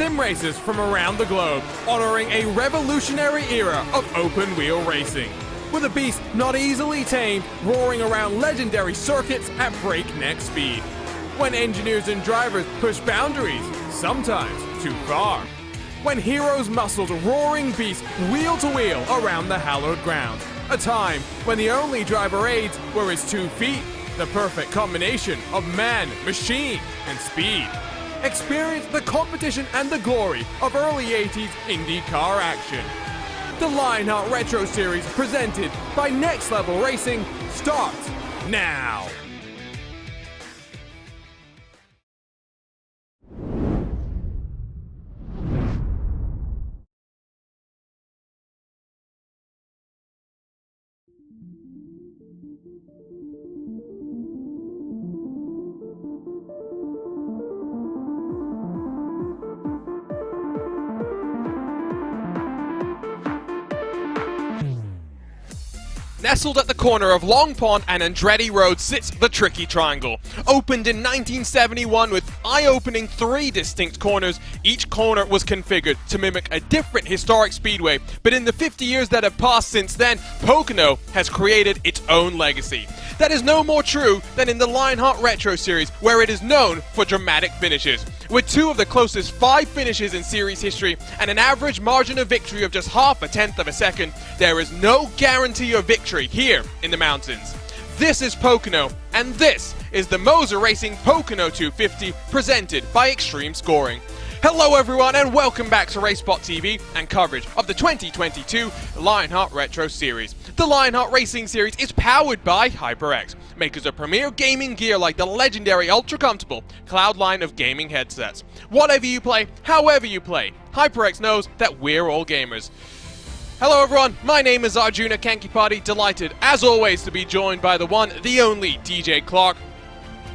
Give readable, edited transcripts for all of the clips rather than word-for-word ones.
sim races from around the globe, honoring a revolutionary era of open-wheel racing. With a beast not easily tamed, roaring around legendary circuits at breakneck speed. When engineers and drivers push boundaries, sometimes too far. When heroes muscled roaring beasts wheel to wheel around the hallowed ground. A time when the only driver aids were his 2 feet, the perfect combination of man, machine, and speed. Experience the competition and the glory of early 80s IndyCar action. The Lionheart Retro Series presented by Next Level Racing starts now. Nestled at the corner of Long Pond and Andretti Road sits the Tricky Triangle. Opened in 1971 with eye-opening 3 distinct corners, each corner was configured to mimic a different historic speedway, but in the 50 years that have passed since then, Pocono has created its own legacy. That is no more true than in the Lionheart Retro Series, where it is known for dramatic finishes. With 2 of the closest 5 finishes in series history and an average margin of victory of just half a tenth of a second, there is no guarantee of victory here in the mountains. This is Pocono, and this is the MOZA Racing Pocono 250 presented by Xtreme Scoring. Hello everyone and welcome back to RaceSpot TV and coverage of the 2022 Lionheart Retro Series. The Lionheart Racing Series is powered by HyperX, makers of premier gaming gear like the legendary ultra-comfortable Cloud line of gaming headsets. Whatever you play, however you play, HyperX knows that we're all gamers. Hello everyone, my name is Arjuna Kankipati, delighted as always to be joined by the one, the only DJ Clark.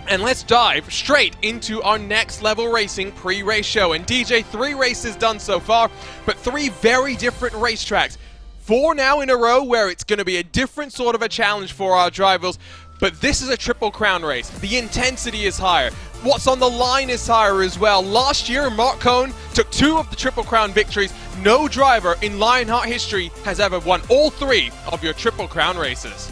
And let's dive straight into our Next Level Racing pre-race show. And DJ, 3 races done so far, but 3 very different racetracks. 4 now in a row where it's going to be a different sort of a challenge for our drivers. But this is a Triple Crown race. The intensity is higher. What's on the line is higher as well. Last year, Mark Cohn took 2 of the Triple Crown victories. No driver in Lionheart history has ever won all 3 of your Triple Crown races.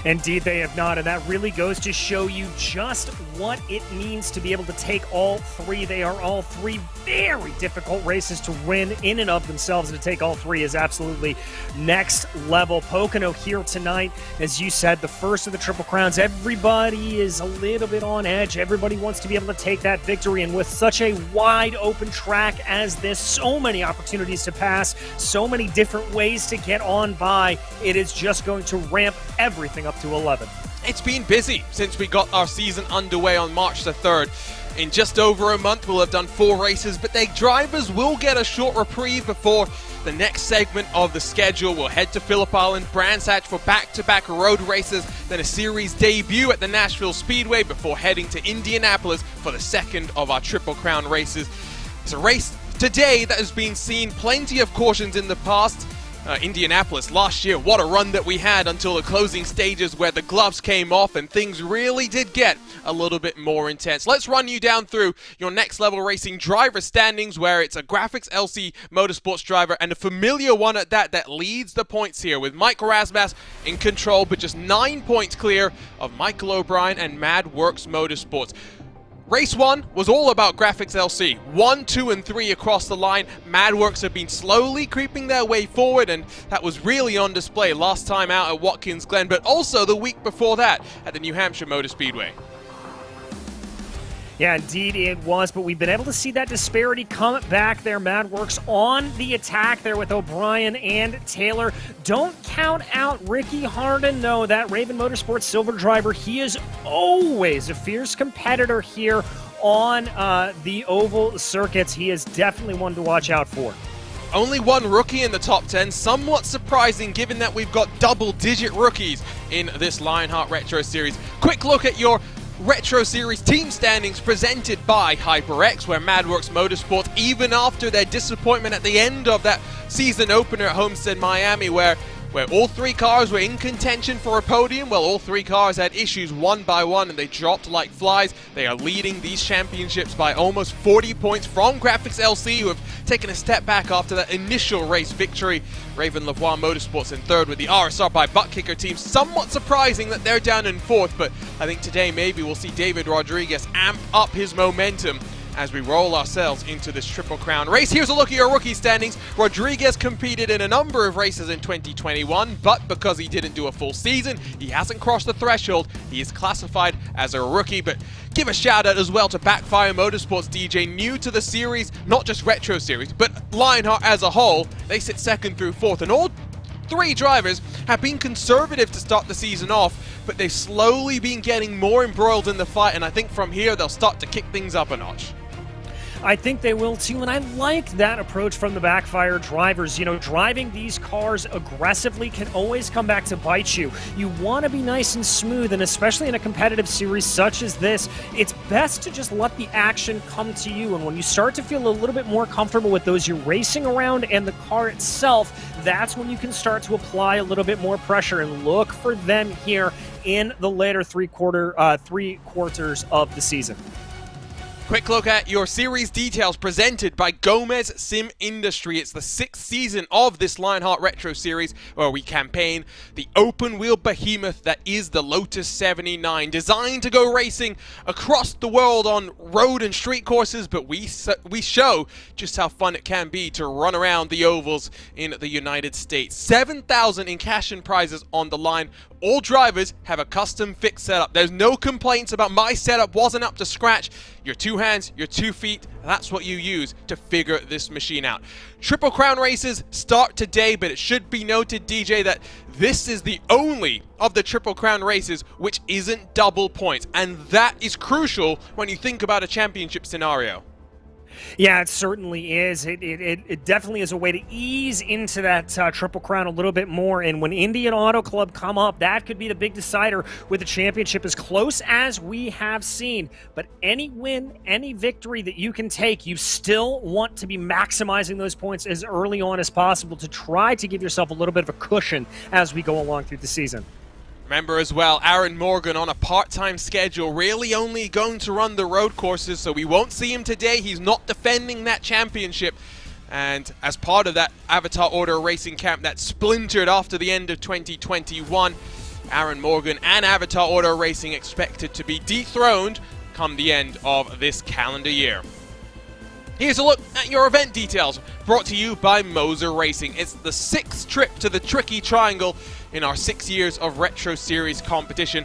Indeed, they have not, and that really goes to show you just what it means to be able to take all 3. They are all 3 very difficult races to win in and of themselves, and to take all 3 is absolutely next level. Pocono here tonight, as you said, the first of the Triple Crowns. Everybody is a little bit on edge. Everybody wants to be able to take that victory, and with such a wide open track as this, so many opportunities to pass, so many different ways to get on by, it is just going to ramp everything up to 11. It's been busy since we got our season underway on March the 3rd. In just over a month, we'll have done 4 races, but the drivers will get a short reprieve before the next segment of the schedule. We'll head to Phillip Island, Brands Hatch for back-to-back road races, then a series debut at the Nashville Speedway before heading to Indianapolis for the second of our Triple Crown races. It's a race today that has been seen plenty of cautions in the past. Indianapolis last year, what a run that we had until the closing stages where the gloves came off and things really did get a little bit more intense. Let's run you down through your Next Level Racing driver standings, where it's a Graphics LC Motorsports driver and a familiar one at that leads the points here, with Mike Rasmas in control but just 9 points clear of Michael O'Brien and MadWorks Motorsports. Race 1 was all about Graphics LC. 1, 2, and 3 across the line. MadWorks have been slowly creeping their way forward, and that was really on display last time out at Watkins Glen, but also the week before that at the New Hampshire Motor Speedway. Yeah, indeed it was, but we've been able to see that disparity come back there. MadWorks on the attack there with O'Brien and Taylor. Don't count out Ricky Harden, though. That Raven Motorsports silver driver, he is always a fierce competitor here on the oval circuits. He is definitely one to watch out for. Only 1 rookie in the top 10, somewhat surprising given that we've got double-digit rookies in this Lionheart Retro Series. Quick look at your Retro Series team standings presented by HyperX, where MadWorks Motorsports, even after their disappointment at the end of that season opener at Homestead Miami, where where all three cars were in contention for a podium. Well, all three cars had issues one by one and they dropped like flies. They are leading these championships by almost 40 points from Graphics LC, who have taken a step back after that initial race victory. Raven Lavoie Motorsports in third with the RSR by Butt Kicker team. Somewhat surprising that they're down in fourth, but I think today maybe we'll see David Rodriguez amp up his momentum as we roll ourselves into this Triple Crown race. Here's a look at your rookie standings. Rodriguez competed in a number of races in 2021, but because he didn't do a full season, he hasn't crossed the threshold. He is classified as a rookie, but give a shout out as well to Backfire Motorsports DJ, new to the series, not just Retro Series, but Lionheart as a whole. They sit second through fourth, and all three drivers have been conservative to start the season off, but they've slowly been getting more embroiled in the fight, and I think from here they'll start to kick things up a notch. I think they will too, and I like that approach from the Backfire drivers. You know, driving these cars aggressively can always come back to bite you. You want to be nice and smooth, and especially in a competitive series such as this, it's best to just let the action come to you. And when you start to feel a little bit more comfortable with those you're racing around and the car itself, that's when you can start to apply a little bit more pressure, and look for them here in the later three quarters of the season. Quick look at your series details presented by Gomez Sim Industry. It's the 6th season of this Lionheart Retro Series, where we campaign the open-wheel behemoth that is the Lotus 79, designed to go racing across the world on road and street courses, but we show just how fun it can be to run around the ovals in the United States. 7,000 in cash and prizes on the line. All drivers have a custom fixed setup. There's no complaints about my setup wasn't up to scratch. Your 2 hands, your 2 feet, that's what you use to figure this machine out. Triple Crown races start today, but it should be noted, DJ, that this is the only of the Triple Crown races which isn't double points, and that is crucial when you think about a championship scenario. Yeah, it certainly is. It definitely is a way to ease into that Triple Crown a little bit more. And when Indian Auto Club come up, that could be the big decider with the championship as close as we have seen. But any win, any victory that you can take, you still want to be maximizing those points as early on as possible to try to give yourself a little bit of a cushion as we go along through the season. Remember as well, Aaron Morgan on a part-time schedule, really only going to run the road courses, so we won't see him today. He's not defending that championship. And as part of that Avatar Order Racing camp that splintered after the end of 2021, Aaron Morgan and Avatar Order Racing expected to be dethroned come the end of this calendar year. Here's a look at your event details, brought to you by MOZA Racing. It's the 6th trip to the Tricky Triangle in our 6 years of Retro Series competition.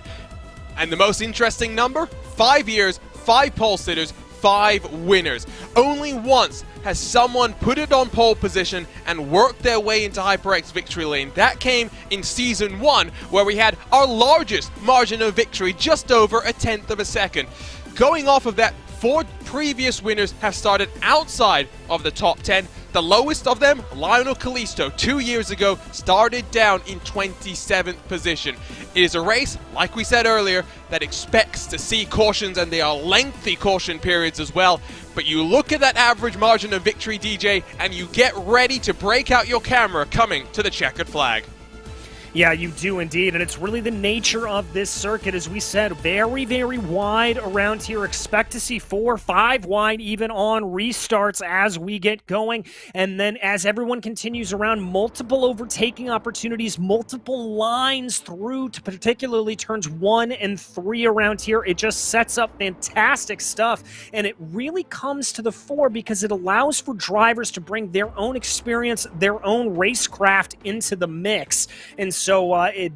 And the most interesting number, 5 years, 5 pole sitters, 5 winners. Only once has someone put it on pole position and worked their way into HyperX victory lane. That came in Season 1, where we had our largest margin of victory, just over 1/10 of a second. Going off of that, 4 previous winners have started outside of the top 10. The lowest of them, Lionel Callisto, 2 years ago, started down in 27th position. It is a race, like we said earlier, that expects to see cautions, and they are lengthy caution periods as well. But you look at that average margin of victory, DJ, and you get ready to break out your camera coming to the checkered flag. Yeah, you do indeed, and it's really the nature of this circuit, as we said, very, very wide around here. Expect to see 4, 5 wide even on restarts as we get going, and then as everyone continues around, multiple overtaking opportunities, multiple lines through to particularly turns 1 and 3 around here. It just sets up fantastic stuff, and it really comes to the fore because it allows for drivers to bring their own experience, their own racecraft into the mix, and so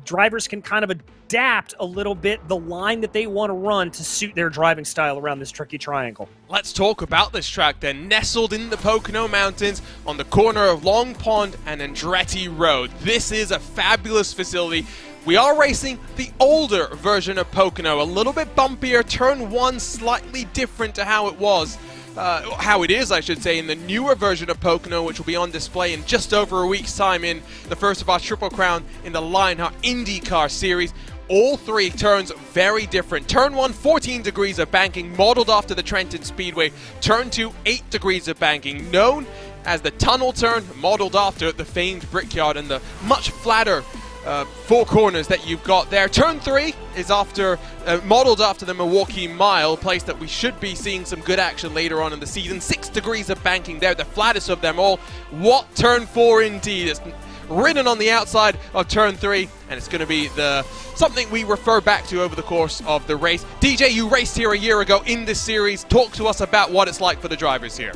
drivers can kind of adapt a little bit the line that they want to run to suit their driving style around this tricky triangle. Let's talk about this track then. Nestled in the Pocono Mountains on the corner of Long Pond and Andretti Road. This is a fabulous facility. We are racing the older version of Pocono, a little bit bumpier, turn 1 slightly different to how it was. How it is, I should say, in the newer version of Pocono, which will be on display in just over a week's time in the first of our Triple Crown in the Lionheart IndyCar Series. All 3 turns very different. Turn 1, 14 degrees of banking, modeled after the Trenton Speedway. Turn 2, 8 degrees of banking, known as the tunnel turn modeled after the famed Brickyard and the much flatter four corners that you've got there. Turn 3 is modeled after the Milwaukee Mile, a place that we should be seeing some good action later on in the season. 6 degrees of banking there, the flattest of them all. What turn 4 indeed. It's ridden on the outside of turn 3, and it's going to be something we refer back to over the course of the race. DJ, you raced here a year ago in this series. Talk to us about what it's like for the drivers here.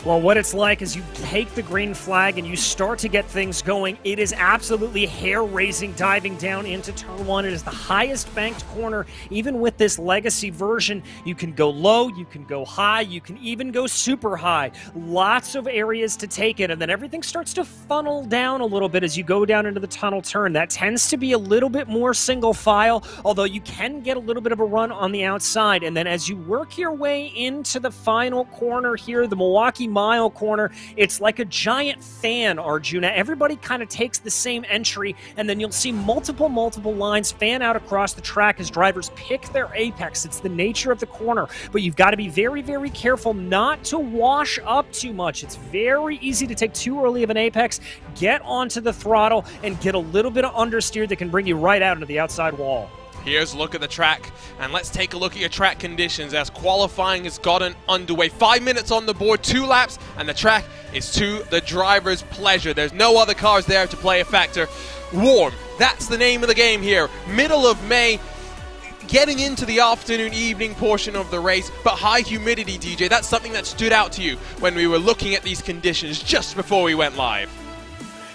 Well, what it's like is you take the green flag and you start to get things going. It is absolutely hair-raising diving down into turn 1. It is the highest banked corner. Even with this legacy version, you can go low, you can go high, you can even go super high. Lots of areas to take it, and then everything starts to funnel down a little bit as you go down into the tunnel turn. That tends to be a little bit more single file, although you can get a little bit of a run on the outside. And then as you work your way into the final corner here, the Milwaukee Mile corner, it's like a giant fan, Arjuna. Everybody kind of takes the same entry, and then you'll see multiple lines fan out across the track as drivers pick their apex. It's the nature of the corner, but you've got to be very careful not to wash up too much. It's very easy to take too early of an apex, get onto the throttle, and get a little bit of understeer that can bring you right out into the outside wall. Here's a look at the track, and let's take a look at your track conditions as qualifying has gotten underway. 5 minutes on the board, 2 laps, and the track is to the driver's pleasure. There's no other cars there to play a factor. Warm, that's the name of the game here. Middle of May, getting into the afternoon, evening portion of the race, but high humidity, DJ. That's something that stood out to you when we were looking at these conditions just before we went live.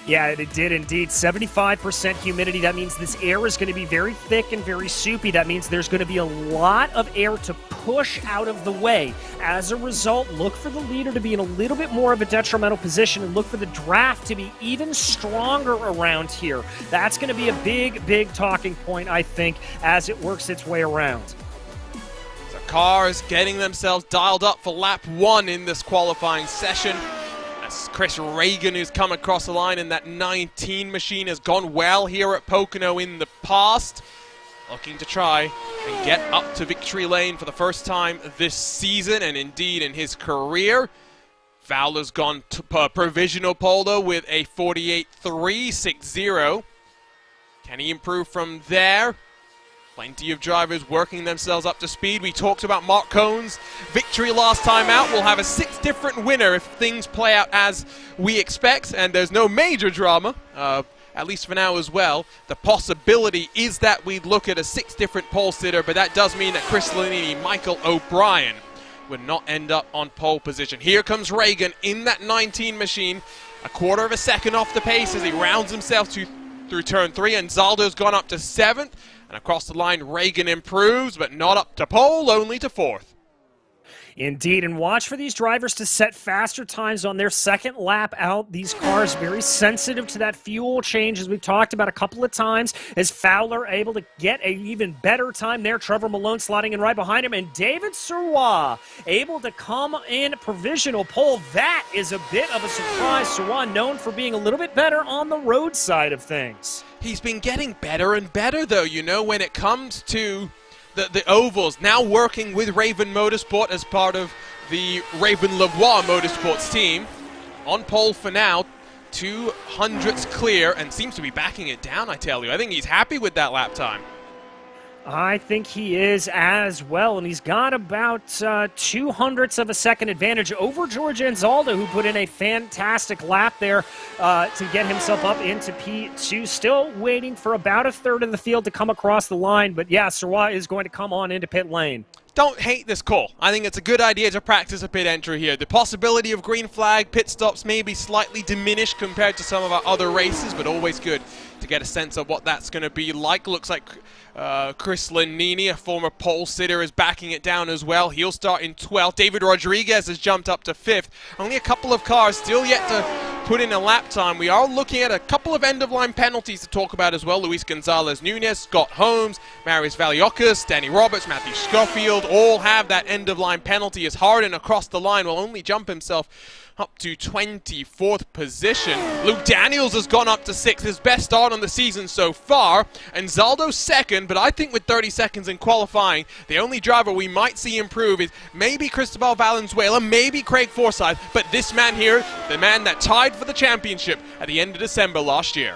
Yeah, it did indeed. 75% humidity. That means this air is going to be very thick and very soupy. That means there's going to be a lot of air to push out of the way. As a result, look for the leader to be in a little bit more of a detrimental position, and look for the draft to be even stronger around here. That's going to be a big talking point, I think, as it works its way around. So cars getting themselves dialed up for lap 1 in this qualifying session. Chris Reagan, who's come across the line in that 19 machine, has gone well here at Pocono in the past. Looking to try and get up to victory lane for the first time this season, and indeed in his career. Fowler's gone to provisional pole though with a 48.360. Can he improve from there? Plenty of drivers working themselves up to speed. We talked about Mark Cohn's victory last time out. We'll have a 6th different winner if things play out as we expect, and there's no major drama, at least for now as well. The possibility is that we look at a 6th different pole sitter, but that does mean that Chris Lanini, Michael O'Brien would not end up on pole position. Here comes Reagan in that 19 machine, a quarter of a second off the pace as he rounds himself through turn 3, and Zaldo's gone up to 7th. And across the line, Reagan improves, but not up to pole, only to 4th. Indeed, and watch for these drivers to set faster times on their second lap out. These cars very sensitive to that fuel change, as we've talked about a couple of times, as Fowler able to get an even better time there. Trevor Malone sliding in right behind him, and David Surwa able to come in provisional pole. That is a bit of a surprise. Surwa known for being a little bit better on the road side of things. He's been getting better and better, though, you know, when it comes to the ovals. Now working with Raven Motorsport as part of the Raven Lavoie Motorsports team. On pole for now, 200ths clear, and seems to be backing it down, I tell you. I think he's happy with that lap time. I think he is as well, and he's got about 200ths of a second advantage over George Anzaldo, who put in a fantastic lap there to get himself up into P2. Still waiting for about a third of the field to come across the line, but yeah, Surwa is going to come on into pit lane. Don't hate this call. I think it's a good idea to practice a pit entry here. The possibility of green flag pit stops may be slightly diminished compared to some of our other races, but always good to get a sense of what that's going to be like. Looks like Chris Lanini, a former pole sitter, is backing it down as well. He'll start in 12th. David Rodriguez has jumped up to 5th. Only a couple of cars still yet to put in a lap time. We are looking at a couple of end-of-line penalties to talk about as well. Luis Gonzalez-Nunez, Scott Holmes, Marius Valiocas, Danny Roberts, Matthew Schofield all have that end-of-line penalty as Harden across the line will only jump himself up to 24th position. Luke Daniels has gone up to 6th, his best start on the season so far. And Zaldo's second, but I think with 30 seconds in qualifying, the only driver we might see improve is maybe Cristobal Valenzuela, maybe Craig Forsyth, but this man here, the man that tied for the championship at the end of December last year.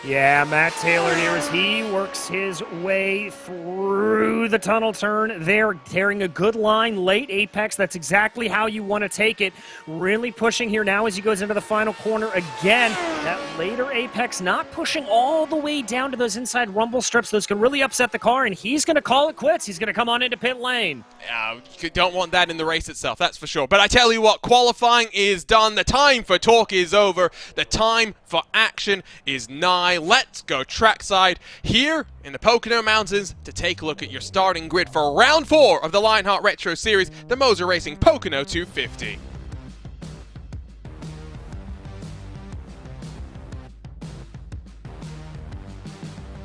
Yeah, Matt Taylor here as he works his way through the tunnel turn there, carrying a good line late apex. That's exactly how you want to take it. Really pushing here now as he goes into the final corner again. That later apex not pushing all the way down to those inside rumble strips. Those can really upset the car, and he's going to call it quits. He's going to come on into pit lane. You don't want that in the race itself, that's for sure. But I tell you what, qualifying is done. The time for talk is over. The time for action is nigh. Let's go trackside here in the Pocono Mountains to take a look at your starting grid for round 4 of the Lionheart Retro Series, the MOZA Racing Pocono 250.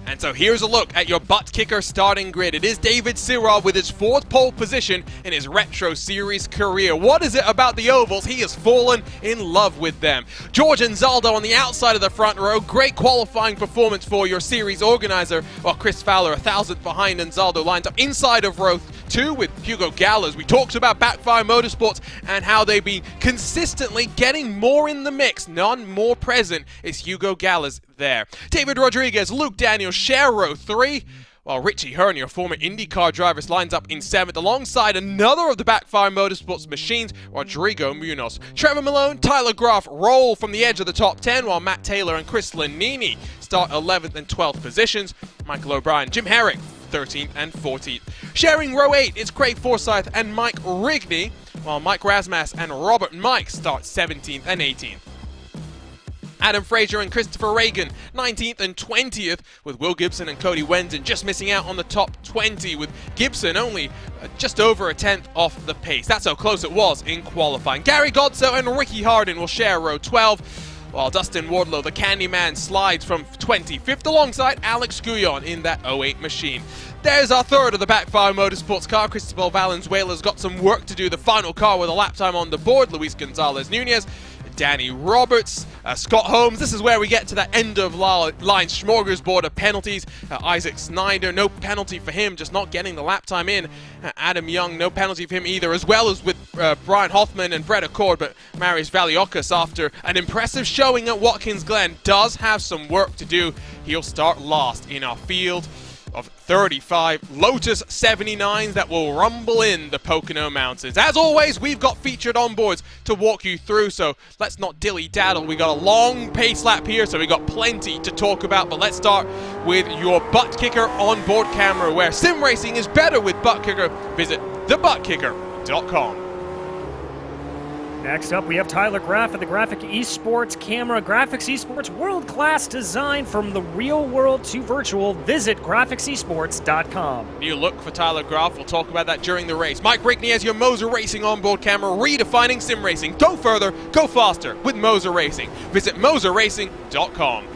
And so here's a look at your butt kicker starting grid. It is David Sirov with his 4th pole position in his Retro Series career. What is it about the ovals? He has fallen in love with them. George and Zaldo on the outside of the front row. Great qualifying performance for your series organizer. While Chris Fowler, 1,000th behind, and Zaldo lines up inside of row 2 with Hugo Gallows. We talked about Backfire Motorsports and how they've been consistently getting more in the mix. None more present is Hugo Gallows there. David Rodriguez, Luke Daniels share row 3, while Richie Hearn, your former IndyCar driver, lines up in 7th alongside another of the Backfire Motorsports machines, Rodrigo Munoz. Trevor Malone, Tyler Graff roll from the edge of the top 10, while Matt Taylor and Chris Lanini start 11th and 12th positions. Michael O'Brien, Jim Herrick, 13th and 14th. Sharing row 8 is Craig Forsyth and Mike Rigney, while Mike Rasmas and Robert Mike start 17th and 18th. Adam Frazier and Christopher Reagan, 19th and 20th, with Will Gibson and Cody Wendon just missing out on the top 20, with Gibson only just over a 10th off the pace. That's how close it was in qualifying. Gary Godso and Ricky Harden will share row 12, while Dustin Wardlow, the Candyman, slides from 25th alongside Alex Guyon in that 08 machine. There's our third of the Backfire Motorsports car. Cristobal Valenzuela's got some work to do. The final car with a lap time on the board. Luis Gonzalez Nunez, Danny Roberts, Scott Holmes. This is where we get to that end of line smorgasbord of penalties. Isaac Snyder, no penalty for him, just not getting the lap time in. Adam Young, no penalty for him either, as well as with Brian Hoffman and Brett Accord. But Marius Valiokis, after an impressive showing at Watkins Glen, does have some work to do. He'll start last in our field of 35 Lotus 79s that will rumble in the Pocono Mountains. As always, we've got featured onboards to walk you through, so let's not dilly-daddle. We got a long pace lap here, so we got plenty to talk about, but let's start with your butt kicker onboard camera, where sim racing is better with butt kicker. Visit thebuttkicker.com. Next up, we have Tyler Graff at the Graphic Esports camera. Graphics Esports, world-class design from the real world to virtual. Visit graphicsesports.com. New look for Tyler Graff. We'll talk about that during the race. Mike Rigney has your MOZA Racing onboard camera, redefining sim racing. Go further, go faster with MOZA Racing. Visit mozaracing.com.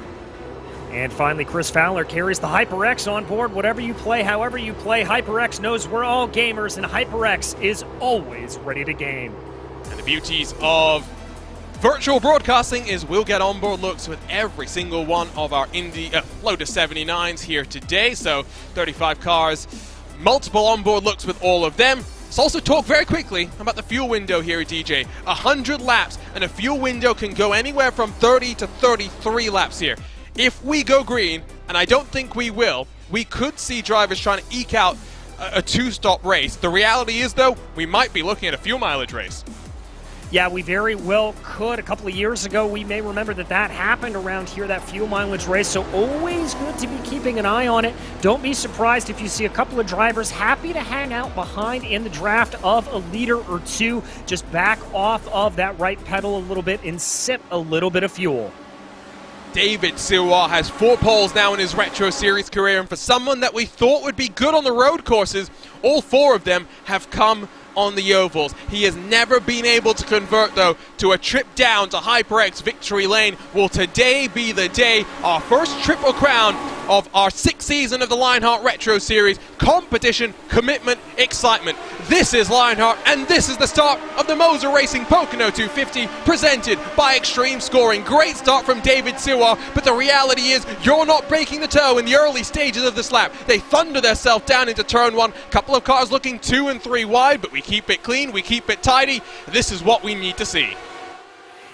And finally, Chris Fowler carries the HyperX on board. Whatever you play, however you play, HyperX knows we're all gamers, and HyperX is always ready to game. And the beauties of virtual broadcasting is we'll get onboard looks with every single one of our Lotus 79s here today. So 35 cars, multiple onboard looks with all of them. Let's also talk very quickly about the fuel window here, DJ. 100 laps, and a fuel window can go anywhere from 30 to 33 laps here. If we go green, and I don't think we will, we could see drivers trying to eke out a 2-stop race. The reality is, though, we might be looking at a fuel mileage race. Yeah, we very well could. A couple of years ago, we may remember that happened around here, that fuel mileage race, so always good to be keeping an eye on it. Don't be surprised if you see a couple of drivers happy to hang out behind in the draft of a leader or two, just back off of that right pedal a little bit and sip a little bit of fuel. David Sirois has 4 poles now in his Retro Series career, and for someone that we thought would be good on the road courses, all 4 of them have come on the ovals. He has never been able to convert, though, to a trip down to HyperX Victory Lane. Will today be the day? Our first Triple Crown of our 6th season of the Lionheart Retro Series. Competition, commitment, excitement. This is Lionheart, and this is the start of the MOZA Racing Pocono 250, presented by Xtreme Scoring. Great start from David Siwa, but the reality is you're not breaking the toe in the early stages of this lap. They thunder themselves down into turn 1. Couple of cars looking 2 and 3 wide, but we keep it clean, we keep it tidy. This is what we need to see.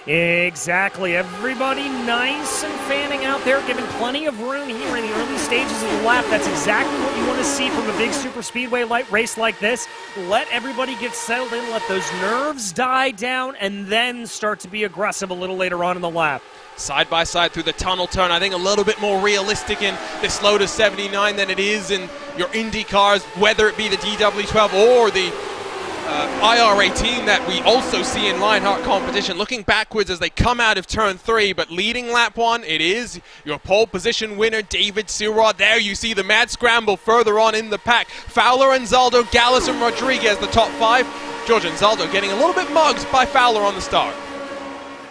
Exactly. Everybody nice and fanning out there, giving plenty of room here in the early stages of the lap. That's exactly what you want to see from a big super speedway race like this. Let everybody get settled in, let those nerves die down, and then start to be aggressive a little later on in the lap. Side by side through the tunnel turn, I think a little bit more realistic in this Lotus 79 than it is in your Indy cars, whether it be the DW12 or the IR18 that we also see in Lionheart competition. Looking backwards as they come out of turn 3, but leading lap 1, it is your pole position winner, David Siwa. There you see the mad scramble further on in the pack. Fowler, Anzaldo, Gallus, and Rodriguez, the top 5. George Anzaldo getting a little bit mugged by Fowler on the start.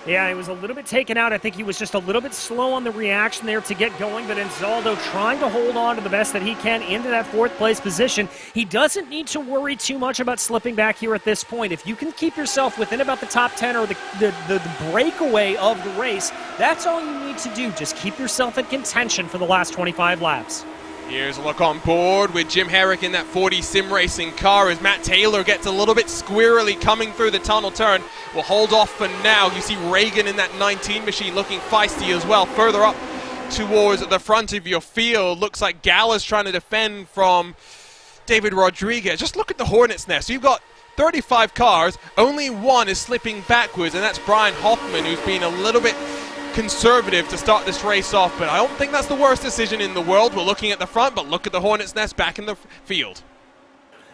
Yeah, he was a little bit taken out. I think he was just a little bit slow on the reaction there to get going, but Anzaldo trying to hold on to the best that he can into that 4th place position. He doesn't need to worry too much about slipping back here at this point. If you can keep yourself within about the top 10 or the breakaway of the race, that's all you need to do. Just keep yourself in contention for the last 25 laps. Here's a look on board with Jim Herrick in that 40 sim racing car as Matt Taylor gets a little bit squirrely coming through the tunnel turn. We'll hold off for now. You see Reagan in that 19 machine looking feisty as well. Further up towards the front of your field, looks like Gallus trying to defend from David Rodriguez. Just look at the Hornet's nest. You've got 35 cars, only one is slipping backwards, and that's Brian Hoffman, who's been a little bit conservative to start this race off, but I don't think that's the worst decision in the world. We're looking at the front, but look at the Hornet's nest back in the field.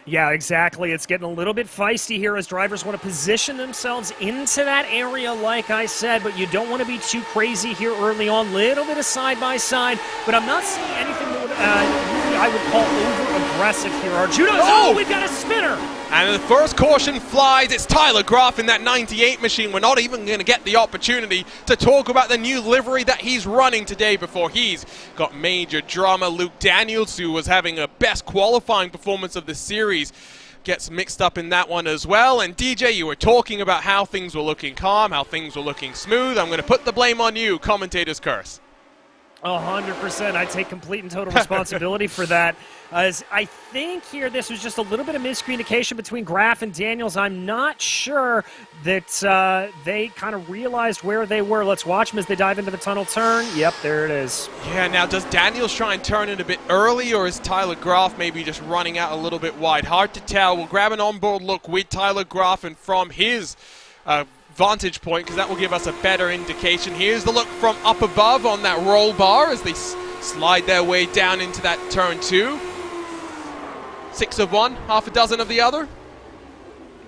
Yeah, exactly. It's getting a little bit feisty here as drivers want to position themselves into that area, like I said, but you don't want to be too crazy here early on. Little bit of side-by-side, but I'm not seeing anything that would, really I would call over-aggressive here. Arjuno, oh, we've got a spinner! And the first caution flies. It's Tyler Groff in that 98 machine. We're not even going to get the opportunity to talk about the new livery that he's running today before he's got major drama. Luke Daniels, who was having a best qualifying performance of the series, gets mixed up in that one as well. And DJ, you were talking about how things were looking calm, how things were looking smooth. I'm going to put the blame on you, commentator's curse. 100%. I take complete and total responsibility for that. As I think here this was just a little bit of miscommunication between Graff and Daniels. I'm not sure that they kind of realized where they were. Let's watch them as they dive into the tunnel turn. Yep, there it is. Yeah, now does Daniels try and turn it a bit early, or is Tyler Groff maybe just running out a little bit wide? Hard to tell. We'll grab an onboard look with Tyler Groff and from his vantage point, because that will give us a better indication. Here's the look from up above on that roll bar as they slide their way down into that turn 2. 6 of one, half a dozen of the other.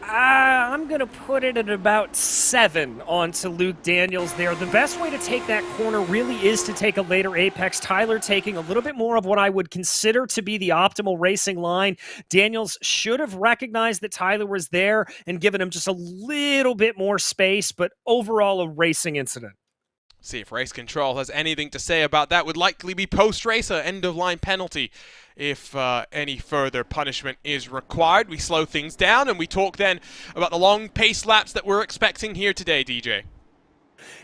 I'm going to put it at about 7 onto Luke Daniels there. The best way to take that corner really is to take a later apex. Tyler taking a little bit more of what I would consider to be the optimal racing line. Daniels should have recognized that Tyler was there and given him just a little bit more space, but overall a racing incident. See if race control has anything to say about that. Would likely be post-race, an end-of-line penalty if any further punishment is required. We slow things down and we talk then about the long pace laps that we're expecting here today, DJ.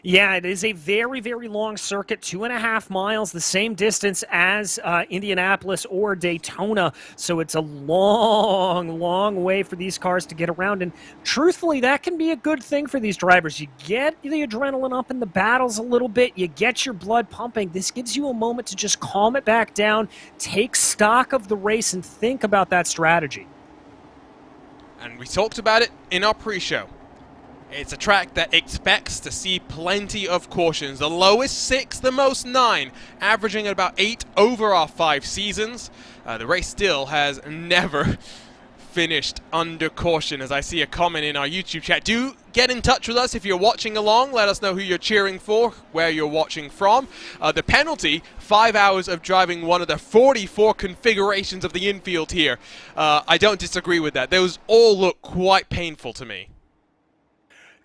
Yeah, it is a very, very long circuit, 2.5 miles, the same distance as Indianapolis or Daytona. So it's a long, long way for these cars to get around. And truthfully, that can be a good thing for these drivers. You get the adrenaline up in the battles a little bit. You get your blood pumping. This gives you a moment to just calm it back down, take stock of the race, and think about that strategy. And we talked about it in our pre-show. It's a track that expects to see plenty of cautions. The lowest 6, the most 9, averaging at about 8 over our 5 seasons. The race still has never finished under caution, as I see a comment in our YouTube chat. Do get in touch with us if you're watching along. Let us know who you're cheering for, where you're watching from. The penalty, 5 hours of driving one of the 44 configurations of the infield here. I don't disagree with that. Those all look quite painful to me.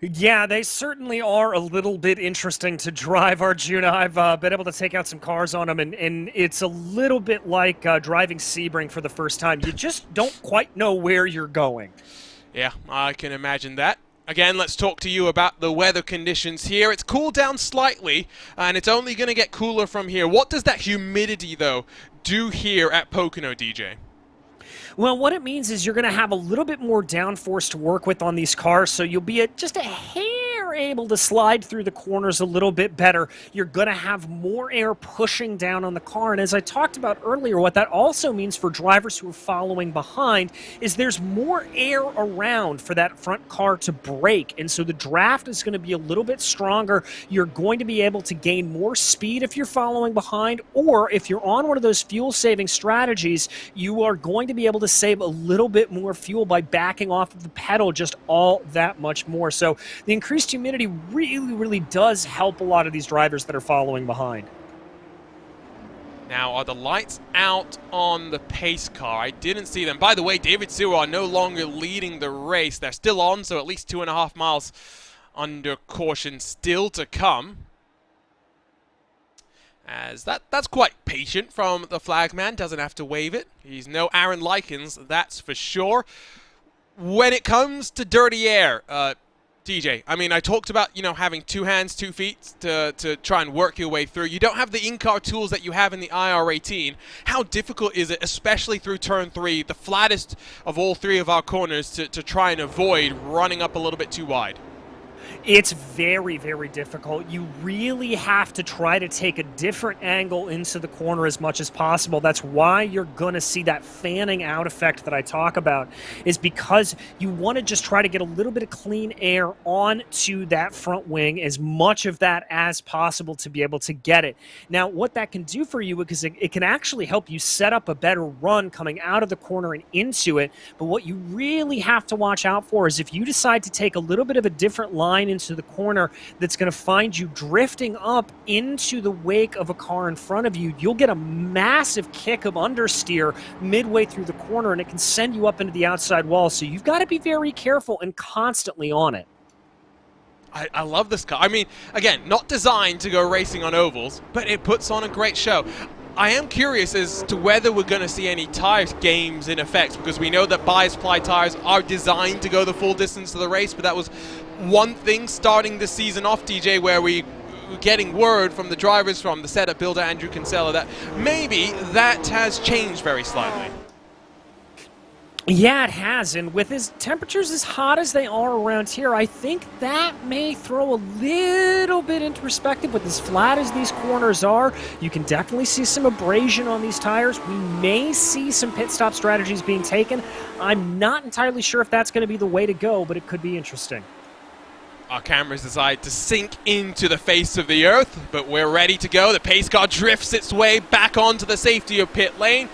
Yeah, they certainly are a little bit interesting to drive, Arjuna. I've been able to take out some cars on them, and it's a little bit like driving Sebring for the first time. You just don't quite know where you're going. Yeah, I can imagine that. Again, let's talk to you about the weather conditions here. It's cooled down slightly, and it's only going to get cooler from here. What does that humidity, though, do here at Pocono, DJ? Well, what it means is you're going to have a little bit more downforce to work with on these cars, so you'll be just a hair able to slide through the corners a little bit better. You're going to have more air pushing down on the car, and as I talked about earlier, what that also means for drivers who are following behind is there's more air around for that front car to brake, and so the draft is going to be a little bit stronger. You're going to be able to gain more speed if you're following behind, or if you're on one of those fuel-saving strategies, you are going to be able to save a little bit more fuel by backing off of the pedal just all that much more. So the increased humidity really does help a lot of these drivers that are following behind. Now, are the lights out on the pace car? I didn't see them. By the way, David Sewell no longer leading the race. They're still on, so at least 2.5 miles under caution still to come. As that's quite patient from the flagman, doesn't have to wave it. He's no Aaron Likens, that's for sure. When it comes to dirty air, DJ, I mean, I talked about, having 2 hands, 2 feet to try and work your way through. You don't have the in-car tools that you have in the IR18. How difficult is it, especially through turn 3, the flattest of all 3 of our corners, to try and avoid running up a little bit too wide? It's very difficult. You really have to try to take a different angle into the corner as much as possible. That's why you're going to see that fanning out effect that I talk about, is because you want to just try to get a little bit of clean air onto that front wing, as much of that as possible to be able to get it. Now, what that can do for you, because it can actually help you set up a better run coming out of the corner and into it, but what you really have to watch out for is if you decide to take a little bit of a different line into the corner that's going to find you drifting up into the wake of a car in front of you, you'll get a massive kick of understeer midway through the corner, and it can send you up into the outside wall. So you've got to be very careful and constantly on it. I love this car. I mean, again, not designed to go racing on ovals, but it puts on a great show. I am curious as to whether we're going to see any tire games in effect, because we know that bias ply tires are designed to go the full distance of the race, but that was one thing starting the season off, DJ, where we were getting word from the drivers, from the setup builder Andrew Kinsella, that maybe that has changed very slightly. Yeah, it has, and with his temperatures as hot as they are around here, I think that may throw a little bit into perspective. With as flat as these corners are, you can definitely see some abrasion on these tires. We may see some pit stop strategies being taken. I'm not entirely sure if that's going to be the way to go, but it could be interesting. Our cameras decide to sink into the face of the earth, but we're ready to go. The pace car drifts its way back onto the safety of pit lane.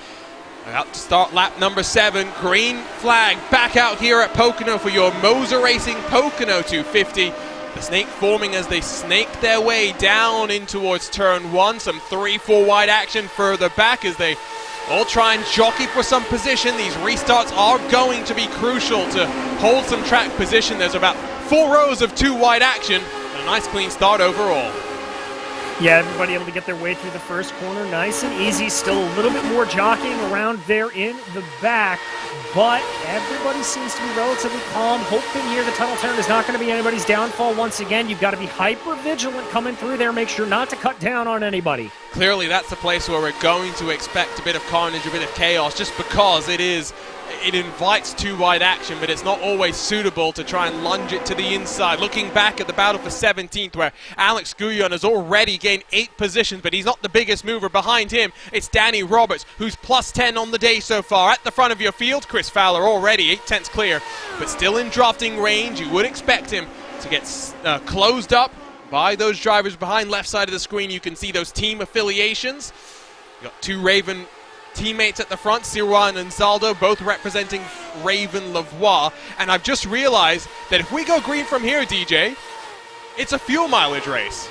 About to start lap number 7. Green flag back out here at Pocono for your MOZA Racing Pocono 250. The snake forming as they snake their way down in towards turn 1. Some 3-4 wide action further back as they all try and jockey for some position. These restarts are going to be crucial to hold some track position. There's about 4 rows of 2 wide action. And a nice clean start overall. Yeah, everybody able to get their way through the first corner nice and easy. Still a little bit more jockeying around there in the back, but everybody seems to be relatively calm, hoping here the tunnel turn is not going to be anybody's downfall once again. You've got to be hyper vigilant coming through there. Make sure not to cut down on anybody. Clearly, that's the place where we're going to expect a bit of carnage, a bit of chaos, just because it invites 2 wide action, but it's not always suitable to try and lunge it to the inside. Looking back at the battle for 17th, where Alex Guyon has already gained 8 positions, but he's not the biggest mover. Behind him, it's Danny Roberts, who's plus 10 on the day so far. At the front of your field, Chris Fowler already 8/10 clear, but still in drafting range. You would expect him to get closed up by those drivers behind. Left side of the screen, you can see those team affiliations. You got 2 Raven teammates at the front, Sirouan and Zaldo, both representing Raven Lavoie. And I've just realized that if we go green from here, DJ, it's a fuel mileage race.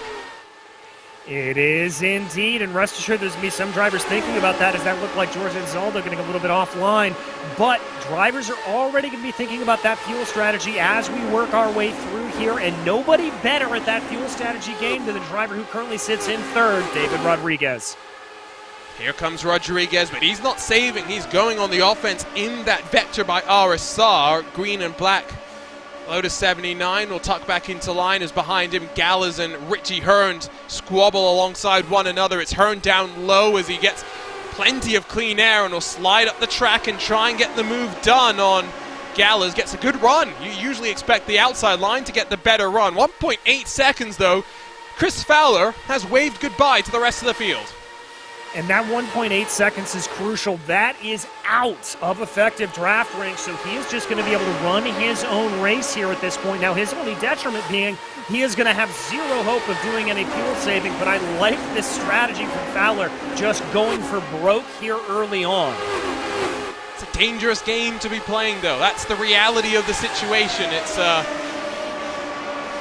It is indeed, and rest assured there's going to be some drivers thinking about that, as that looked like George Anzaldo getting a little bit offline. But drivers are already going to be thinking about that fuel strategy as we work our way through here, and nobody better at that fuel strategy game than the driver who currently sits in third, David Rodriguez. Here comes Rodriguez, but he's not saving. He's going on the offense in that vector by RSR, green and black. Lotus 79 will tuck back into line as behind him Gallers and Richie Hearns squabble alongside one another. It's Hearn down low as he gets plenty of clean air and will slide up the track and try and get the move done on Gallers. Gets a good run. You usually expect the outside line to get the better run. 1.8 seconds though. Chris Fowler has waved goodbye to the rest of the field. And that 1.8 seconds is crucial. That is out of effective draft range, so he is just going to be able to run his own race here at this point. Now, his only detriment being he is going to have zero hope of doing any fuel saving, but I like this strategy from Fowler, just going for broke here early on. It's a dangerous game to be playing, though. That's the reality of the situation. It's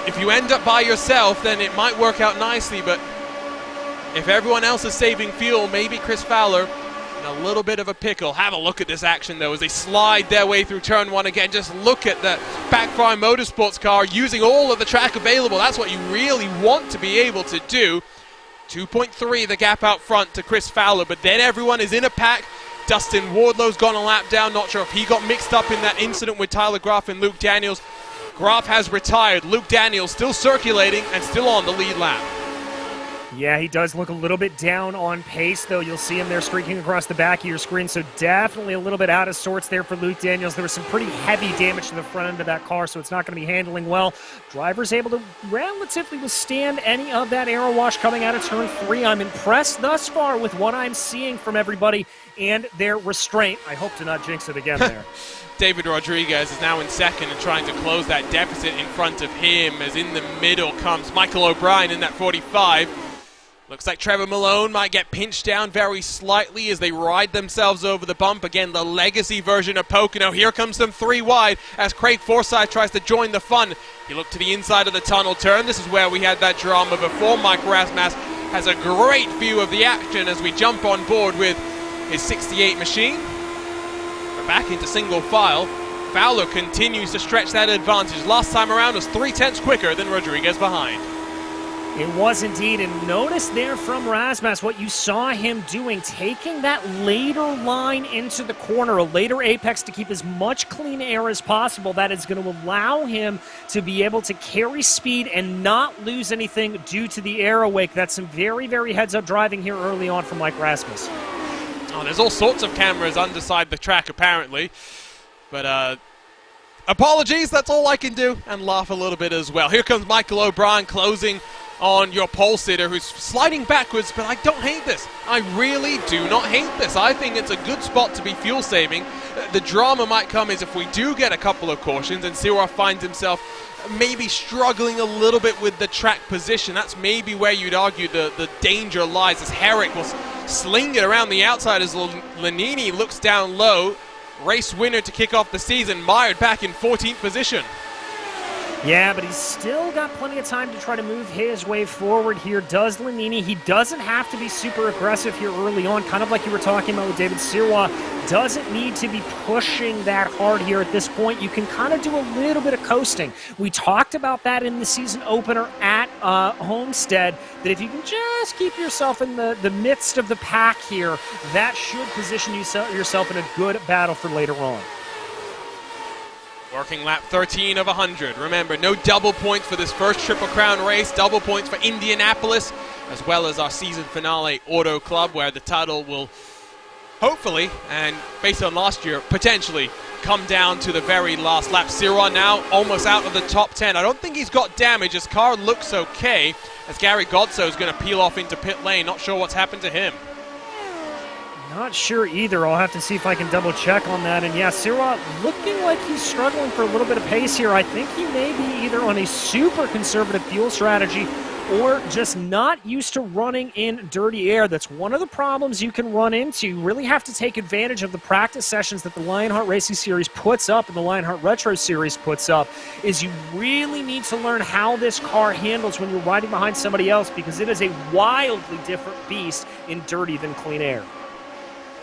if you end up by yourself, then it might work out nicely, but if everyone else is saving fuel, maybe Chris Fowler in a little bit of a pickle. Have a look at this action, though, as they slide their way through turn one again. Just look at the Backfire Motorsports car using all of the track available. That's what you really want to be able to do. 2.3 the gap out front to Chris Fowler, but then everyone is in a pack. Dustin Wardlow's gone a lap down. Not sure if he got mixed up in that incident with Tyler Graf and Luke Daniels. Graf has retired. Luke Daniels still circulating and still on the lead lap. Yeah, he does look a little bit down on pace, though. You'll see him there streaking across the back of your screen, so definitely a little bit out of sorts there for Luke Daniels. There was some pretty heavy damage to the front end of that car, so it's not going to be handling well. Driver's able to relatively withstand any of that aero wash coming out of turn 3. I'm impressed thus far with what I'm seeing from everybody and their restraint. I hope to not jinx it again there. David Rodriguez is now in second and trying to close that deficit in front of him, as in the middle comes Michael O'Brien in that 45. Looks like Trevor Malone might get pinched down very slightly as they ride themselves over the bump. Again, the legacy version of Pocono. Here comes them 3 wide as Craig Forsyth tries to join the fun. He looked to the inside of the tunnel turn. This is where we had that drama before. Mike Rasmussen has a great view of the action as we jump on board with his 68 machine. We're back into single file. Fowler continues to stretch that advantage. Last time around was 3/10 quicker than Rodriguez behind. It was indeed, and notice there from Rasmus what you saw him doing, taking that later line into the corner, a later apex to keep as much clean air as possible. That is going to allow him to be able to carry speed and not lose anything due to the aero wake. That's some very, very heads-up driving here early on from Mike Rasmus. Oh, there's all sorts of cameras underside the track, apparently. But, apologies, that's all I can do, and laugh a little bit as well. Here comes Michael O'Brien closing on your pole sitter, who's sliding backwards, but I don't hate this. I really do not hate this. I think it's a good spot to be fuel saving. The drama might come is if we do get a couple of cautions and Sirwa finds himself maybe struggling a little bit with the track position. That's maybe where you'd argue the danger lies, as Herrick will sling it around the outside as Lanini looks down low. Race winner to kick off the season, mired back in 14th position. Yeah, but he's still got plenty of time to try to move his way forward here, does Lanini. He doesn't have to be super aggressive here early on, kind of like you were talking about with David Sirwa. Doesn't need to be pushing that hard here at this point. You can kind of do a little bit of coasting. We talked about that in the season opener at Homestead, that if you can just keep yourself in the midst of the pack here, that should position yourself in a good battle for later on. Working lap 13 of 100. Remember, no double points for this first Triple Crown race. Double points for Indianapolis, as well as our season finale Auto Club, where the title will hopefully, and based on last year, potentially come down to the very last lap. Sirwa now almost out of the top 10. I don't think he's got damage. His car looks okay, as Gary Godso is going to peel off into pit lane. Not sure what's happened to him. Not sure either. I'll have to see if I can double check on that. And yeah, Sirwa looking like he's struggling for a little bit of pace here. I think he may be either on a super conservative fuel strategy or just not used to running in dirty air. That's one of the problems you can run into. You really have to take advantage of the practice sessions that the Lionheart Racing Series puts up and the Lionheart Retro Series puts up, is you really need to learn how this car handles when you're riding behind somebody else, because it is a wildly different beast in dirty than clean air.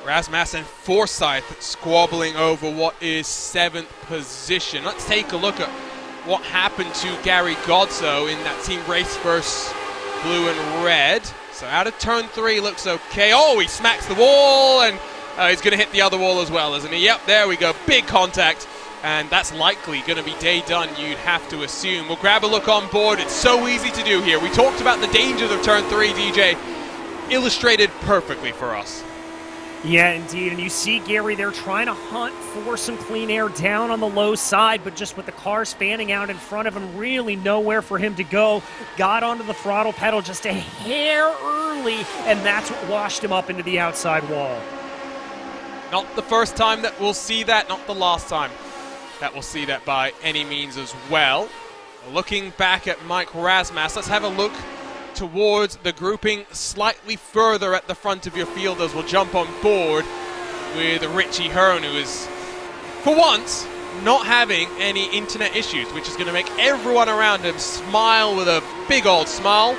Rasmussen and Forsyth squabbling over what is 7th position. Let's take a look at what happened to Gary Godso in that team race versus blue and red. So out of turn 3, looks okay. Oh, he smacks the wall, and he's going to hit the other wall as well, isn't he? Yep, there we go. Big contact, and that's likely going to be day done, you'd have to assume. We'll grab a look on board. It's so easy to do here. We talked about the dangers of turn 3, DJ. Illustrated perfectly for us. Yeah, indeed, and you see Gary there trying to hunt for some clean air down on the low side, but just with the car spanning out in front of him, really nowhere for him to go. Got onto the throttle pedal just a hair early, and that's what washed him up into the outside wall. Not the first time that we'll see that, not the last time that we'll see that by any means as well. Looking back at Mike Rasmussen, let's have a look towards the grouping slightly further at the front of your field as we'll jump on board with Richie Hearn, who is, for once, not having any internet issues, which is going to make everyone around him smile with a big old smile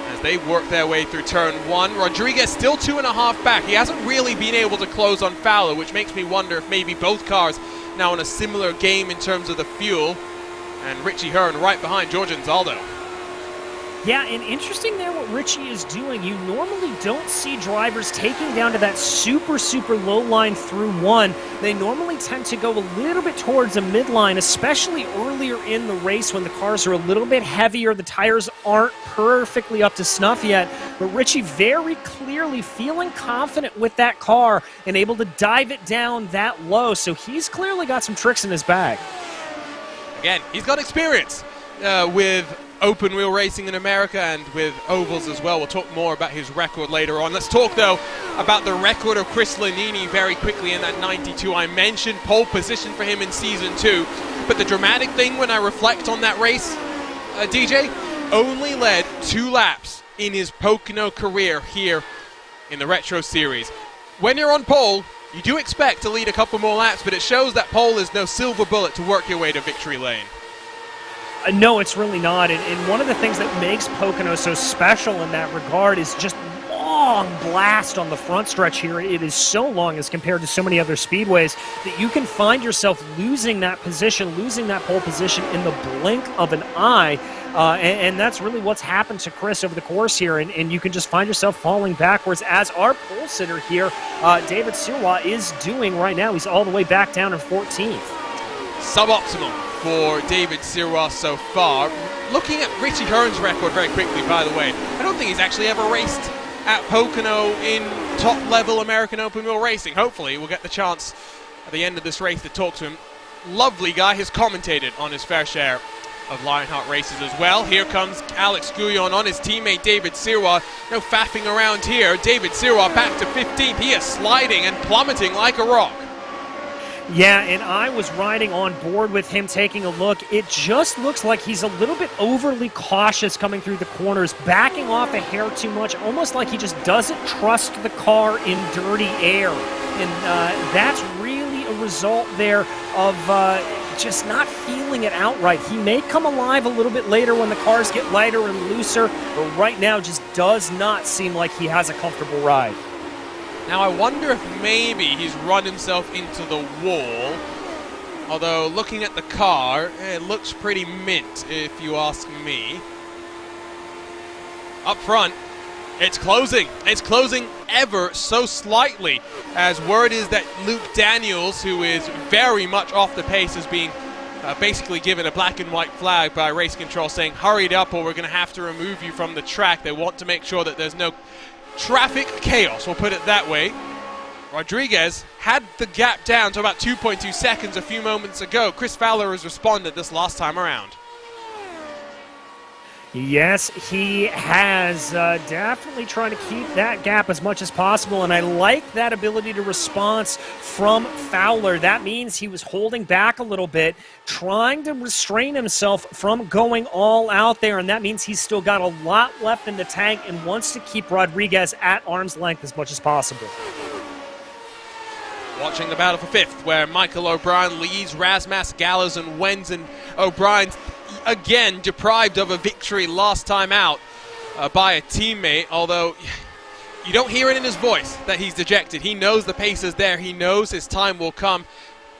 as they work their way through turn 1. Rodriguez still 2.5 back. He hasn't really been able to close on Fowler, which makes me wonder if maybe both cars now in a similar game in terms of the fuel. And Richie Hearn right behind George Anzaldo. Yeah, and interesting there what Richie is doing. You normally don't see drivers taking down to that super, super low line through 1. They normally tend to go a little bit towards a midline, especially earlier in the race when the cars are a little bit heavier, the tires aren't perfectly up to snuff yet. But Richie very clearly feeling confident with that car and able to dive it down that low. So he's clearly got some tricks in his bag. Again, he's got experience with open wheel racing in America and with ovals as well. We'll talk more about his record later on. Let's talk though about the record of Chris Lanini very quickly in that 92. I mentioned pole position for him in season 2, but the dramatic thing when I reflect on that race, DJ, only led 2 laps in his Pocono career here in the Retro Series. When you're on pole, you do expect to lead a couple more laps, but it shows that pole is no silver bullet to work your way to victory lane. No, it's really not. And one of the things that makes Pocono so special in that regard is just long blast on the front stretch here. It is so long as compared to so many other speedways that you can find yourself losing that position, losing that pole position in the blink of an eye. And that's really what's happened to Chris over the course here. And you can just find yourself falling backwards, as our pole sitter here, David Sirois, is doing right now. He's all the way back down in 14th. Suboptimal for David Sirois so far. Looking at Richie Hearn's record very quickly, by the way, I don't think he's actually ever raced at Pocono in top-level American open wheel racing. Hopefully we'll get the chance at the end of this race to talk to him. Lovely guy, has commentated on his fair share of Lionheart races as well. Here comes Alex Gouillon on his teammate David Sirois. No faffing around here. David Sirois back to 15th. He is sliding and plummeting like a rock. Yeah, and I was riding on board with him taking a look. It just looks like he's a little bit overly cautious coming through the corners, backing off a hair too much, almost like he just doesn't trust the car in dirty air. And that's really a result there of just not feeling it outright. He may come alive a little bit later when the cars get lighter and looser, but right now just does not seem like he has a comfortable ride. Now I wonder if maybe he's run himself into the wall, although looking at the car, it looks pretty mint if you ask me. Up front, it's closing. It's closing ever so slightly, as word is that Luke Daniels, who is very much off the pace, is being basically given a black and white flag by race control saying, hurry it up or we're going to have to remove you from the track. They want to make sure that there's no traffic chaos, we'll put it that way. Rodriguez had the gap down to about 2.2 seconds a few moments ago. Chris Fowler has responded this last time around. Yes, he has. Definitely trying to keep that gap as much as possible, and I like that ability to response from Fowler. That means he was holding back a little bit, trying to restrain himself from going all out there, and that means he's still got a lot left in the tank and wants to keep Rodriguez at arm's length as much as possible. Watching the battle for fifth, where Michael O'Brien leads Razmas, Gallows, and Wenz, and O'Brien's again deprived of a victory last time out by a teammate, although you don't hear it in his voice that he's dejected. He knows the pace is there. He knows his time will come.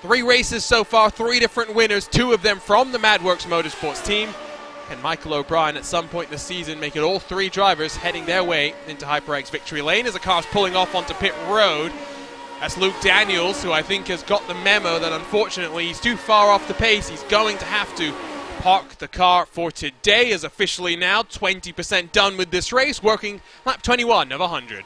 3 races so far, 3 different winners, 2 of them from the MadWorks Motorsports team. And Michael O'Brien at some point in the season make it all 3 drivers heading their way into HyperX's victory lane as the car's pulling off onto pit road. That's Luke Daniels, who I think has got the memo that unfortunately he's too far off the pace. He's going to have to park the car for today. Is officially now 20% done with this race, working lap 21 of 100.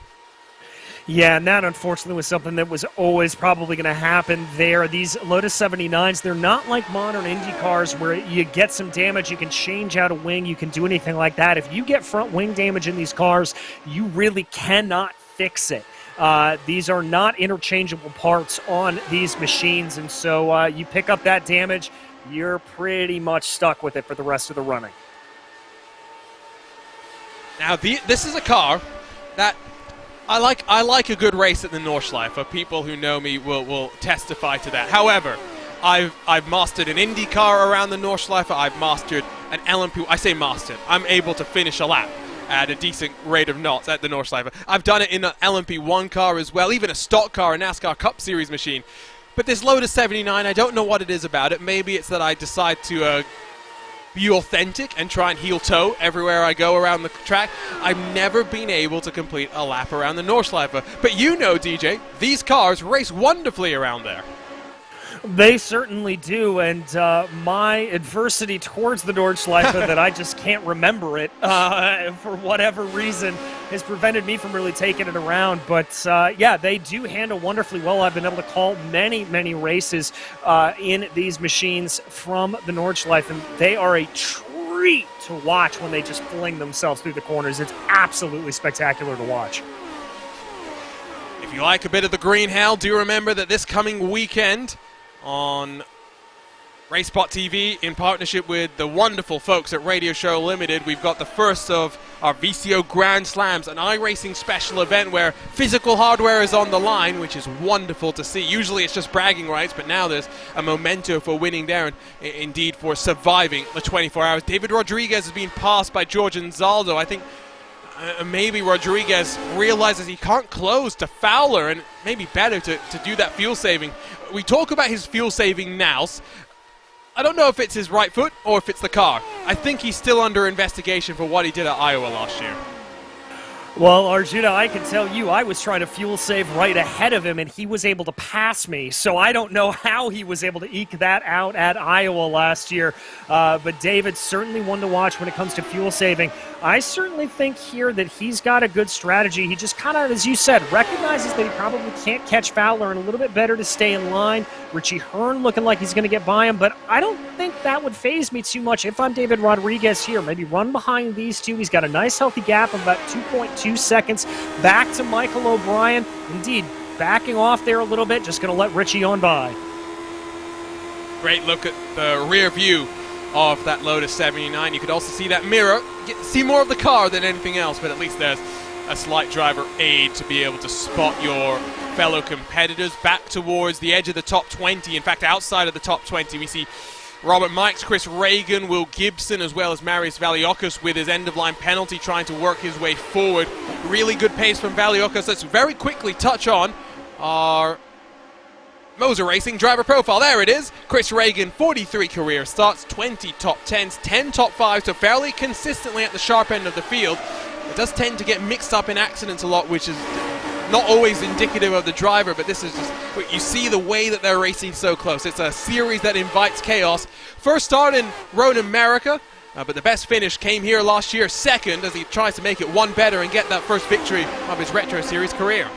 Yeah, and that unfortunately was something that was always probably going to happen there. These Lotus 79s, they're not like modern Indy cars where you get some damage, you can change out a wing, you can do anything like that. If you get front wing damage in these cars, you really cannot fix it. These are not interchangeable parts on these machines, and so you pick up that damage, you're pretty much stuck with it for the rest of the running. Now, this is a car that I like a good race at the Nordschleife. People who know me will testify to that. However, I've mastered an Indy car around the Nordschleife. I've mastered an LMP. I say mastered. I'm able to finish a lap at a decent rate of knots at the Nordschleife. I've done it in an LMP1 car as well, even a stock car, a NASCAR Cup Series machine. But this Lotus 79, I don't know what it is about it. Maybe it's that I decide to be authentic and try and heel toe everywhere I go around the track. I've never been able to complete a lap around the Nordschleife. But you know, DJ, these cars race wonderfully around there. They certainly do, and my adversity towards the Nordschleife that I just can't remember it for whatever reason has prevented me from really taking it around. But yeah, they do handle wonderfully well. I've been able to call many, many races in these machines from the Nordschleife, and they are a treat to watch when they just fling themselves through the corners. It's absolutely spectacular to watch. If you like a bit of the green hell, do remember that this coming weekend on RaceSpot TV, in partnership with the wonderful folks at Radio Show Limited, we've got the first of our VCO Grand Slams, an iRacing special event where physical hardware is on the line, which is wonderful to see. Usually it's just bragging rights, but now there's a memento for winning there, and indeed for surviving the 24 hours. David Rodriguez is being passed by George Anzaldo. I think maybe Rodriguez realizes he can't close to Fowler, and maybe better to do that fuel saving. We talk about his fuel saving now. I don't know if it's his right foot or if it's the car. I think he's still under investigation for what he did at Iowa last year. Well, Arjuna, I can tell you, I was trying to fuel save right ahead of him, and he was able to pass me. So I don't know how he was able to eke that out at Iowa last year. But David's certainly one to watch when it comes to fuel saving. I certainly think here that he's got a good strategy. He just kind of, as you said, recognizes that he probably can't catch Fowler, and a little bit better to stay in line. Richie Hearn looking like he's going to get by him, but I don't think that would faze me too much if I'm David Rodriguez here. Maybe run behind these two. He's got a nice healthy gap of about 2.2 seconds back to Michael O'Brien. Indeed, backing off there a little bit, just going to let Richie on by. Great look at the rear view of that Lotus 79. You could also see that mirror, see more of the car than anything else, but at least there's a slight driver aid to be able to spot your fellow competitors back towards the edge of the top 20. In fact, outside of the top 20, we see Robert Mikes, Chris Reagan, Will Gibson, as well as Marius Valiokis with his end-of-line penalty trying to work his way forward. Really good pace from Valiokis. Let's very quickly touch on our MOZA Racing driver profile. There it is. Chris Reagan, 43 career starts, 20 top 10s, 10 top 5s, so fairly consistently at the sharp end of the field. It does tend to get mixed up in accidents a lot, which is not always indicative of the driver, but this is just, you see the way that they're racing so close. It's a series that invites chaos. First start in Road America, but the best finish came here last year, second, as he tries to make it one better and get that first victory of his Retro Series career.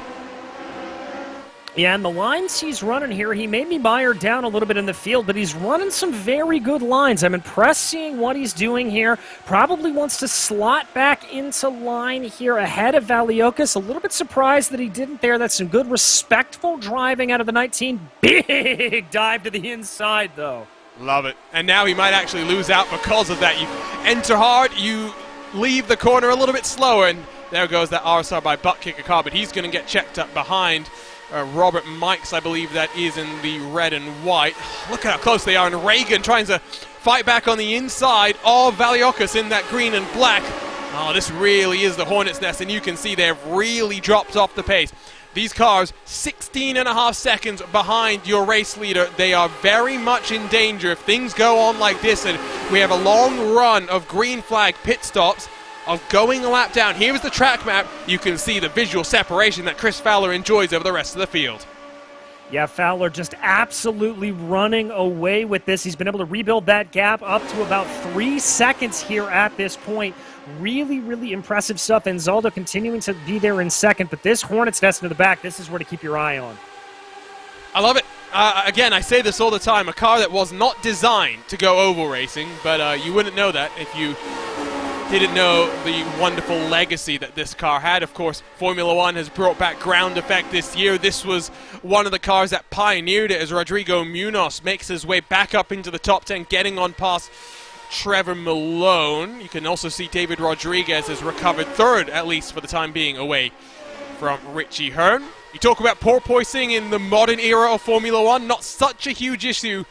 Yeah, and the lines he's running here, he made me buy her down a little bit in the field, but he's running some very good lines. I'm impressed seeing what he's doing here. Probably wants to slot back into line here ahead of Valiokas. A little bit surprised that he didn't there. That's some good, respectful driving out of the 19. Big dive to the inside, though. Love it. And now he might actually lose out because of that. You enter hard, you leave the corner a little bit slower, and there goes that RSR by butt kicker car, but he's going to get checked up behind Robert Mikes, I believe that is in the red and white. Look at how close they are, and Reagan trying to fight back on the inside of Valiokas in that green and black. Oh, this really is the Hornet's Nest, and you can see they've really dropped off the pace. These cars, 16.5 seconds behind your race leader. They are very much in danger if things go on like this, and we have a long run of green flag pit stops, of going a lap down. Here's the track map. You can see the visual separation that Chris Fowler enjoys over the rest of the field. Yeah, Fowler just absolutely running away with this. He's been able to rebuild that gap up to about 3 seconds here at this point. Really, really impressive stuff. And Zaldo continuing to be there in second. But this Hornet's Nest in the back, this is where to keep your eye on. I love it. Again, I say this all the time. A car that was not designed to go oval racing, but you wouldn't know that if you didn't know the wonderful legacy that this car had. Of course, Formula One has brought back ground effect this year. This was one of the cars that pioneered it as Rodrigo Munoz makes his way back up into the top 10, getting on past Trevor Malone. You can also see David Rodriguez has recovered third, at least for the time being, away from Richie Hearn. You talk about porpoising in the modern era of Formula One, not such a huge issue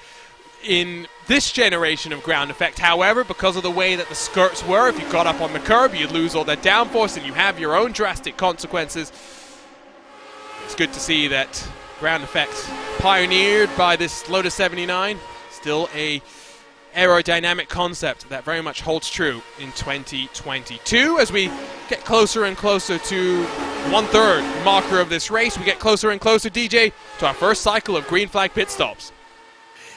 in this generation of ground effect. However, because of the way that the skirts were, if you got up on the curb, you'd lose all that downforce and you have your own drastic consequences. It's good to see that ground effect pioneered by this Lotus 79, still a aerodynamic concept that very much holds true in 2022. As we get closer and closer to 1/3 marker of this race, we get closer and closer, DJ, to our first cycle of green flag pit stops.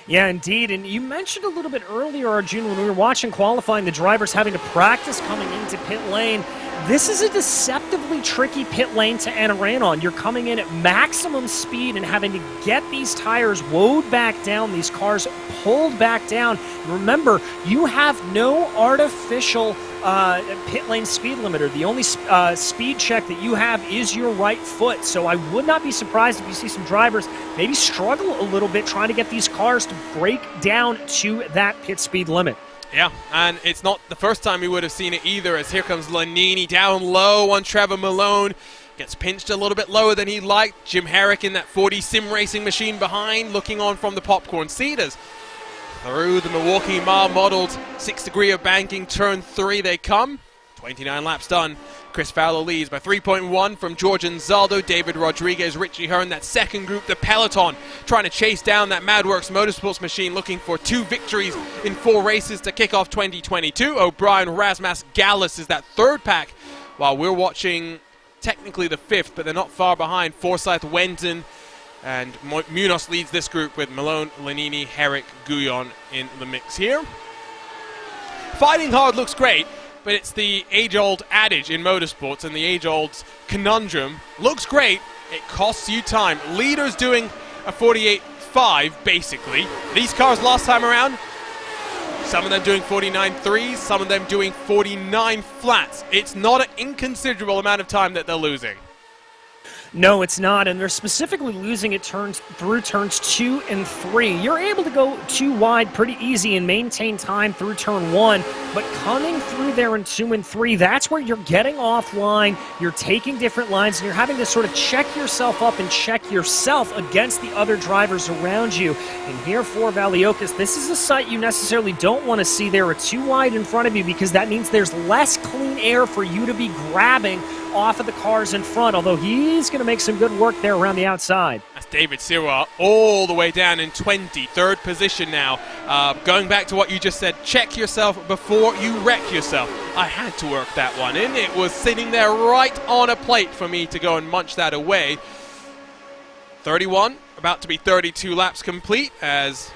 Yeah, indeed. And you mentioned a little bit earlier, Arjun, when we were watching qualifying, the drivers having to practice coming into pit lane. This is a deceptively tricky pit lane to enter in on. You're coming in at maximum speed and having to get these tires woed back down, these cars pulled back down. Remember, you have no artificial pit lane speed limiter. The only speed check that you have is your right foot. So I would not be surprised if you see some drivers maybe struggle a little bit trying to get these cars to break down to that pit speed limit. Yeah, and it's not the first time we would have seen it either, as here comes Lanini down low on Trevor Malone. Gets pinched a little bit lower than he'd like. Jim Herrick in that 40 sim racing machine behind, looking on from the popcorn seat as through the Milwaukee Mile modeled 6 degree of banking, turn 3 they come. 29 laps done. Chris Fowler leads by 3.1 from George Anzaldo, David Rodriguez, Richie Hearn. That second group, the peloton, trying to chase down that Madworks Motorsports machine, looking for 2 victories in 4 races to kick off 2022. O'Brien, Rasmus, Gallus is that third pack, while we're watching technically the 5th, but they're not far behind. Forsyth, Wenton, and Munoz leads this group with Malone, Lanini, Herrick, Guyon in the mix here. Fighting hard looks great, but it's the age-old adage in motorsports and the age-old conundrum. Looks great, it costs you time. Leaders doing a 48.5, basically. These cars last time around, some of them doing 49.3s, some of them doing 49 flats. It's not an inconsiderable amount of time that they're losing. No, it's not, and they're specifically losing it through turns 2 and 3. You're able to go 2 wide pretty easy and maintain time through turn 1, but coming through there in 2 and 3, that's where you're getting offline, you're taking different lines, and you're having to sort of check yourself up and check yourself against the other drivers around you. And here for Valiokas, this is a sight you necessarily don't want to see. There are 2 wide in front of you because that means there's less clean air for you to be grabbing off of the cars in front, although he's going to make some good work there around the outside. That's David Sirwa all the way down in 23rd position now. Going back to what you just said, check yourself before you wreck yourself. I had to work that one in. It was sitting there right on a plate for me to go and munch that away. 31, about to be 32 laps complete as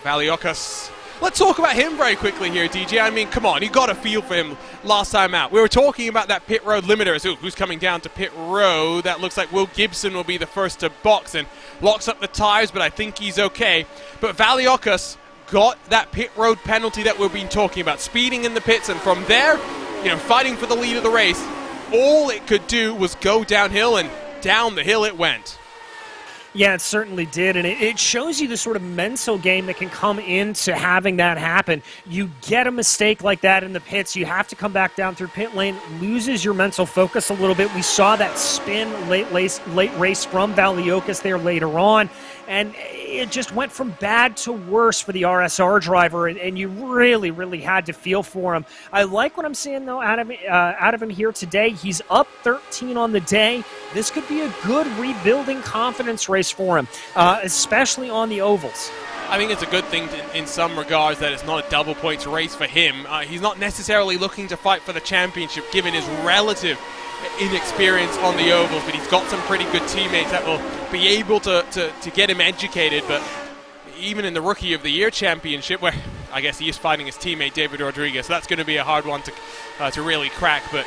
Valiokas Let's talk about him very quickly here, DJ. I mean, come on, you got a feel for him last time out. We were talking about that pit road limiter. Ooh, who's coming down to pit road? That looks like Will Gibson will be the first to box and locks up the tires, but I think he's okay. But Valiocas got that pit road penalty that we've been talking about, speeding in the pits, and from there, you know, fighting for the lead of the race, all it could do was go downhill, and down the hill it went. Yeah, it certainly did, and it shows you the sort of mental game that can come into having that happen. You get a mistake like that in the pits, you have to come back down through pit lane, loses your mental focus a little bit. We saw that spin late race from Valiocas there later on, and it just went from bad to worse for the RSR driver, and you really, really had to feel for him. I like what I'm seeing, though, out of him here today. He's up 13 on the day. This could be a good rebuilding confidence race for him, especially on the ovals. I think it's a good thing in some regards that it's not a double points race for him. He's not necessarily looking to fight for the championship given his relative inexperience on the ovals, but he's got some pretty good teammates that will be able to get him educated. But even in the Rookie of the Year championship, where I guess he is fighting his teammate David Rodriguez, so that's going to be a hard one to really crack, but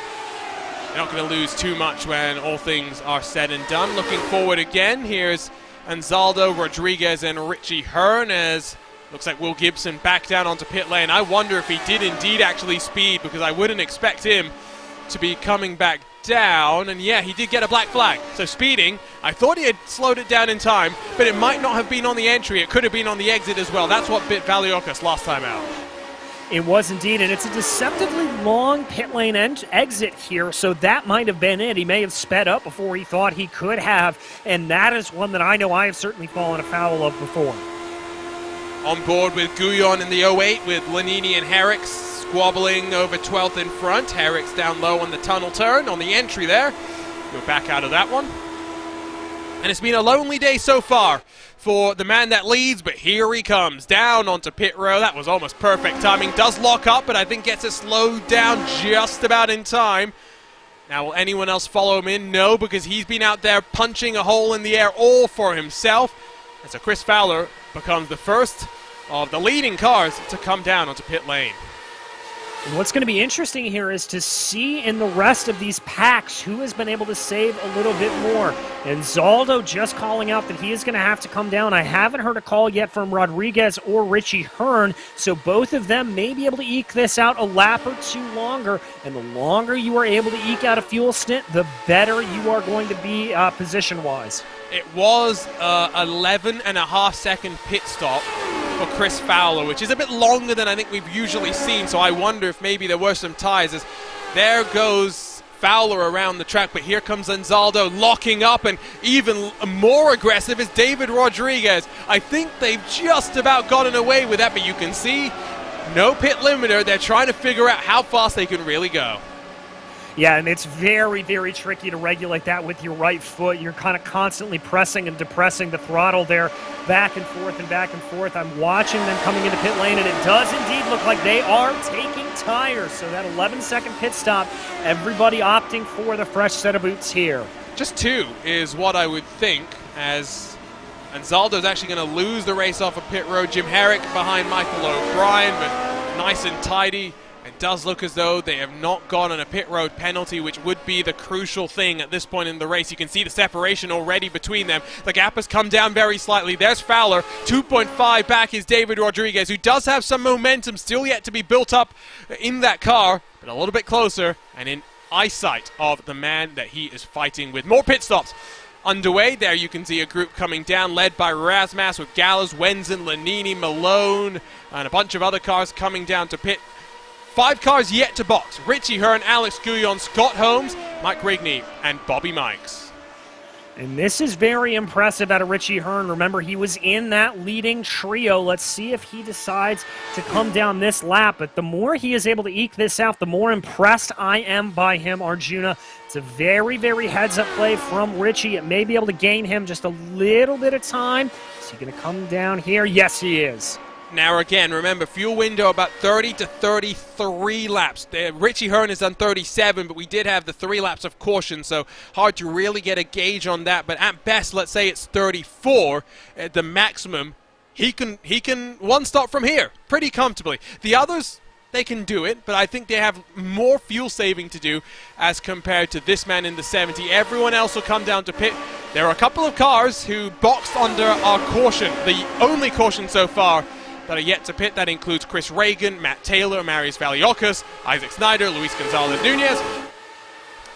you're not going to lose too much when all things are said and done. Looking forward again, here's Anzaldo, Rodriguez, and Richie Hearn, as looks like Will Gibson back down onto pit lane. I wonder if he did indeed actually speed, because I wouldn't expect him to be coming back down. And yeah, he did get a black flag, so speeding. I thought he had slowed it down in time, but it might not have been on the entry. It could have been on the exit as well. That's what bit Valiocas last time out. It was indeed, and it's a deceptively long pit lane exit here, so that might have been it. He may have sped up before he thought he could have, and that is one that I know I have certainly fallen afoul of before. On board with Guyon in the 08 with Lanini and Herricks squabbling over 12th in front. Herricks down low on the tunnel turn on the entry there. Go back out of that one. And it's been a lonely day so far for the man that leads, but here he comes down onto pit row. That was almost perfect timing. Does lock up, but I think gets it slowed down just about in time. Now, will anyone else follow him in? No, because he's been out there punching a hole in the air all for himself. And so Chris Fowler becomes the first of the leading cars to come down onto pit lane. And what's going to be interesting here is to see in the rest of these packs who has been able to save a little bit more. And Zaldo just calling out that he is going to have to come down. I haven't heard a call yet from Rodriguez or Richie Hearn, so both of them may be able to eke this out a lap or two longer. And the longer you are able to eke out a fuel stint, the better you are going to be position-wise. It was 11.5-second pit stop for Chris Fowler, which is a bit longer than I think we've usually seen, so I wonder if maybe there were some ties. As there goes Fowler around the track, but here comes Anzaldo locking up, and even more aggressive is David Rodriguez. I think they've just about gotten away with that, but you can see no pit limiter. They're trying to figure out how fast they can really go. Yeah, and it's very, very tricky to regulate that with your right foot. You're kind of constantly pressing and depressing the throttle there, back and forth and back and forth. I'm watching them coming into pit lane, and it does indeed look like they are taking tires. So that 11-second pit stop, everybody opting for the fresh set of boots here. Just two is what I would think, as Anzaldo's actually going to lose the race off of pit road. Jim Herrick behind Michael O'Brien, but nice and tidy. It does look as though they have not gotten a pit road penalty, which would be the crucial thing at this point in the race. You can see the separation already between them. The gap has come down very slightly. There's Fowler. 2.5 back is David Rodriguez, who does have some momentum still yet to be built up in that car, but a little bit closer and in eyesight of the man that he is fighting with. More pit stops underway. There you can see a group coming down, led by Rasmas with Gallows, Wenzen, Lanini, Malone, and a bunch of other cars coming down to pit. 5 cars yet to box. Richie Hearn, Alex Guyon, Scott Holmes, Mike Rigney, and Bobby Mikes. And this is very impressive out of Richie Hearn. Remember, he was in that leading trio. Let's see if he decides to come down this lap. But the more he is able to eke this out, the more impressed I am by him, Arjuna. It's a very, very heads-up play from Richie. It may be able to gain him just a little bit of time. Is he going to come down here? Yes, he is. Now again, remember, fuel window about 30 to 33 laps. Richie Hearn has done 37, but we did have the 3 laps of caution, so hard to really get a gauge on that. But at best, let's say it's 34 at the maximum he can one stop from here pretty comfortably. The others, they can do it, but I think they have more fuel saving to do as compared to this man in the 70. Everyone else will come down to pit. There are a couple of cars who boxed under our caution, the only caution so far that are yet to pit. That includes Chris Reagan, Matt Taylor, Marius Valiocas, Isaac Snyder, Luis Gonzalez Nunez,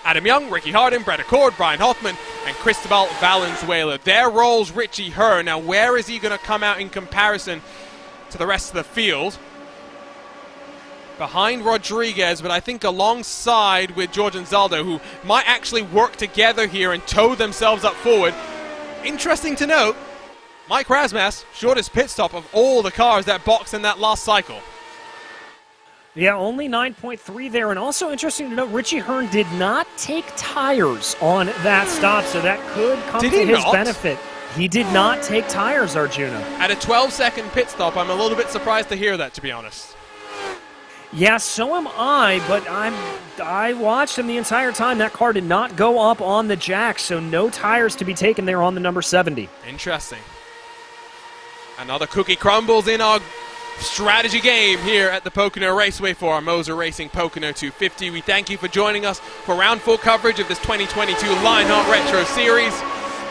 Adam Young, Ricky Hardin, Brett Accord, Brian Hoffman, and Cristobal Valenzuela. Their roles, Richie Herr. Now, where is he going to come out in comparison to the rest of the field? Behind Rodriguez, but I think alongside with George and Zaldo, who might actually work together here and tow themselves up forward. Interesting to note, Mike Rasmussen, shortest pit stop of all the cars that boxed in that last cycle. Yeah, only 9.3 there. And also interesting to note, Richie Hearn did not take tires on that stop, so that could come to his benefit. He did not take tires, Arjuna. At a 12-second pit stop, I'm a little bit surprised to hear that, to be honest. Yeah, so am I, but I watched him the entire time. That car did not go up on the jack, so no tires to be taken there on the number 70. Interesting. Another cookie crumbles in our strategy game here at the Pocono Raceway for our MOZA Racing Pocono 250. We thank you for joining us for round 4 coverage of this 2022 Lionheart Retro Series.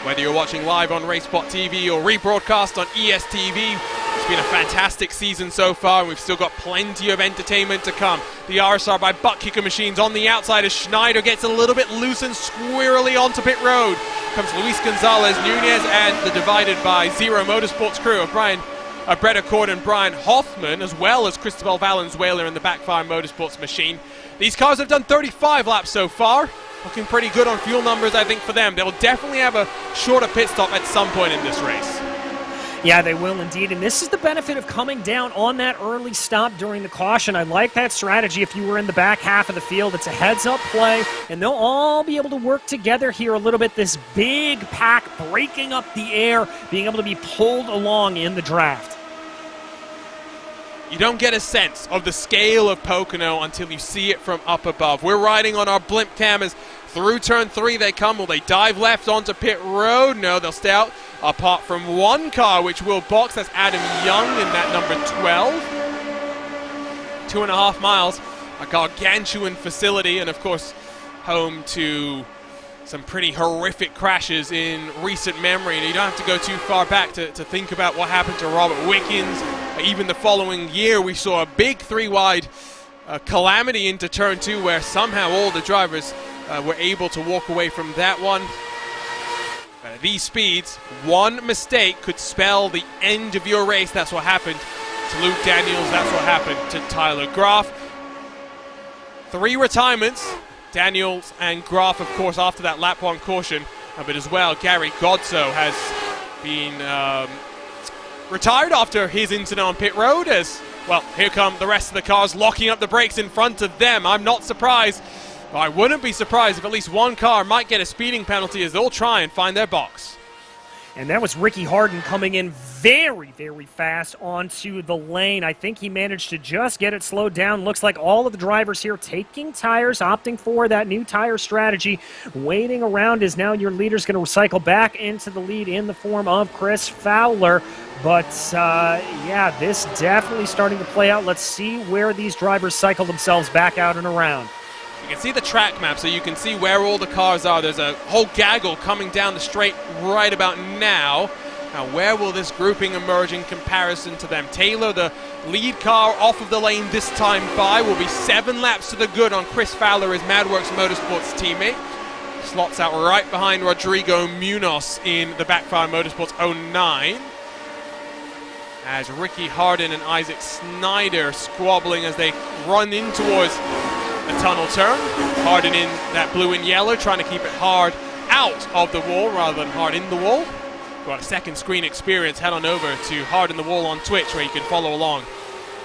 Whether you're watching live on RaceSpot TV or rebroadcast on ESTV, it's been a fantastic season so far, and we've still got plenty of entertainment to come. The RSR by Butt Kicker Machines on the outside as Schneider gets a little bit loose and squirrely onto pit road. Comes Luis Gonzalez Nunez and the divided by Zero Motorsports crew of Brett Accord and Brian Hoffman, as well as Cristobal Valenzuela in the Backfire Motorsports machine. These cars have done 35 laps so far. Looking pretty good on fuel numbers, I think, for them. They'll definitely have a shorter pit stop at some point in this race. Yeah, they will indeed, and this is the benefit of coming down on that early stop during the caution. I like that strategy. If you were in the back half of the field, it's a heads-up play, and they'll all be able to work together here a little bit. This big pack breaking up the air, being able to be pulled along in the draft. You don't get a sense of the scale of Pocono until you see it from up above. We're riding on our blimp cameras. Through turn 3 they come. Will they dive left onto pit road? No, they'll stay out apart from one car, which will box. That's Adam Young in that number 12. 2.5 miles, a gargantuan facility, and of course home to some pretty horrific crashes in recent memory. And you don't have to go too far back to think about what happened to Robert Wickens. Even the following year, we saw a big 3-wide calamity into turn 2 where somehow all the drivers were able to walk away from that one. But at these speeds, one mistake could spell the end of your race. That's what happened to Luke Daniels. That's what happened to Tyler Graf. 3 retirements. Daniels and Graf, of course, after that lap 1 caution. But as well, Gary Godso has been retired after his incident on pit road. As well, here come the rest of the cars locking up the brakes in front of them. I'm not surprised. I wouldn't be surprised if at least one car might get a speeding penalty as they'll try and find their box. And that was Ricky Hardin coming in very, very fast onto the lane. I think he managed to just get it slowed down. Looks like all of the drivers here taking tires, opting for that new tire strategy. Waiting around as now your leader's going to cycle back into the lead in the form of Chris Fowler. But, yeah, this definitely starting to play out. Let's see where these drivers cycle themselves back out and around. You can see the track map, so you can see where all the cars are. There's a whole gaggle coming down the straight right about now. Now, where will this grouping emerge in comparison to them? Taylor, the lead car off of the lane this time by, will be 7 laps to the good on Chris Fowler, his MadWorks Motorsports teammate. Slots out right behind Rodrigo Munoz in the Backfire Motorsports 09. As Ricky Hardin and Isaac Snyder squabbling as they run in towards a tunnel turn. Hardin in that blue and yellow, trying to keep it hard out of the wall rather than hard in the wall. Got a second screen experience, head on over to Hard in the Wall on Twitch where you can follow along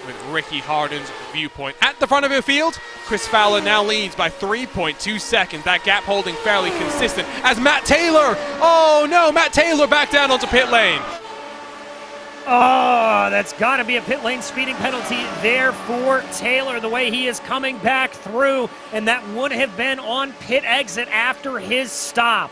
with Ricky Hardin's viewpoint. At the front of your field, Chris Fowler now leads by 3.2 seconds. That gap holding fairly consistent as Matt Taylor, oh no, Matt Taylor back down onto pit lane. Oh, that's got to be a pit lane speeding penalty there for Taylor, the way he is coming back through, and that would have been on pit exit after his stop.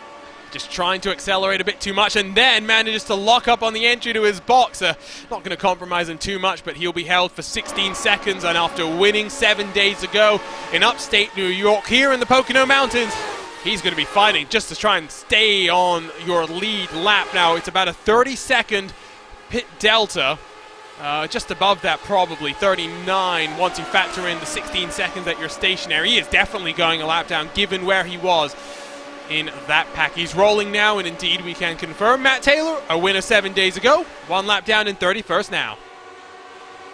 just trying to accelerate a bit too much, and then manages to lock up on the entry to his box. Not going to compromise him too much, but he'll be held for 16 seconds, and after winning 7 days ago in upstate New York, here in the Pocono Mountains, he's going to be fighting just to try and stay on your lead lap. Now, it's about a 30-second pit delta. Just above that, probably 39 once you factor in the 16 seconds that you're stationary. He is definitely going a lap down given where he was in that pack. He's rolling now, and indeed we can confirm Matt Taylor, a winner 7 days ago, 1 lap down in 31st now.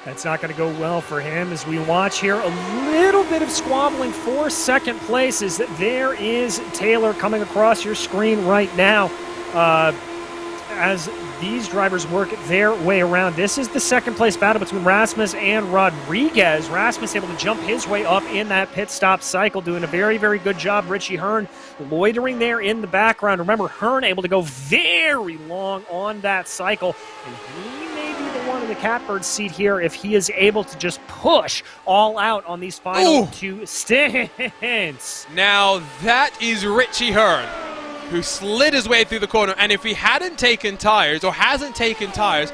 That's not going to go well for him as we watch here a little bit of squabbling for second place as there is Taylor coming across your screen right now. As these drivers work their way around. This is the second place battle between Rasmus and Rodriguez. Rasmus able to jump his way up in that pit stop cycle, doing a very, very good job. Richie Hearn loitering there in the background. Remember, Hearn able to go very long on that cycle, and he may be the one in the catbird seat here if he is able to just push all out on these final two stints. Now that is Richie Hearn, who slid his way through the corner, and if he hadn't taken tires, or hasn't taken tires,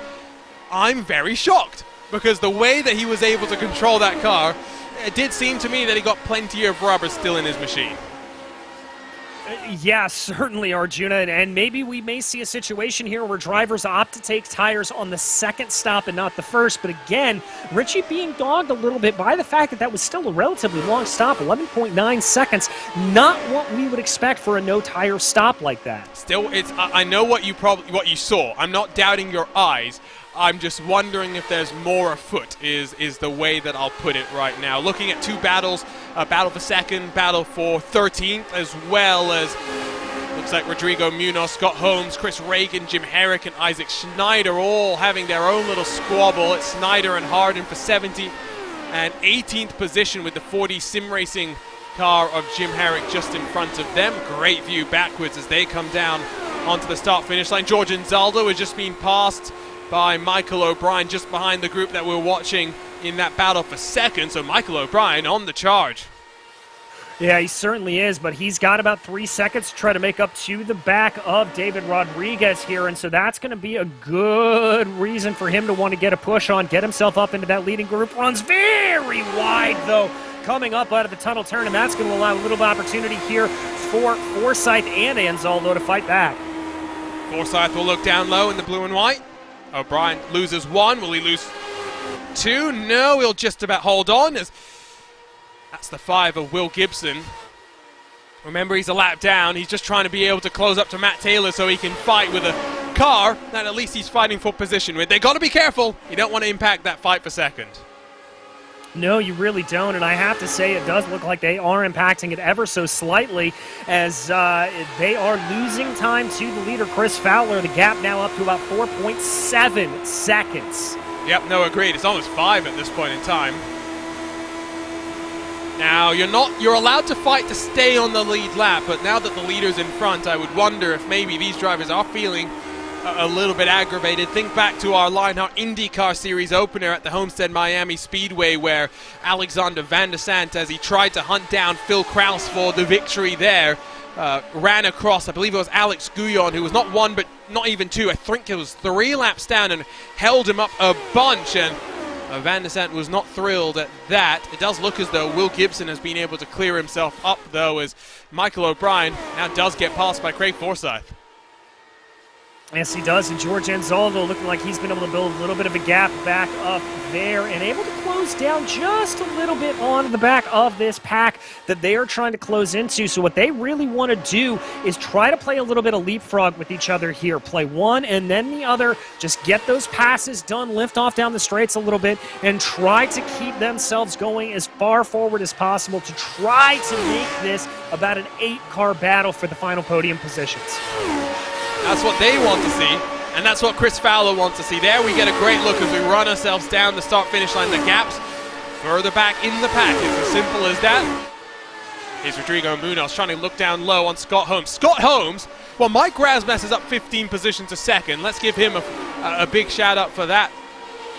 I'm very shocked, because the way that he was able to control that car, it did seem to me that he got plenty of rubber still in his machine. Yeah, certainly, Arjuna, and maybe we may see a situation here where drivers opt to take tires on the second stop and not the first, but again, Richie being dogged a little bit by the fact that that was still a relatively long stop, 11.9 seconds, not what we would expect for a no-tire stop like that. Still, I know what you saw. I'm not doubting your eyes. I'm just wondering if there's more afoot, is the way that I'll put it right now. Looking at two battles, a battle for second, battle for 13th, as well as looks like Rodrigo Munoz, Scott Holmes, Chris Reagan, Jim Herrick, and Isaac Schneider all having their own little squabble. It's Schneider and Harden for 17th and 18th position with the 40 sim racing car of Jim Herrick just in front of them. Great view backwards as they come down onto the start-finish line. George Anzaldo has just been passed by Michael O'Brien just behind the group that we're watching in that battle for second. So Michael O'Brien on the charge. Yeah, he certainly is, but he's got about 3 seconds to try to make up to the back of David Rodriguez here, and so that's going to be a good reason for him to want to get a push on, get himself up into that leading group. Runs very wide, though, coming up out of the tunnel turn, and that's going to allow a little bit of opportunity here for Forsyth and Anzaldo to fight back. Forsyth will look down low in the blue and white. O'Brien loses one. Will he lose two? No, he'll just about hold on. That's the 5 of Will Gibson. Remember, he's a lap down. He's just trying to be able to close up to Matt Taylor so he can fight with a car that at least he's fighting for position with. They've got to be careful. You don't want to impact that fight for second. No, you really don't, and I have to say it does look like they are impacting it ever so slightly as they are losing time to the leader, Chris Fowler. The gap now up to about 4.7 seconds. Yep, no, agreed. It's almost 5 at this point in time. Now, you're allowed to fight to stay on the lead lap, but now that the leader's in front, I would wonder if maybe these drivers are feeling a little bit aggravated. Think back to our Lionheart IndyCar Series opener at the Homestead Miami Speedway, where Alexander Van der Sant, as he tried to hunt down Phil Kraus for the victory there, ran across, I believe it was Alex Guyon, who was not one but not even two, I think it was 3 laps down, and held him up a bunch, and Van der Sant was not thrilled at that. It does look as though Will Gibson has been able to clear himself up, though, as Michael O'Brien now does get passed by Craig Forsyth. Yes, he does, and George Anzaldo looking like he's been able to build a little bit of a gap back up there and able to close down just a little bit on the back of this pack that they are trying to close into. So what they really want to do is try to play a little bit of leapfrog with each other here. Play one and then the other. Just get those passes done, lift off down the straights a little bit, and try to keep themselves going as far forward as possible to try to make this about an 8-car battle for the final podium positions. That's what they want to see, and that's what Chris Fowler wants to see. There we get a great look as we run ourselves down the start-finish line. The gaps further back in the pack. It's as simple as that. Here's Rodrigo Munoz trying to look down low on Scott Holmes. Scott Holmes, well, Mike Rasmus is up 15 positions a second. Let's give him a big shout-out for that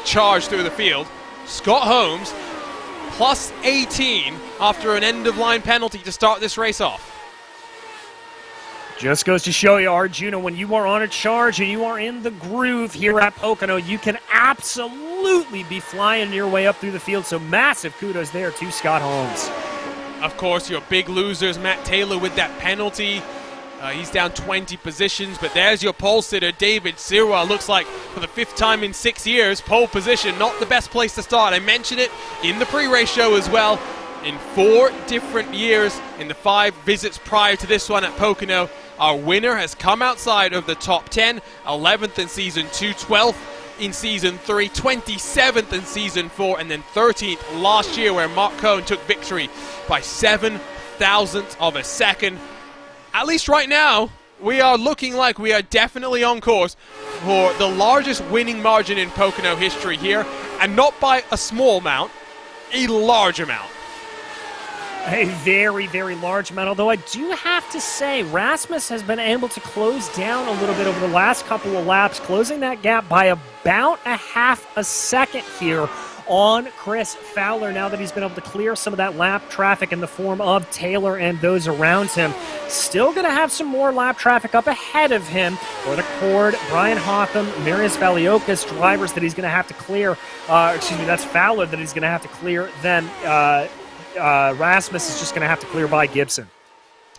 charge through the field. Scott Holmes, plus 18 after an end-of-line penalty to start this race off. Just goes to show you, Arjuna, when you are on a charge and you are in the groove here at Pocono, you can absolutely be flying your way up through the field. So massive kudos there to Scott Holmes. Of course, your big losers, Matt Taylor with that penalty. He's down 20 positions, but there's your pole sitter, David Sirwa. Looks like for the 5th time in 6 years, pole position, not the best place to start. I mentioned it in the pre-race show as well. In 4 different years, in the 5 visits prior to this one at Pocono, our winner has come outside of the top 10, 11th in Season 2, 12th in Season 3, 27th in Season 4, and then 13th last year where Mark Cohn took victory by 7 thousandths of a second. At least right now, we are looking like we are definitely on course for the largest winning margin in Pocono history here, and not by a small amount, a large amount. A very, very large amount, although I do have to say Rasmus has been able to close down a little bit over the last couple of laps, closing that gap by about a half a second here on Chris Fowler now that he's been able to clear some of that lap traffic in the form of Taylor and those around him. Still going to have some more lap traffic up ahead of him for the Cord, Brian Hotham, Marius Valiokas drivers that he's going to have to clear. That's Fowler that he's going to have to clear. Then Rasmus is just going to have to clear by Gibson.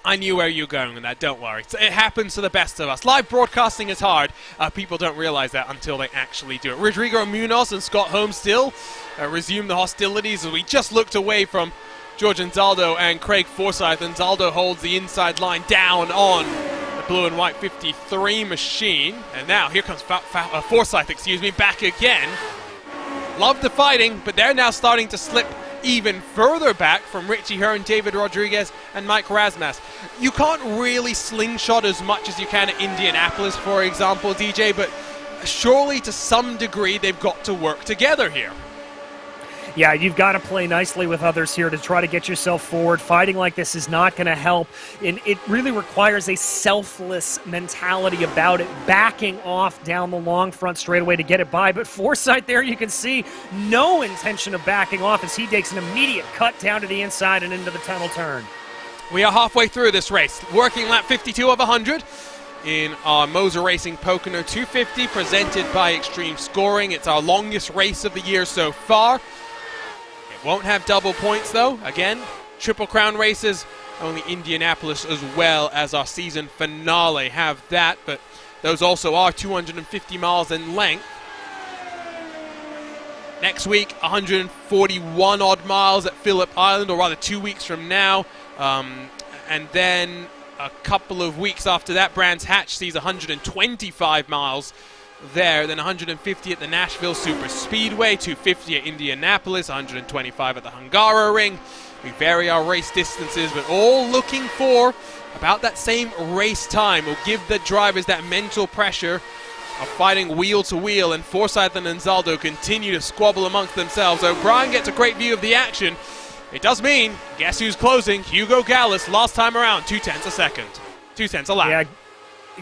I knew where you were going with that, don't worry. It happens to the best of us. Live broadcasting is hard. People don't realize that until they actually do it. Rodrigo Munoz and Scott Holmes still resume the hostilities as we just looked away from George Anzaldo and Craig Forsyth. Anzaldo holds the inside line down on the blue and white 53 machine. And now here comes Forsyth, back again. Love the fighting, but they're now starting to slip even further back from Richie Hearn, David Rodriguez, and Mike Rasmus. You can't really slingshot as much as you can at Indianapolis, for example, DJ, but surely to some degree they've got to work together here. Yeah, you've got to play nicely with others here to try to get yourself forward. Fighting like this is not going to help. And it really requires a selfless mentality about it, backing off down the long front straightaway to get it by. But Forsyth there, you can see no intention of backing off as he takes an immediate cut down to the inside and into the tunnel turn. We are halfway through this race. Working lap 52 of 100 in our MOZA Racing Pocono 250 presented by Xtreme Scoring. It's our longest race of the year so far. Won't have double points though. Again, Triple Crown races, only Indianapolis as well as our season finale have that, but those also are 250 miles in length. Next week, 141 odd miles at Phillip Island, or rather 2 weeks from now. And then a couple of weeks after that, Brands Hatch sees 125 miles there, then 150 at the Nashville Super Speedway, 250 at Indianapolis, 125 at the Hungaroring. We vary our race distances, but all looking for about that same race time. Will give the drivers that mental pressure of fighting wheel to wheel, and Forsyth and Anzaldo continue to squabble amongst themselves. O'Brien gets a great view of the action. It does mean, guess who's closing? Hugo Gallus, last time around, 0.2 a second. 0.2 a lap. Yeah.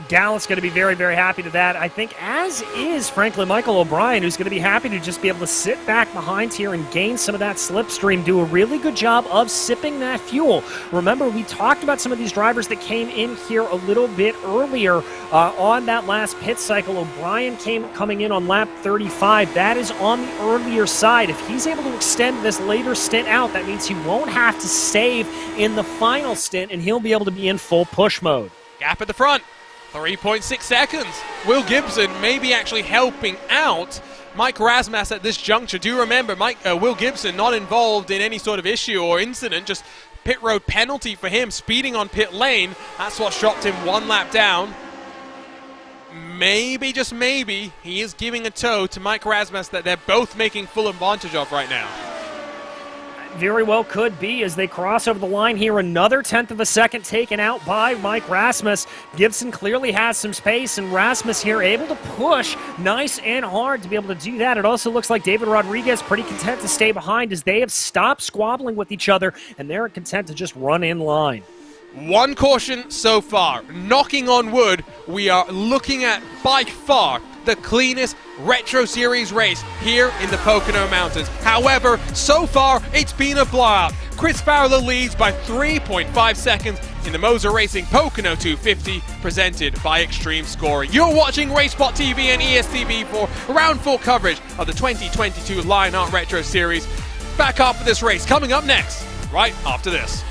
Gallant's going to be very, very happy to that. I think as is, frankly, Michael O'Brien, who's going to be happy to just be able to sit back behind here and gain some of that slipstream, do a really good job of sipping that fuel. Remember, we talked about some of these drivers that came in here a little bit earlier on that last pit cycle. O'Brien coming in on lap 35. That is on the earlier side. If he's able to extend this later stint out, that means he won't have to save in the final stint, and he'll be able to be in full push mode. Gap at the front. 3.6 seconds. Will Gibson maybe actually helping out Mike Rasmus at this juncture. Do remember, Will Gibson not involved in any sort of issue or incident, just pit road penalty for him, speeding on pit lane. That's what dropped him 1 lap down. Maybe, just maybe, he is giving a toe to Mike Rasmus that they're both making full advantage of right now. Very well could be as they cross over the line here. Another 1/10 of a second taken out by Mike Rasmus. Gibson clearly has some space, and Rasmus here able to push nice and hard to be able to do that. It also looks like David Rodriguez pretty content to stay behind as they have stopped squabbling with each other, and they're content to just run in line. 1 caution so far. Knocking on wood, we are looking at, by far, the cleanest Retro Series race here in the Pocono Mountains. However, so far, it's been a blowout. Chris Fowler leads by 3.5 seconds in the MOZA Racing Pocono 250, presented by Xtreme Scoring. You're watching RaceSpot TV and ESTV for round 4 coverage of the 2022 Lionheart Retro Series. Back after this race, coming up next, right after this.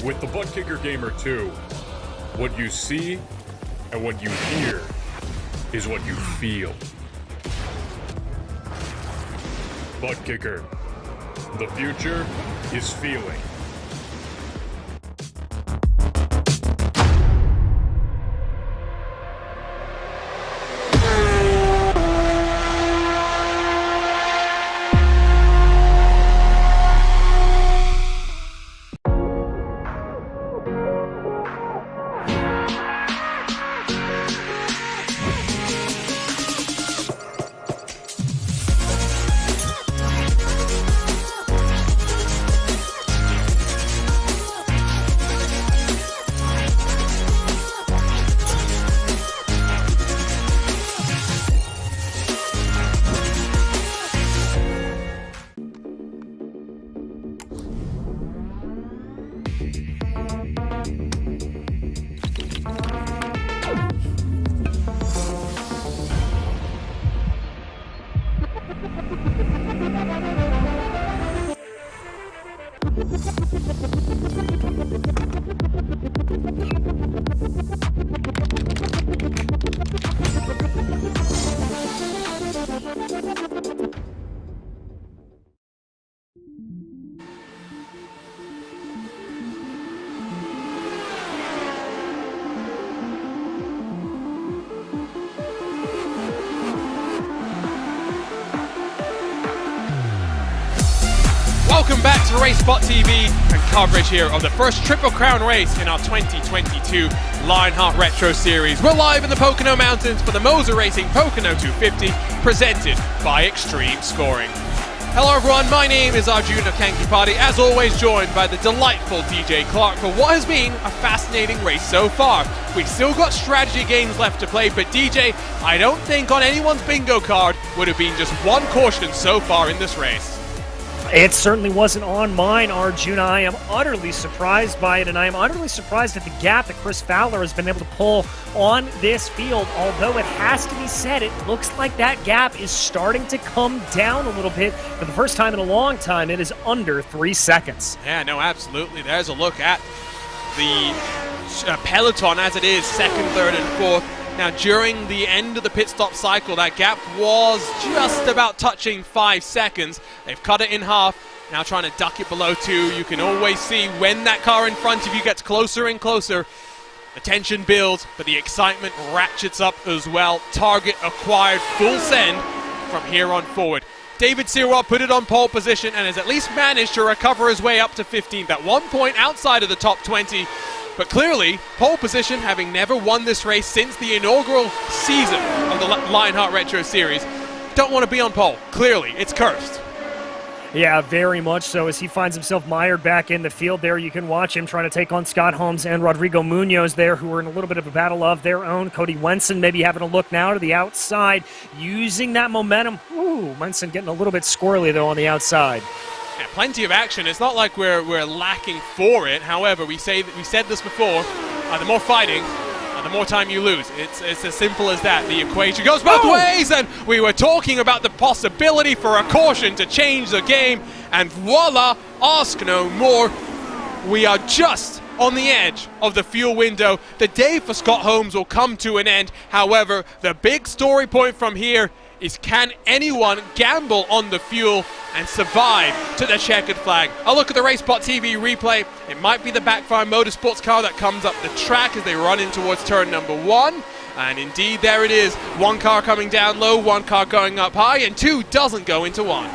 With the Butt Kicker Gamer 2, what you see and what you hear is what you feel. Butt Kicker. The future is feeling. Welcome back to RaceSpot TV and coverage here of the first Triple Crown race in our 2022 Lionheart Retro Series. We're live in the Pocono Mountains for the MOZA Racing Pocono 250, presented by Xtreme Scoring. Hello everyone, my name is Arjuna Kankipati, as always joined by the delightful DJ Clark for what has been a fascinating race so far. We've still got strategy games left to play, but DJ, I don't think on anyone's bingo card would have been just one caution so far in this race. It certainly wasn't on mine, Arjuna. I am utterly surprised by it, and I am utterly surprised at the gap that Chris Fowler has been able to pull on this field. Although it has to be said, it looks like that gap is starting to come down a little bit. For the first time in a long time, it is under 3 seconds. Yeah, no, absolutely. There's a look at the peloton as it is, second, third, and fourth. Now, during the end of the pit stop cycle, that gap was just about touching 5 seconds. They've cut it in half, now trying to duck it below 2. You can always see when that car in front of you gets closer and closer, the tension builds, but the excitement ratchets up as well. Target acquired, full send from here on forward. David Sirwa put it on pole position and has at least managed to recover his way up to 15th. At one point outside of the top 20. But clearly, pole position, having never won this race since the inaugural season of the Lionheart Retro Series, don't want to be on pole. Clearly, it's cursed. Yeah, very much so. As he finds himself mired back in the field there, you can watch him trying to take on Scott Holmes and Rodrigo Munoz there, who are in a little bit of a battle of their own. Cody Wenson maybe having a look now to the outside, using that momentum. Ooh, Wenson getting a little bit squirrely, though, on the outside. Yeah, plenty of action. It's not like we're lacking for it. However, we said this before, the more fighting, the more time you lose. It's as simple as that. The equation goes both ways, and we were talking about the possibility for a caution to change the game, and voila, ask no more. We are just on the edge of the fuel window. The day for Scott Holmes will come to an end. However, the big story point from here is, can anyone gamble on the fuel and survive to the checkered flag? A look at the RaceBot TV replay. It might be the Backfire Motorsports car that comes up the track as they run in towards turn number 1. And indeed, there it is. One car coming down low, one car going up high, and 2 doesn't go into 1.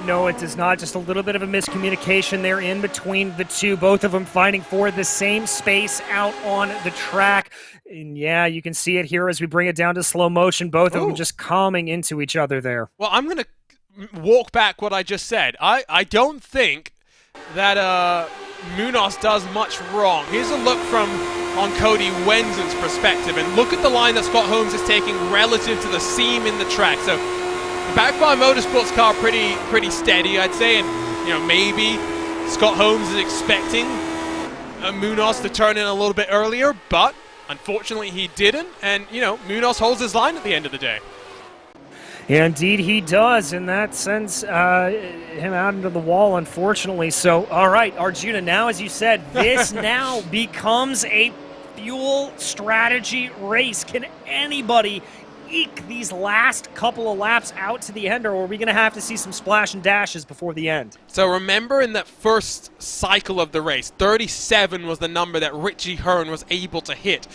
No, it does not. Just a little bit of a miscommunication there in between the two. Both of them fighting for the same space out on the track. And yeah, you can see it here as we bring it down to slow motion. Both of them just coming into each other there. Well, I'm going to walk back what I just said. I don't think that Munoz does much wrong. Here's a look from on Cody Wenzen's perspective, and look at the line that Scott Holmes is taking relative to the seam in the track. So the Backfire Motorsports car pretty steady, I'd say, and maybe Scott Holmes is expecting Munoz to turn in a little bit earlier, but unfortunately he didn't, and Munoz holds his line at the end of the day. Yeah, indeed he does, and that sends him out into the wall, unfortunately. So, all right, Arjuna, now as you said, this now becomes a fuel strategy race. Can anybody eke these last couple of laps out to the end, or are we going to have to see some splash and dashes before the end? So remember, in that first cycle of the race, 37 was the number that Richie Hearn was able to hit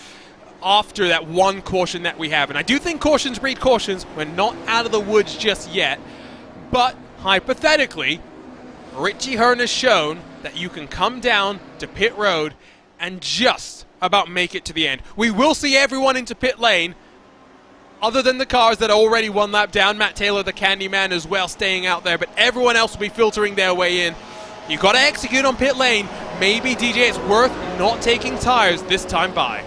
after that one caution that we have. And I do think cautions breed cautions. We're not out of the woods just yet. But hypothetically, Richie Hearn has shown that you can come down to pit road and just about make it to the end. We will see everyone into pit lane, other than the cars that are already one lap down. Matt Taylor, the Candyman, as well, staying out there. But everyone else will be filtering their way in. You've got to execute on pit lane. Maybe, DJ, it's worth not taking tires this time by.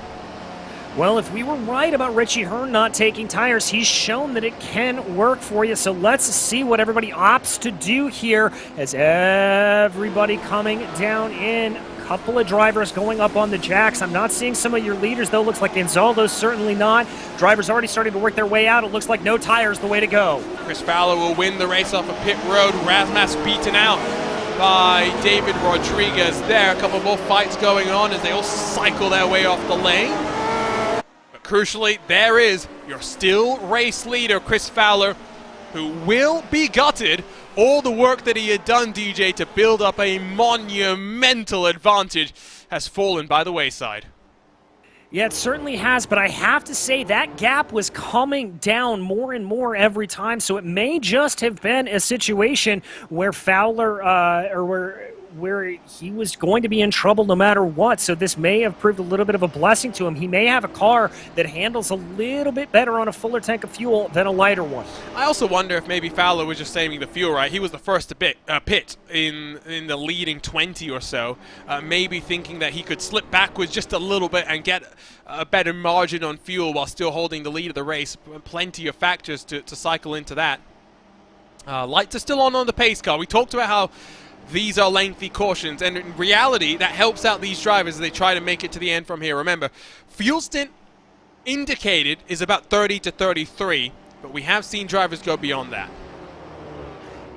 Well, if we were right about Richie Hearn not taking tires, he's shown that it can work for you. So let's see what everybody opts to do here as everybody coming down in. A couple of drivers going up on the jacks. I'm not seeing some of your leaders, though. Looks like Gonzalo's certainly not. Drivers already starting to work their way out. It looks like no tires the way to go. Chris Fowler will win the race off of pit road. Razmas beaten out by David Rodriguez there. A couple more fights going on as they all cycle their way off the lane. Crucially, there is your still race leader, Chris Fowler, who will be gutted. All the work that he had done, DJ, to build up a monumental advantage has fallen by the wayside. Yeah, it certainly has, but I have to say that gap was coming down more and more every time, so it may just have been a situation where Fowler, where he was going to be in trouble no matter what. So this may have proved a little bit of a blessing to him. He may have a car that handles a little bit better on a fuller tank of fuel than a lighter one. I also wonder if maybe Fowler was just saving the fuel, right? He was the first to pit in the leading 20 or so, maybe thinking that he could slip backwards just a little bit and get a better margin on fuel while still holding the lead of the race. Plenty of factors to cycle into that. Lights are still on the pace car. We talked about how these are lengthy cautions, and in reality, that helps out these drivers as they try to make it to the end from here. Remember, fuel stint indicated is about 30 to 33, but we have seen drivers go beyond that.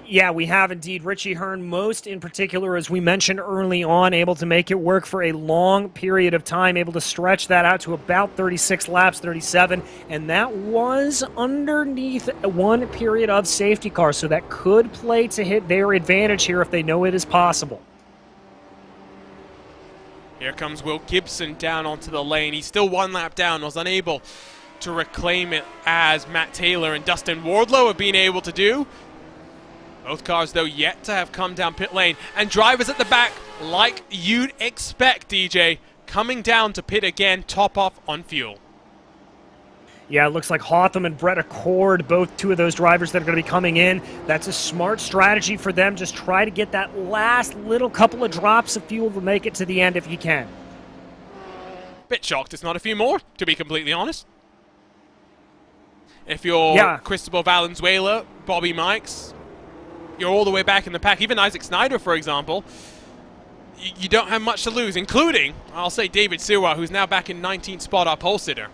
Yeah, we have indeed. Richie Hearn, most in particular, as we mentioned early on, able to make it work for a long period of time, able to stretch that out to about 36 laps, 37, and that was underneath one period of safety car, so that could play to hit their advantage here if they know it is possible. Here comes Will Gibson down onto the lane. He's still one lap down, was unable to reclaim it as Matt Taylor and Dustin Wardlow have been able to do. Both cars, though, yet to have come down pit lane. And drivers at the back, like you'd expect, DJ, coming down to pit again, top off on fuel. Yeah, it looks like Hotham and Brett Accord, both two of those drivers that are going to be coming in. That's a smart strategy for them. Just try to get that last little couple of drops of fuel to make it to the end if you can. Bit shocked it's not a few more, to be completely honest. If you're Cristobal Valenzuela, Bobby Mikes, you're all the way back in the pack. Even Isaac Snyder, for example, you don't have much to lose, including, I'll say, David Sirwa, who's now back in 19th spot, our pole sitter.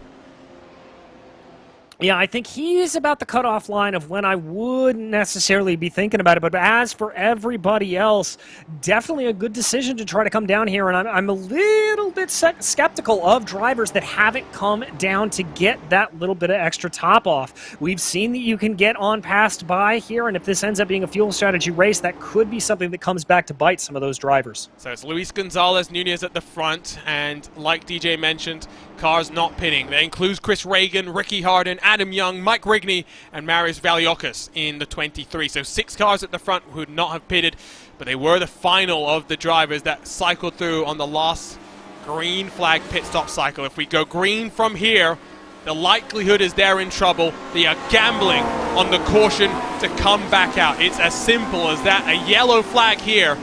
Yeah, I think he's about the cutoff line of when I wouldn't necessarily be thinking about it. But as for everybody else, definitely a good decision to try to come down here. And I'm a little bit skeptical of drivers that haven't come down to get that little bit of extra top off. We've seen that you can get on passed by here, and if this ends up being a fuel strategy race, that could be something that comes back to bite some of those drivers. So it's Luis Gonzalez, Nunez at the front, and like DJ mentioned, cars not pitting. That includes Chris Reagan, Ricky Harden, Adam Young, Mike Rigney, and Marius Valiokis in the 23. So 6 cars at the front who would not have pitted, but they were the final of the drivers that cycled through on the last green flag pit stop cycle. If we go green from here, the likelihood is they're in trouble. They are gambling on the caution to come back out. It's as simple as that. A yellow flag here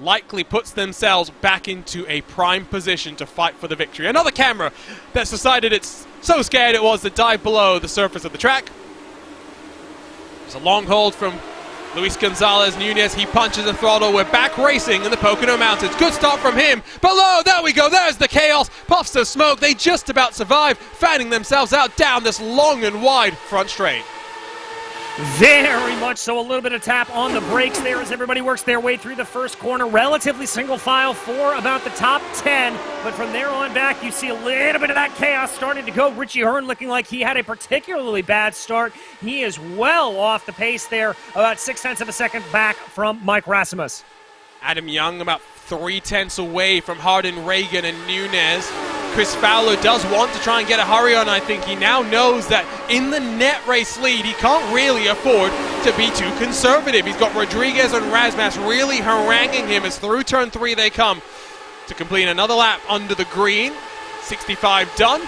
likely puts themselves back into a prime position to fight for the victory. Another camera that's decided it's so scared it was to dive below the surface of the track. There's a long hold from Luis Gonzalez. Nunez, he punches the throttle. We're back racing in the Pocono Mountains. Good start from him. Below, there we go. There's the chaos. Puffs of smoke. They just about survive, fanning themselves out down this long and wide front straight. Very much so. A little bit of tap on the brakes there as everybody works their way through the first corner. Relatively single file for about the top 10. But from there on back, you see a little bit of that chaos starting to go. Richie Hearn looking like he had a particularly bad start. He is well off the pace there, about 0.6 of a second back from Mike Rasimus. Adam Young about 0.3 away from Harden, Reagan, and Nunez. Chris Fowler does want to try and get a hurry on. I think he now knows that in the net race lead, he can't really afford to be too conservative. He's got Rodriguez and Razmas really haranguing him as through turn 3 they come to complete another lap under the green. 65 done.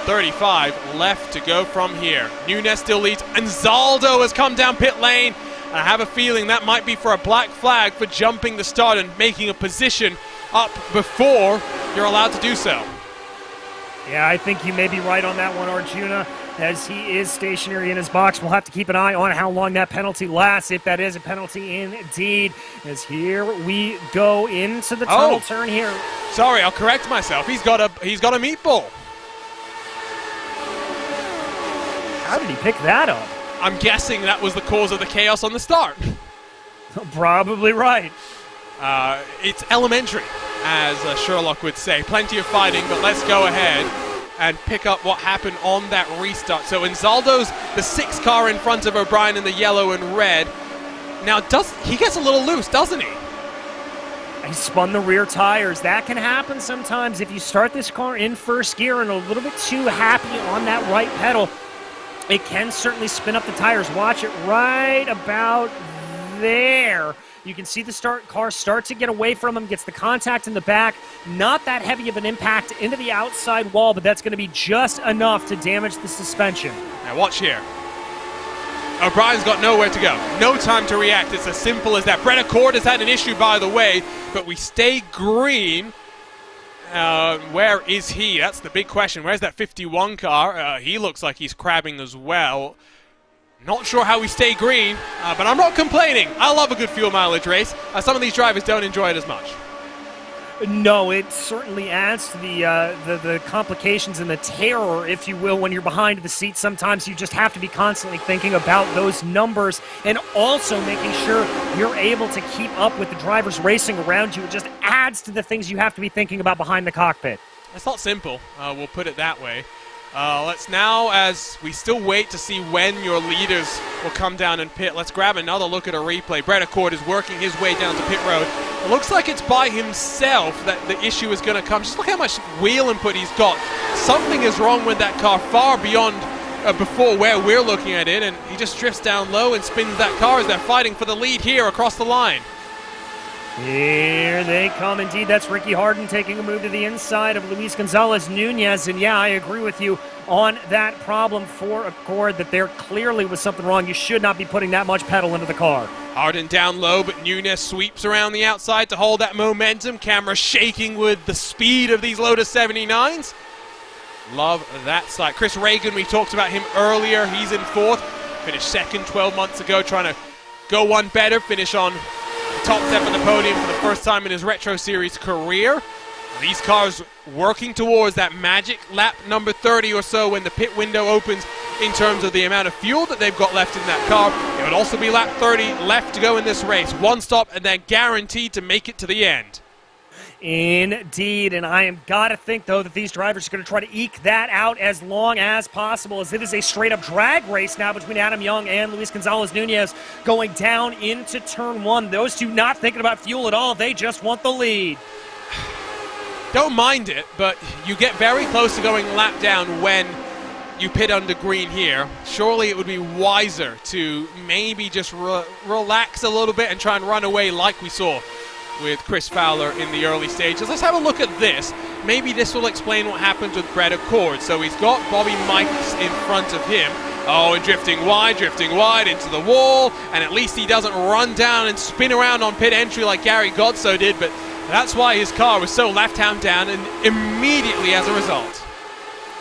35 left to go from here. Nunez still leads, and Zaldo has come down pit lane. And I have a feeling that might be for a black flag for jumping the start and making a position up before you're allowed to do so. Yeah, I think you may be right on that one, Arjuna, as he is stationary in his box. We'll have to keep an eye on how long that penalty lasts, if that is a penalty indeed, as here we go into the tunnel turn here. Sorry, I'll correct myself. He's got a meatball. How did he pick that up? I'm guessing that was the cause of the chaos on the start. Probably right. It's elementary, as Sherlock would say. Plenty of fighting, but let's go ahead and pick up what happened on that restart. So Inzaldo's the 6th car in front of O'Brien in the yellow and red. Now, he gets a little loose, doesn't he? He spun the rear tires. That can happen sometimes if you start this car in first gear and a little bit too happy on that right pedal. It can certainly spin up the tires. Watch it right about there. You can see the car start to get away from him, gets the contact in the back. Not that heavy of an impact into the outside wall, but that's going to be just enough to damage the suspension. Now watch here. O'Brien's got nowhere to go. No time to react. It's as simple as that. Brett Accord has had an issue, by the way, but we stay green. Where is he? That's the big question. Where's that 51 car? He looks like he's crabbing as well. Not sure how we stay green, but I'm not complaining. I love a good fuel mileage race. Some of these drivers don't enjoy it as much. No, it certainly adds to the complications and the terror, if you will, when you're behind the seat. Sometimes you just have to be constantly thinking about those numbers and also making sure you're able to keep up with the drivers racing around you. It just adds to the things you have to be thinking about behind the cockpit. It's not simple, we'll put it that way. Let's now, as we still wait to see when your leaders will come down and pit, let's grab another look at a replay. Brett Accord is working his way down to pit road. It looks like it's by himself that the issue is going to come. Just look how much wheel input he's got. Something is wrong with that car far beyond before where we're looking at it, and he just drifts down low and spins that car as they're fighting for the lead here across the line. Here they come indeed. That's Ricky Harden taking a move to the inside of Luis Gonzalez Nunez. And yeah, I agree with you on that problem for Accord, that there clearly was something wrong. You should not be putting that much pedal into the car. Harden down low, but Nunez sweeps around the outside to hold that momentum. Camera shaking with the speed of these Lotus 79s. Love that side. Chris Reagan, we talked about him earlier. He's in 4th. Finished 2nd 12 months ago, trying to go one better. Finish on top step of the podium for the first time in his Retro Series career. These cars working towards that magic lap number 30 or so when the pit window opens in terms of the amount of fuel that they've got left in that car. It would also be lap 30 left to go in this race. One stop and they're guaranteed to make it to the end. Indeed, and I am gotta think, though, that these drivers are going to try to eke that out as long as possible, as it is a straight-up drag race now between Adam Young and Luis Gonzalez Nunez going down into turn one. Those two not thinking about fuel at all. They just want the lead. Don't mind it, but you get very close to going lap down when you pit under green here. Surely it would be wiser to maybe just relax a little bit and try and run away like we saw with Chris Fowler in the early stages. Let's have a look at this. Maybe this will explain what happens with Brett Accord. So he's got Bobby Mikes in front of him. Oh, and drifting wide into the wall, and at least he doesn't run down and spin around on pit entry like Gary Godso did, but that's why his car was so left-hand down, and immediately as a result.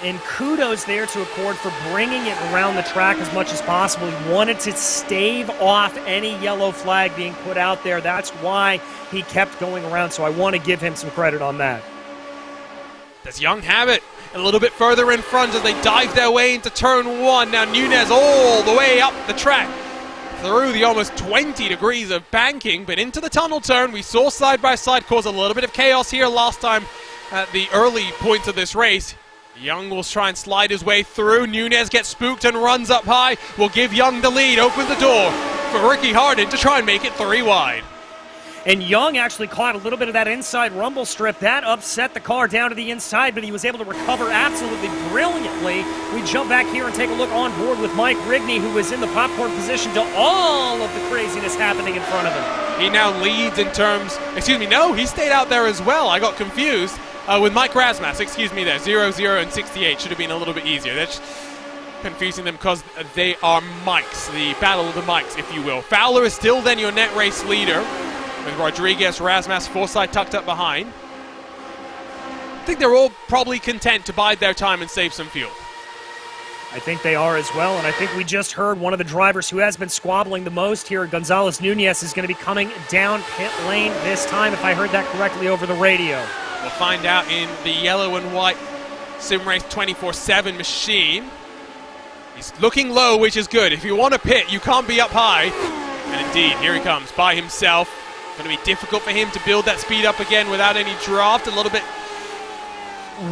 And kudos there to Accord for bringing it around the track as much as possible. He wanted to stave off any yellow flag being put out there. That's why he kept going around, so I want to give him some credit on that. Does Young have it? A little bit further in front as they dive their way into turn one. Now Nunez all the way up the track through the almost 20 degrees of banking, but into the tunnel turn. We saw side-by-side cause a little bit of chaos here last time at the early points of this race. Young will try and slide his way through. Nunez gets spooked and runs up high. Will give Young the lead. Open the door for Ricky Hardin to try and make it 3 wide. And Young actually caught a little bit of that inside rumble strip. That upset the car down to the inside, but he was able to recover absolutely brilliantly. We jump back here and take a look on board with Mike Rigney, who was in the popcorn position to all of the craziness happening in front of him. He now leads in terms... Excuse me, no, he stayed out there as well. I got confused with Mike Rasmus. Excuse me there. 0, 0, and 68 should have been a little bit easier. That's confusing them because they are mics. The battle of the mics, if you will. Fowler is still then your net race leader, with Rodriguez, Rasmus, Forsyth tucked up behind. I think they're all probably content to bide their time and save some fuel. I think they are as well, and I think we just heard one of the drivers who has been squabbling the most here, Gonzalez Nunez, is going to be coming down pit lane this time, if I heard that correctly over the radio. We'll find out in the yellow and white SimRace 24/7 machine. He's looking low, which is good. If you want to pit, you can't be up high. And indeed, here he comes by himself. Going to be difficult for him to build that speed up again without any draft. A little bit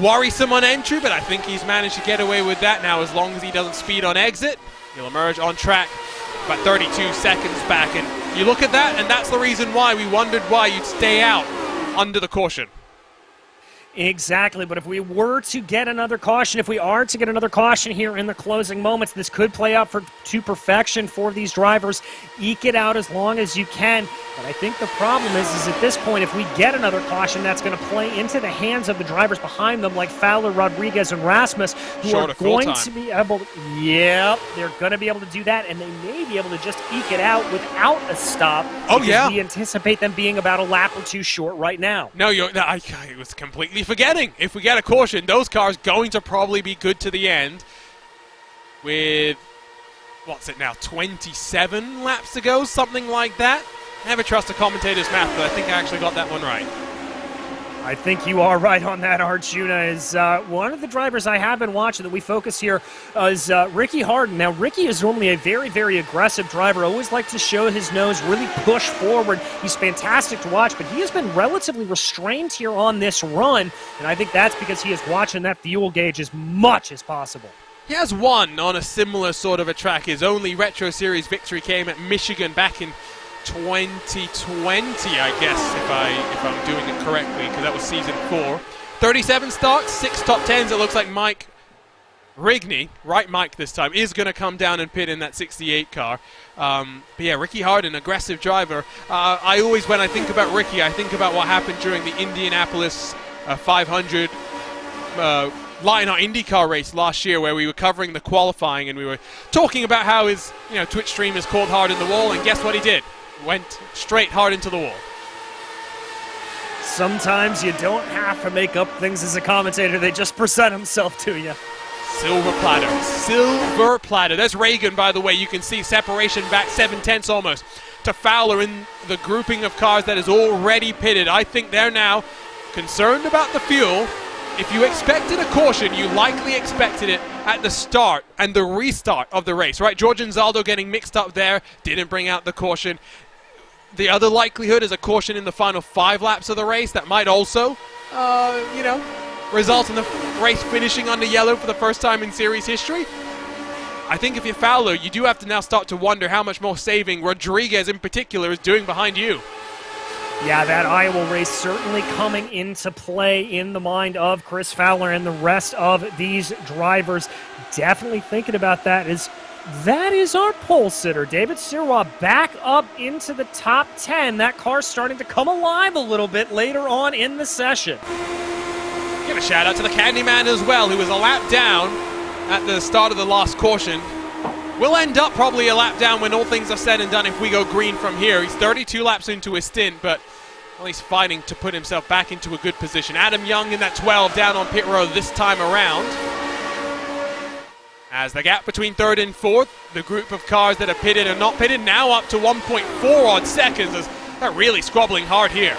worrisome on entry, but I think he's managed to get away with that now as long as he doesn't speed on exit. He'll emerge on track about 32 seconds back. And you look at that, and that's the reason why we wondered why you'd stay out under the caution. Exactly, but if we were to get another caution, if we are to get another caution here in the closing moments, this could play out to perfection for these drivers. Eke it out as long as you can. But I think the problem is at this point, if we get another caution, that's going to play into the hands of the drivers behind them, like Fowler, Rodriguez, and Rasmus, who are going to be able to... Yep, they're going to be able to do that, and they may be able to just eke it out without a stop. Oh, yeah. We anticipate them being about a lap or two short right now. No, I was completely forgetting. If we get a caution, those cars going to probably be good to the end with, what's it now, 27 laps to go, something like that. Never trust a commentator's math, but I think I actually got that one right. I think you are right on that, Arjuna. Is one of the drivers I have been watching that we focus here is Ricky Hardin. Now, Ricky is normally a very, very aggressive driver. Always likes to show his nose, really push forward. He's fantastic to watch, but he has been relatively restrained here on this run, and I think that's because he is watching that fuel gauge as much as possible. He has won on a similar sort of a track. His only Retro Series victory came at Michigan back in 2020, I guess, if I'm doing it correctly, because that was season 4. 37 starts, 6 top 10s. It looks like Mike Rigney, right Mike this time, is going to come down and pit in that 68 car. But yeah, Ricky Hardin, aggressive driver. I always, when I think about Ricky, I think about what happened during the Indianapolis 500 Lionheart IndyCar race last year, where we were covering the qualifying and we were talking about how his Twitch stream is called Hard in the Wall, and guess what he did? Went straight hard into the wall. Sometimes you don't have to make up things as a commentator. They just present themselves to you. Silver platter. Silver platter. There's Reagan, by the way. You can see separation back 7/10 almost to Fowler in the grouping of cars that is already pitted. I think they're now concerned about the fuel. If you expected a caution, you likely expected it at the start and the restart of the race, right? George and Zaldo getting mixed up there, didn't bring out the caution. The other likelihood is a caution in the final 5 laps of the race that might also, result in the race finishing under yellow for the first time in series history. I think if you're Fowler, you do have to now start to wonder how much more saving Rodriguez in particular is doing behind you. Yeah, that Iowa race certainly coming into play in the mind of Chris Fowler and the rest of these drivers. Definitely thinking about that is our pole sitter. David Sirois back up into the top 10. That car's starting to come alive a little bit later on in the session. Give a shout out to the Candyman as well, who was a lap down at the start of the last caution. We'll end up probably a lap down when all things are said and done if we go green from here. He's 32 laps into his stint, but well, he's fighting to put himself back into a good position. Adam Young in that 12 down on pit road this time around. As the gap between 3rd and 4th, the group of cars that are pitted and not pitted now up to 1.4 odd seconds. As they're really squabbling hard here.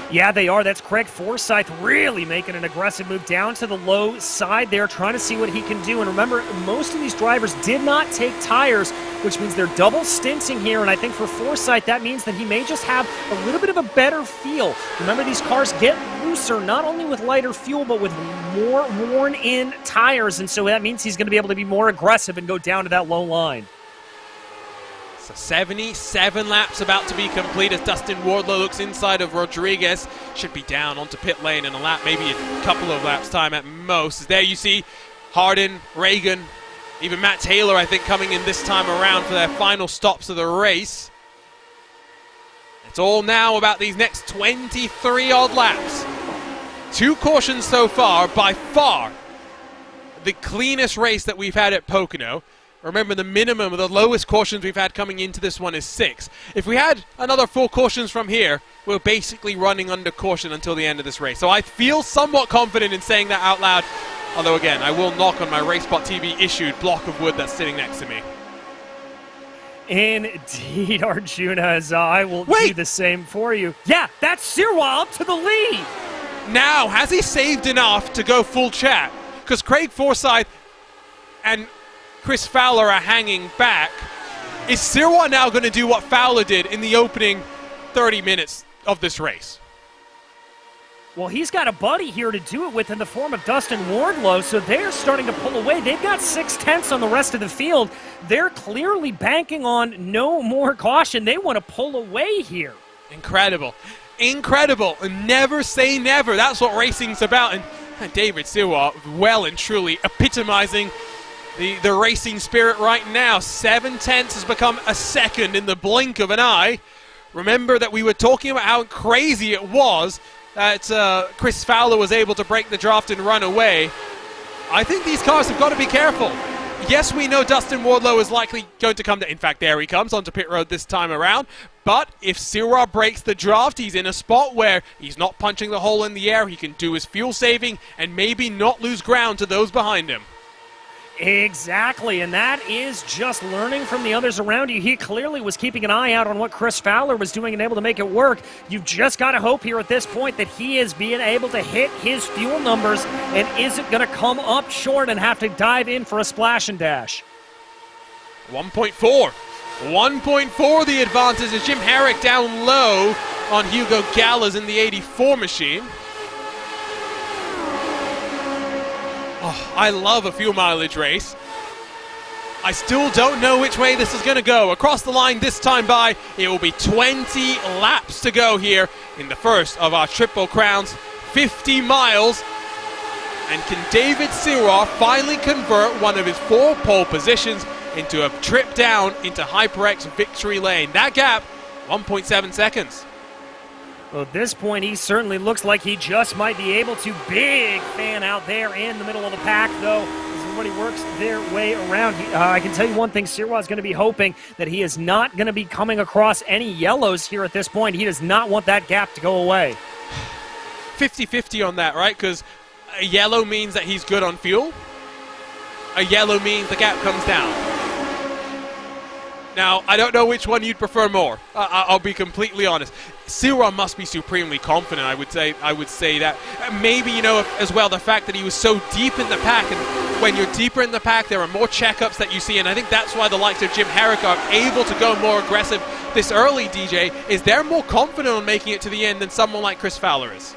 Yeah, they are. That's Craig Forsyth really making an aggressive move down to the low side there, trying to see what he can do. And remember, most of these drivers did not take tires, which means they're double stinting here. And I think for Forsyth, that means that he may just have a little bit of a better feel. Remember, these cars get looser, not only with lighter fuel, but with more worn-in tires. And so that means he's going to be able to be more aggressive and go down to that low line. So 77 laps about to be complete as Dustin Wardlow looks inside of Rodriguez. Should be down onto pit lane in a lap, maybe a couple of laps time at most. There you see Hardin, Reagan, even Matt Taylor, I think, coming in this time around for their final stops of the race. It's all now about these next 23 odd laps. 2 cautions so far, by far the cleanest race that we've had at Pocono. Remember, the minimum, the lowest cautions we've had coming into this one is 6. If we had another 4 cautions from here, we're basically running under caution until the end of this race. So I feel somewhat confident in saying that out loud. Although, again, I will knock on my RaceSpot TV issued block of wood that's sitting next to me. Indeed, Arjuna, as I will do the same for you. Yeah, that's Sirois up to the lead. Now, has he saved enough to go full chat? Because Craig Forsyth and Chris Fowler are hanging back. Is Sirois now going to do what Fowler did in the opening 30 minutes of this race? Well, he's got a buddy here to do it with in the form of Dustin Wardlow, so they're starting to pull away. They've got 6/10 on the rest of the field. They're clearly banking on no more caution. They want to pull away here. Incredible. Incredible. Never say never. That's what racing's about. And David Sirois well and truly epitomizing the racing spirit right now. 7/10 has become a second in the blink of an eye. Remember that we were talking about how crazy it was that Chris Fowler was able to break the draft and run away. I think these cars have got to be careful. Yes, we know Dustin Wardlow is likely going to come to, in fact, there he comes onto pit road this time around. But if Sirois breaks the draft, he's in a spot where he's not punching the hole in the air. He can do his fuel saving and maybe not lose ground to those behind him. Exactly, and that is just learning from the others around you. He clearly was keeping an eye out on what Chris Fowler was doing and able to make it work. You've just got to hope here at this point that he is being able to hit his fuel numbers and isn't going to come up short and have to dive in for a splash and dash. 1.4. 1.4 the advantage is Jim Herrick down low on Hugo Gallas in the 84 machine. Oh, I love a fuel mileage race. I still don't know which way this is going to go. Across the line this time by, it will be 20 laps to go here in the first of our Triple Crowns, 50 miles. And can David Sirois finally convert one of his 4 pole positions into a trip down into HyperX victory lane? That gap, 1.7 seconds. Well, at this point, he certainly looks like he just might be able to. Big fan out there in the middle of the pack, though, as everybody works their way around. I can tell you one thing, Sirois is going to be hoping that he is not going to be coming across any yellows here at this point. He does not want that gap to go away. 50-50 on that, right? Because a yellow means that he's good on fuel. A yellow means the gap comes down. Now, I don't know which one you'd prefer more. I'll be completely honest. Sirois must be supremely confident, I would say that. Maybe, you know, as well, the fact that he was so deep in the pack, and when you're deeper in the pack, there are more checkups that you see, and I think that's why the likes of Jim Herrick are able to go more aggressive this early, DJ, is they're more confident on making it to the end than someone like Chris Fowler is.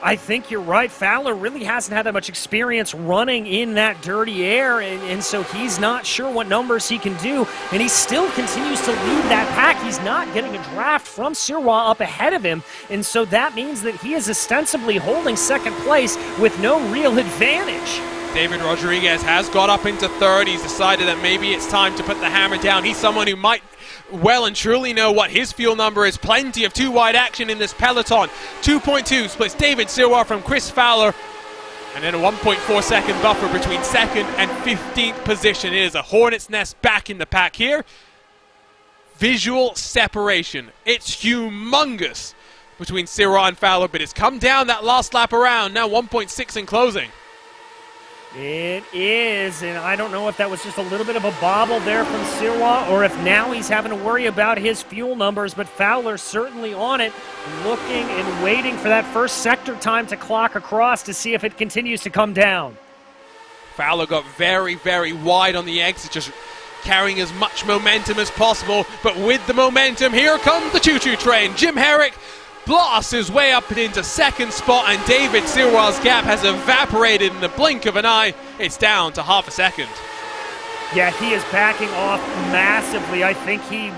I think you're right. Fowler really hasn't had that much experience running in that dirty air, and so he's not sure what numbers he can do, and he still continues to lead that pack. He's not getting a draft from Sirois up ahead of him, and so that means that he is ostensibly holding second place with no real advantage. David Rodriguez has got up into third. He's decided that maybe it's time to put the hammer down. He's someone who might well and truly know what his fuel number is. Plenty of two-wide action in this peloton. 2.2 splits David Sirois from Chris Fowler, and then a 1.4 second buffer between second and 15th position. It is a hornet's nest back in the pack here. Visual separation. It's humongous between Sirois and Fowler, but it's come down that last lap around. Now 1.6 in closing. It is, and I don't know if that was just a little bit of a bobble there from Sirois, or if now he's having to worry about his fuel numbers, but Fowler's certainly on it, looking and waiting for that first sector time to clock across to see if it continues to come down. Fowler got very, very wide on the exit, just carrying as much momentum as possible, but with the momentum, here comes the choo-choo train. Jim Herrick blasts his way up and into second spot, and David Sirois' gap has evaporated in the blink of an eye. It's down to half a second. Yeah, he is backing off massively. I think he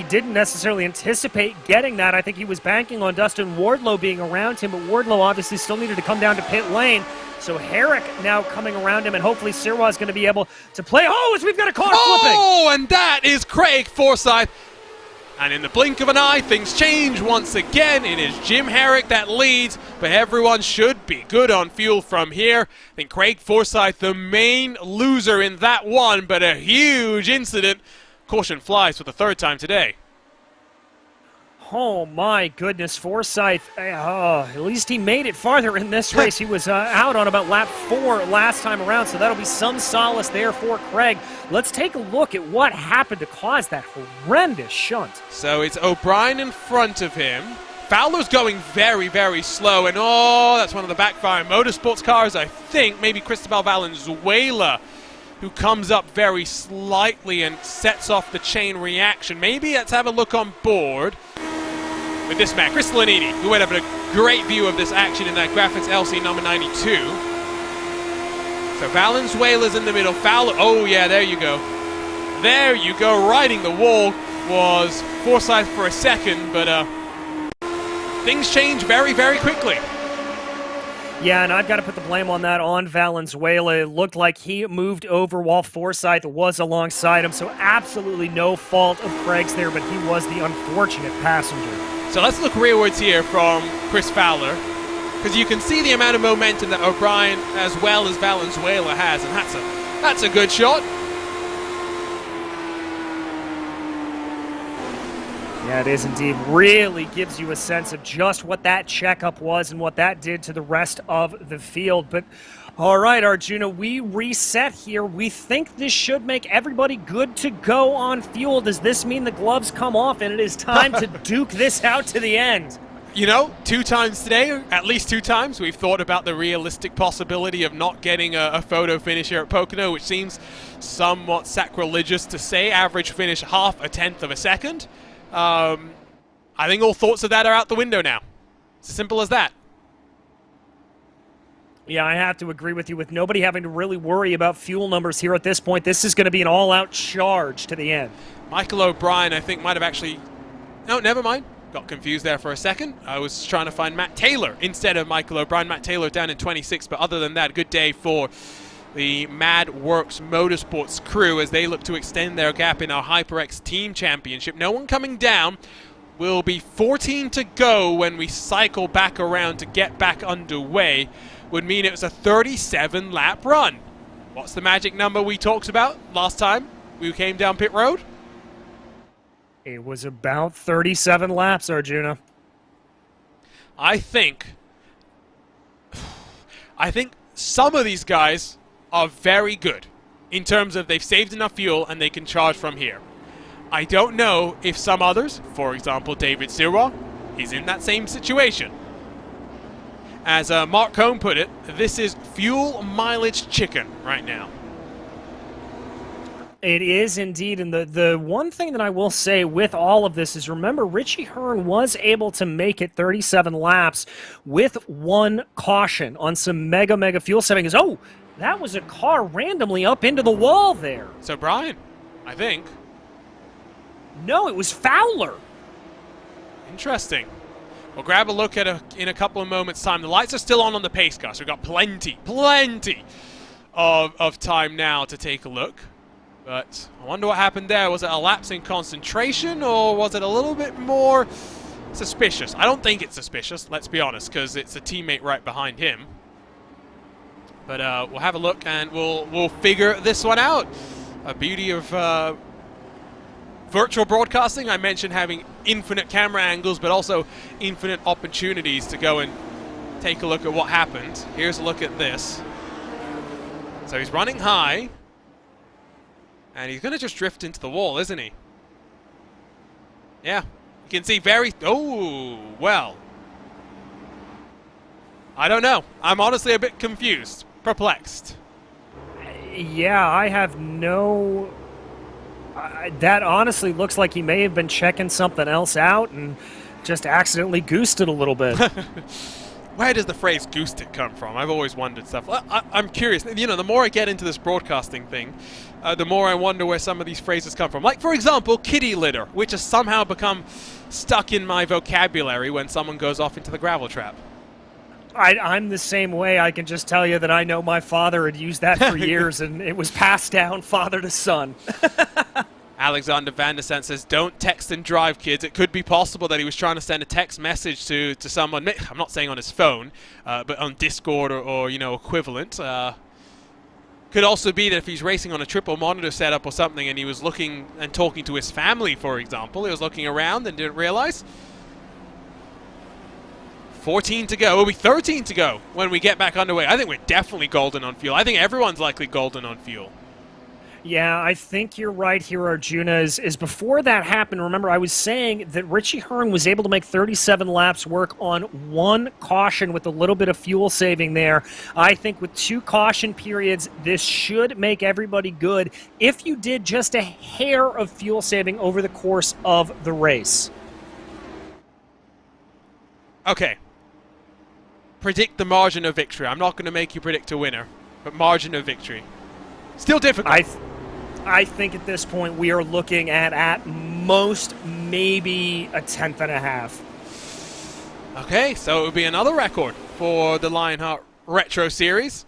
didn't necessarily anticipate getting that. I think he was banking on Dustin Wardlow being around him, but Wardlow obviously still needed to come down to pit lane. So Herrick now coming around him, and hopefully Sirois is going to be able to play. Oh, as we've got a car flipping! Oh, and that is Craig Forsyth. And in the blink of an eye, things change once again. It is Jim Herrick that leads, but everyone should be good on fuel from here. I think Craig Forsyth, the main loser in that one, but a huge incident. Caution flies for the third time today. Oh my goodness, Forsyth, at least he made it farther in this race. He was out on about lap 4 last time around, so that'll be some solace there for Craig. Let's take a look at what happened to cause that horrendous shunt. So it's O'Brien in front of him. Fowler's going very, very slow, and that's one of the backfiring motorsports cars, I think. Maybe Cristobal Valenzuela, who comes up very slightly and sets off the chain reaction. Maybe let's have a look on board with this man, Chris Lanini, who would have a great view of this action in that graphics LC number 92. So Valenzuela's in the middle. Fowler, oh yeah, there you go. There you go, riding the wall was Forsyth for a second, but things change very, very quickly. Yeah, and I've got to put the blame on that on Valenzuela. It looked like he moved over while Forsyth was alongside him, so absolutely no fault of Craig's there, but he was the unfortunate passenger. So let's look rearwards here from Chris Fowler, because you can see the amount of momentum that O'Brien as well as Valenzuela has, and that's a good shot. Yeah, it is indeed. Really gives you a sense of just what that checkup was and what that did to the rest of the field. But all right, Arjuna, we reset here. We think this should make everybody good to go on fuel. Does this mean the gloves come off and it is time to duke this out to the end? You know, 2 times today, at least 2 times, we've thought about the realistic possibility of not getting a photo finish here at Pocono, which seems somewhat sacrilegious to say. Average finish half a tenth of a second. I think all thoughts of that are out the window now. It's as simple as that. Yeah, I have to agree with you. With nobody having to really worry about fuel numbers here at this point, this is going to be an all-out charge to the end. Michael O'Brien, I think, might have actually... No, never mind. Got confused there for a second. I was trying to find Matt Taylor instead of Michael O'Brien. Matt Taylor down in 26, but other than that, good day for the Mad Works Motorsports crew as they look to extend their gap in our HyperX Team Championship. No one coming down. Will be 14 to go when we cycle back around to get back underway. Would mean it was a 37-lap run. What's the magic number we talked about last time we came down pit road? It was about 37 laps, Arjuna. I think some of these guys are very good in terms of they've saved enough fuel and they can charge from here. I don't know if some others, for example David Sirwa, is in that same situation. As Mark Cohn put it, this is fuel mileage chicken right now. It is indeed, and the one thing that I will say with all of this is, remember, Richie Hearn was able to make it 37 laps with one caution on some mega fuel savings. Oh, that was a car randomly up into the wall there. So Brian, I think. No, it was Fowler. Interesting. We'll grab a look at in a couple of moments' time. The lights are still on the pace car, so we've got plenty of time now to take a look. But I wonder what happened there. Was it a lapse in concentration, or was it a little bit more suspicious? I don't think it's suspicious, let's be honest, because it's a teammate right behind him. But we'll have a look, and we'll figure this one out. A beauty of virtual broadcasting. I mentioned having infinite camera angles, but also infinite opportunities to go and take a look at what happened. Here's a look at this. So he's running high. And he's going to just drift into the wall, isn't he? Yeah. You can see very... Oh, well. I don't know. I'm honestly a bit confused. Perplexed. Yeah, I have no... that honestly looks like he may have been checking something else out and just accidentally goosed it a little bit. Where does the phrase goosed it come from? I've always wondered stuff. I'm curious. You know, the more I get into this broadcasting thing, the more I wonder where some of these phrases come from. Like, for example, kitty litter, which has somehow become stuck in my vocabulary when someone goes off into the gravel trap. I'm the same way. I can just tell you that I know my father had used that for years, and it was passed down father to son. Alexander Van der Sant says, don't text and drive, kids. It could be possible that he was trying to send a text message to someone. I'm not saying on his phone, but on Discord or you know, equivalent. Could also be that if he's racing on a triple monitor setup or something and he was looking and talking to his family, for example. He was looking around and didn't realize. 14 to go. It'll be 13 to go when we get back underway. I think we're definitely golden on fuel. I think everyone's likely golden on fuel. Yeah, I think you're right here, Arjuna. Is before that happened, remember I was saying that Richie Hearn was able to make 37 laps work on one caution with a little bit of fuel saving there. I think with 2 caution periods, this should make everybody good if you did just a hair of fuel saving over the course of the race. Okay. Predict the margin of victory. I'm not going to make you predict a winner, but margin of victory. Still difficult. I think at this point we are looking at most maybe a 10th and a half. Okay, so it would be another record for the Lionheart Retro Series.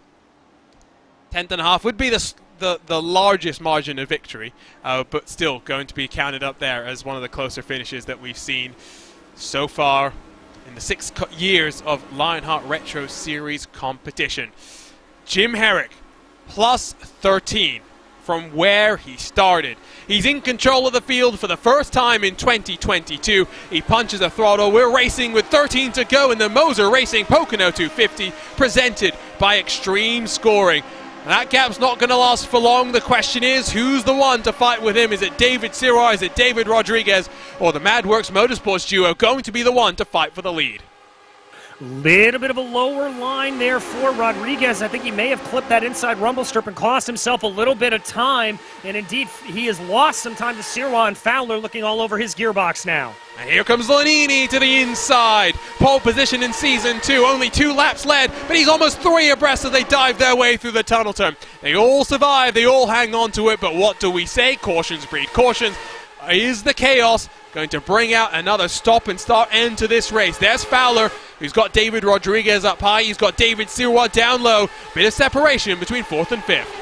10th and a half would be the largest margin of victory, but still going to be counted up there as one of the closer finishes that we've seen so far in the 6 years of Lionheart Retro Series competition. Jim Herrick, plus 13 from where he started. He's in control of the field for the first time in 2022. He punches the throttle. We're racing with 13 to go in the MOZA Racing Pocono 250, presented by Xtreme Scoring. That gap's not going to last for long. The question is, who's the one to fight with him? Is it David Sirwa? Is it David Rodriguez? Or the MadWorks Motorsports duo going to be the one to fight for the lead? Little bit of a lower line there for Rodriguez. I think he may have clipped that inside rumble strip and cost himself a little bit of time. And indeed, he has lost some time to Sirwa, and Fowler looking all over his gearbox now. And here comes Lanini to the inside. Pole position in Season 2. Only 2 laps led, but he's almost 3 abreast as they dive their way through the tunnel turn. They all survive. They all hang on to it. But what do we say? Cautions breed cautions. Is the chaos going to bring out another stop and start end to this race? There's Fowler, who's got David Rodriguez up high. He's got David Sirwa down low. Bit of separation between 4th and 5th.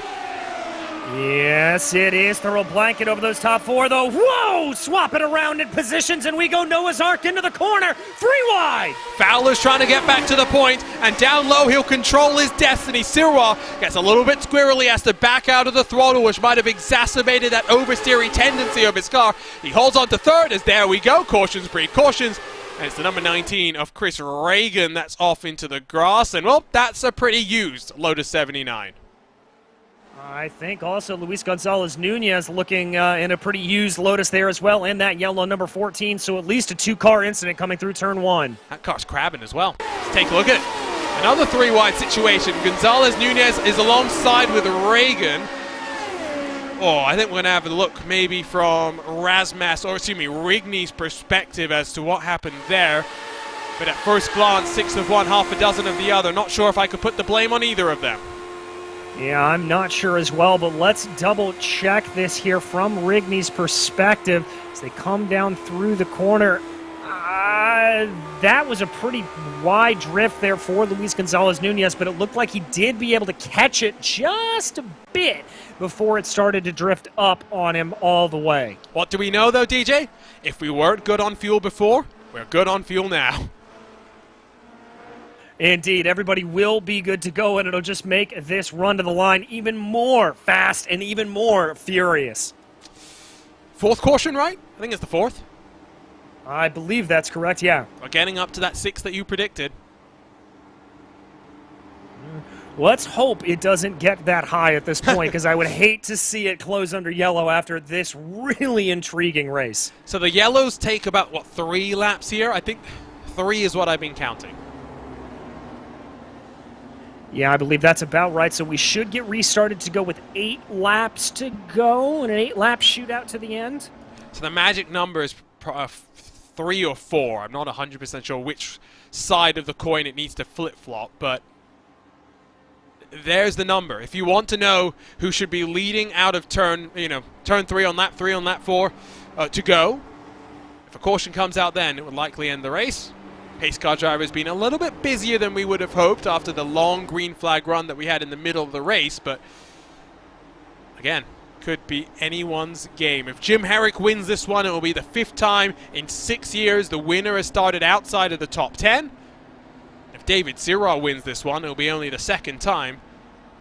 Yes, it is. Thorough blanket over those top 4, though. Whoa! Swap it around in positions, and we go Noah's Ark into the corner. 3 wide! Fowler's trying to get back to the point, and down low he'll control his destiny. Sirwa gets a little bit squirrely, has to back out of the throttle, which might have exacerbated that oversteering tendency of his car. He holds on to 3rd as there we go. Cautions breed cautions. And it's the number 19 of Chris Reagan that's off into the grass. And, well, that's a pretty used Lotus 79. I think also Luis Gonzalez-Nunez looking in a pretty used Lotus there as well, in that yellow number 14, so at least a two-car incident coming through turn 1. That car's crabbing as well. Let's take a look at it. Another three-wide situation. Gonzalez-Nunez is alongside with Reagan. Oh, I think we're going to have a look maybe from Rigny's perspective as to what happened there. But at first glance, 6 of one, half a dozen of the other. Not sure if I could put the blame on either of them. Yeah, I'm not sure as well, but let's double-check this here from Rigny's perspective as they come down through the corner. That was a pretty wide drift there for Luis Gonzalez-Nunez, but it looked like he did be able to catch it just a bit before it started to drift up on him all the way. What do we know, though, DJ? If we weren't good on fuel before, we're good on fuel now. Indeed, everybody will be good to go, and it'll just make this run to the line even more fast and even more furious. Fourth caution, right? I think it's the fourth. I believe that's correct, yeah. We're getting up to that 6 that you predicted. Let's hope it doesn't get that high at this point, because I would hate to see it close under yellow after this really intriguing race. So the yellows take about, what, 3 laps here? I think 3 is what I've been counting. Yeah, I believe that's about right. So we should get restarted to go with 8 laps to go and an 8-lap shootout to the end. So the magic number is 3 or 4. I'm not 100% sure which side of the coin it needs to flip-flop, but there's the number. If you want to know who should be leading out of turn 3 on lap 4 to go, if a caution comes out then, it would likely end the race. Pace car driver has been a little bit busier than we would have hoped after the long green flag run that we had in the middle of the race, but again, could be anyone's game. If Jim Herrick wins this one, it will be the 5th time in 6 years the winner has started outside of the top 10. If David Sirah wins this one, it will be only the 2nd time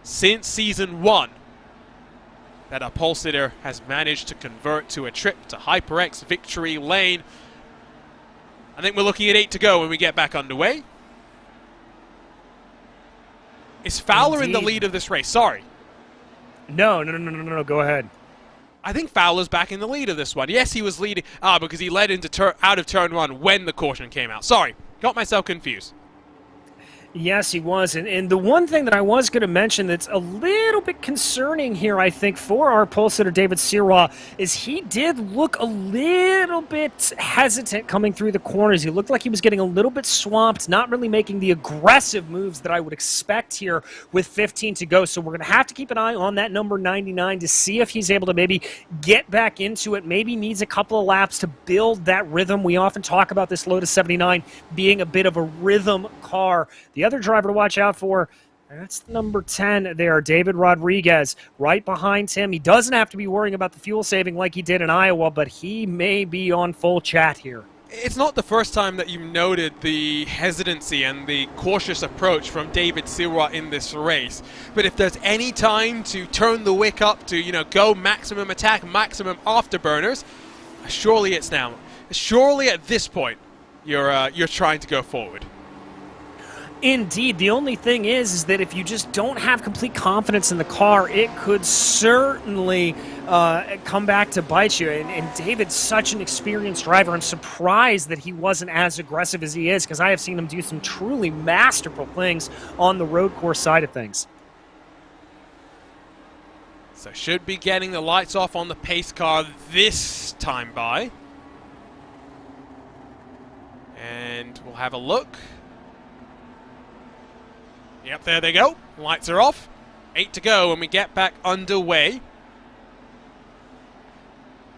since season 1 that a pole sitter has managed to convert to a trip to HyperX victory lane. I think we're looking at 8 to go when we get back underway. Is Fowler in the lead of this race? Sorry. No, go ahead. I think Fowler's back in the lead of this one. Yes, he was leading. Because he led into out of turn 1 when the caution came out. Sorry, got myself confused. Yes, he was. And the one thing that I was going to mention that's a little bit concerning here, I think, for our pole sitter David Sirah, is he did look a little bit hesitant coming through the corners. He looked like he was getting a little bit swamped, not really making the aggressive moves that I would expect here with 15 to go. So we're going to have to keep an eye on that number 99 to see if he's able to maybe get back into it, maybe needs a couple of laps to build that rhythm. We often talk about this Lotus 79 being a bit of a rhythm car. The other driver to watch out for, that's number 10 there, David Rodriguez. Right behind him. He doesn't have to be worrying about the fuel saving like he did in Iowa, but he may be on full chat here. It's not the first time that you've noted the hesitancy and the cautious approach from David Sirah in this race. But if there's any time to turn the wick up to, go maximum attack, maximum afterburners, surely it's now. Surely at this point, you're trying to go forward. Indeed. The only thing is that if you just don't have complete confidence in the car, it could certainly come back to bite you. And David's such an experienced driver. I'm surprised that he wasn't as aggressive as he is, because I have seen him do some truly masterful things on the road course side of things. So should be getting the lights off on the pace car this time by. And we'll have a look. Yep, there they go. Lights are off. 8 to go when we get back underway.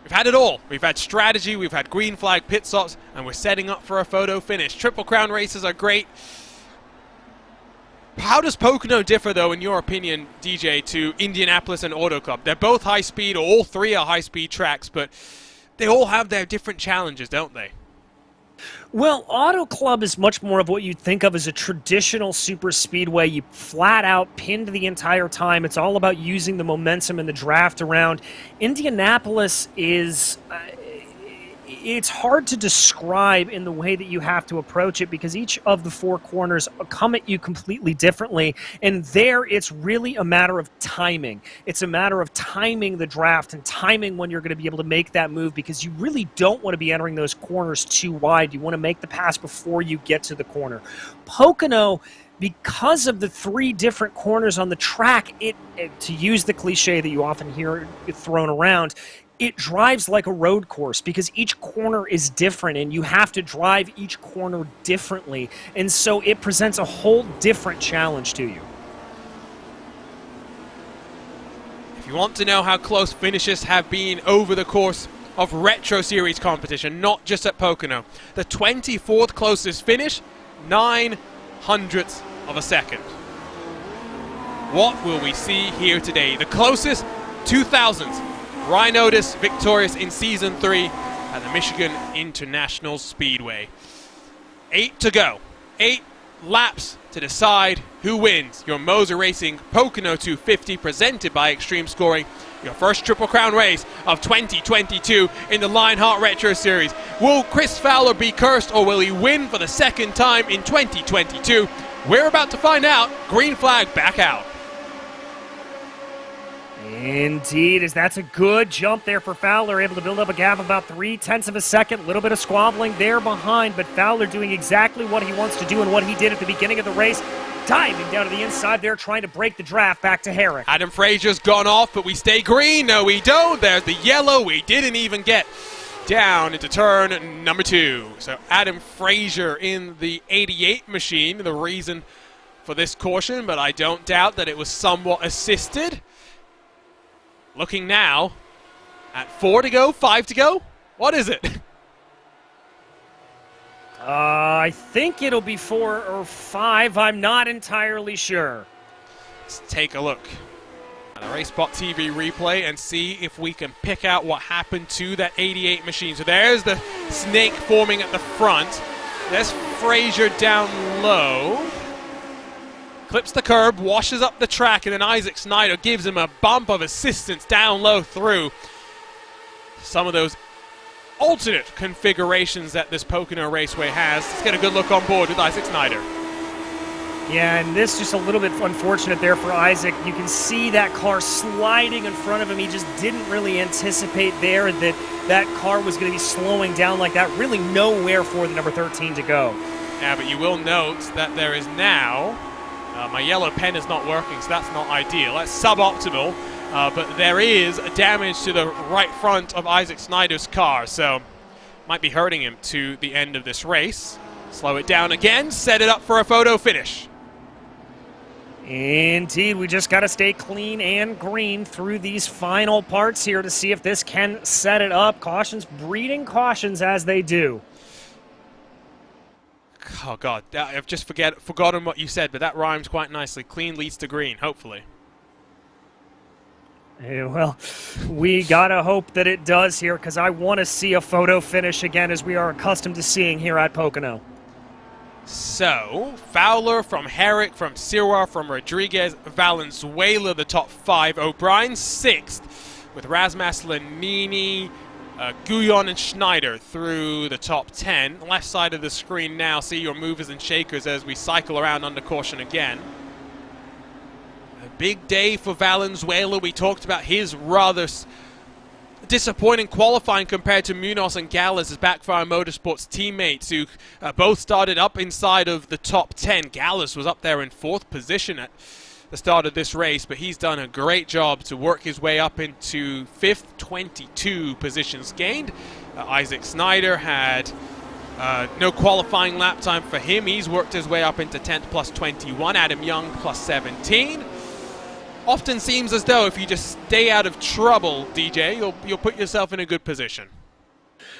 We've had it all. We've had strategy, we've had green flag pit stops, and we're setting up for a photo finish. Triple Crown races are great. How does Pocono differ, though, in your opinion, DJ, to Indianapolis and Auto Club? They're both high speed, or all 3 are high speed tracks, but they all have their different challenges, don't they? Well, Auto Club is much more of what you'd think of as a traditional super speedway. You flat out pinned the entire time. It's all about using the momentum and the draft around. Indianapolis is it's hard to describe in the way that you have to approach it because each of the 4 corners come at you completely differently. And there, it's really a matter of timing. It's a matter of timing the draft and timing when you're going to be able to make that move because you really don't want to be entering those corners too wide. You want to make the pass before you get to the corner. Pocono, because of the 3 different corners on the track, to use the cliche that you often hear thrown around, it drives like a road course because each corner is different and you have to drive each corner differently. And so it presents a whole different challenge to you. If you want to know how close finishes have been over the course of Retro Series competition, not just at Pocono, the 24th closest finish, 9/100ths of a second. What will we see here today? The closest, 2000s. Rhinotis victorious in Season 3 at the Michigan International Speedway. 8 to go. 8 laps to decide who wins your MOZA Racing Pocono 250 presented by Xtreme Scoring. Your first Triple Crown race of 2022 in the Lionheart Retro Series. Will Chris Fowler be cursed or will he win for the second time in 2022? We're about to find out. Green flag back out. Indeed, as that's a good jump there for Fowler, able to build up a gap of about 0.3 of a second. A little bit of squabbling there behind, but Fowler doing exactly what he wants to do and what he did at the beginning of the race, diving down to the inside there, trying to break the draft back to Herrick. Adam Frazier's gone off, but we stay green. No, we don't. There's the yellow. We didn't even get down into turn number 2. So Adam Frazier in the 88 machine, the reason for this caution, but I don't doubt that it was somewhat assisted. Looking now at 4 to go, 5 to go. What is it? I think it'll be 4 or 5. I'm not entirely sure. Let's take a look at the RaceBot TV replay and see if we can pick out what happened to that 88 machine. So there's the snake forming at the front. There's Frazier down low. Clips the curb, washes up the track, and then Isaac Snyder gives him a bump of assistance down low through some of those alternate configurations that this Pocono Raceway has. Let's get a good look on board with Isaac Snyder. Yeah, and this just a little bit unfortunate there for Isaac. You can see that car sliding in front of him. He just didn't really anticipate there that that car was going to be slowing down like that. Really nowhere for the number 13 to go. Yeah, but you will note that there is now... my yellow pen is not working, so that's not ideal. That's suboptimal, but there is damage to the right front of Isaac Snyder's car, so might be hurting him to the end of this race. Slow it down again, set it up for a photo finish. Indeed, we just got to stay clean and green through these final parts here to see if this can set it up. Cautions breeding cautions as they do. Oh, God, I've just forgotten what you said, but that rhymes quite nicely. Clean leads to green, hopefully. Yeah, well, we got to hope that it does here because I want to see a photo finish again as we are accustomed to seeing here at Pocono. So, Fowler from Herrick, from Sirwa, from Rodriguez, Valenzuela, the top 5. O'Brien, 6th, with Razmas, Lanini, Guyon and Schneider through the top 10. Left side of the screen now, see your movers and shakers as we cycle around under caution again. A big day for Valenzuela. We talked about his rather disappointing qualifying compared to Munoz and Gallus, his Backfire Motorsports teammates, who both started up inside of the top 10. Gallus was up there in 4th position at the start of this race, but he's done a great job to work his way up into 5th, 22 positions gained. Isaac Snyder had no qualifying lap time for him. He's worked his way up into 10th plus 21. Adam Young plus 17. Often seems as though if you just stay out of trouble, DJ, you'll put yourself in a good position.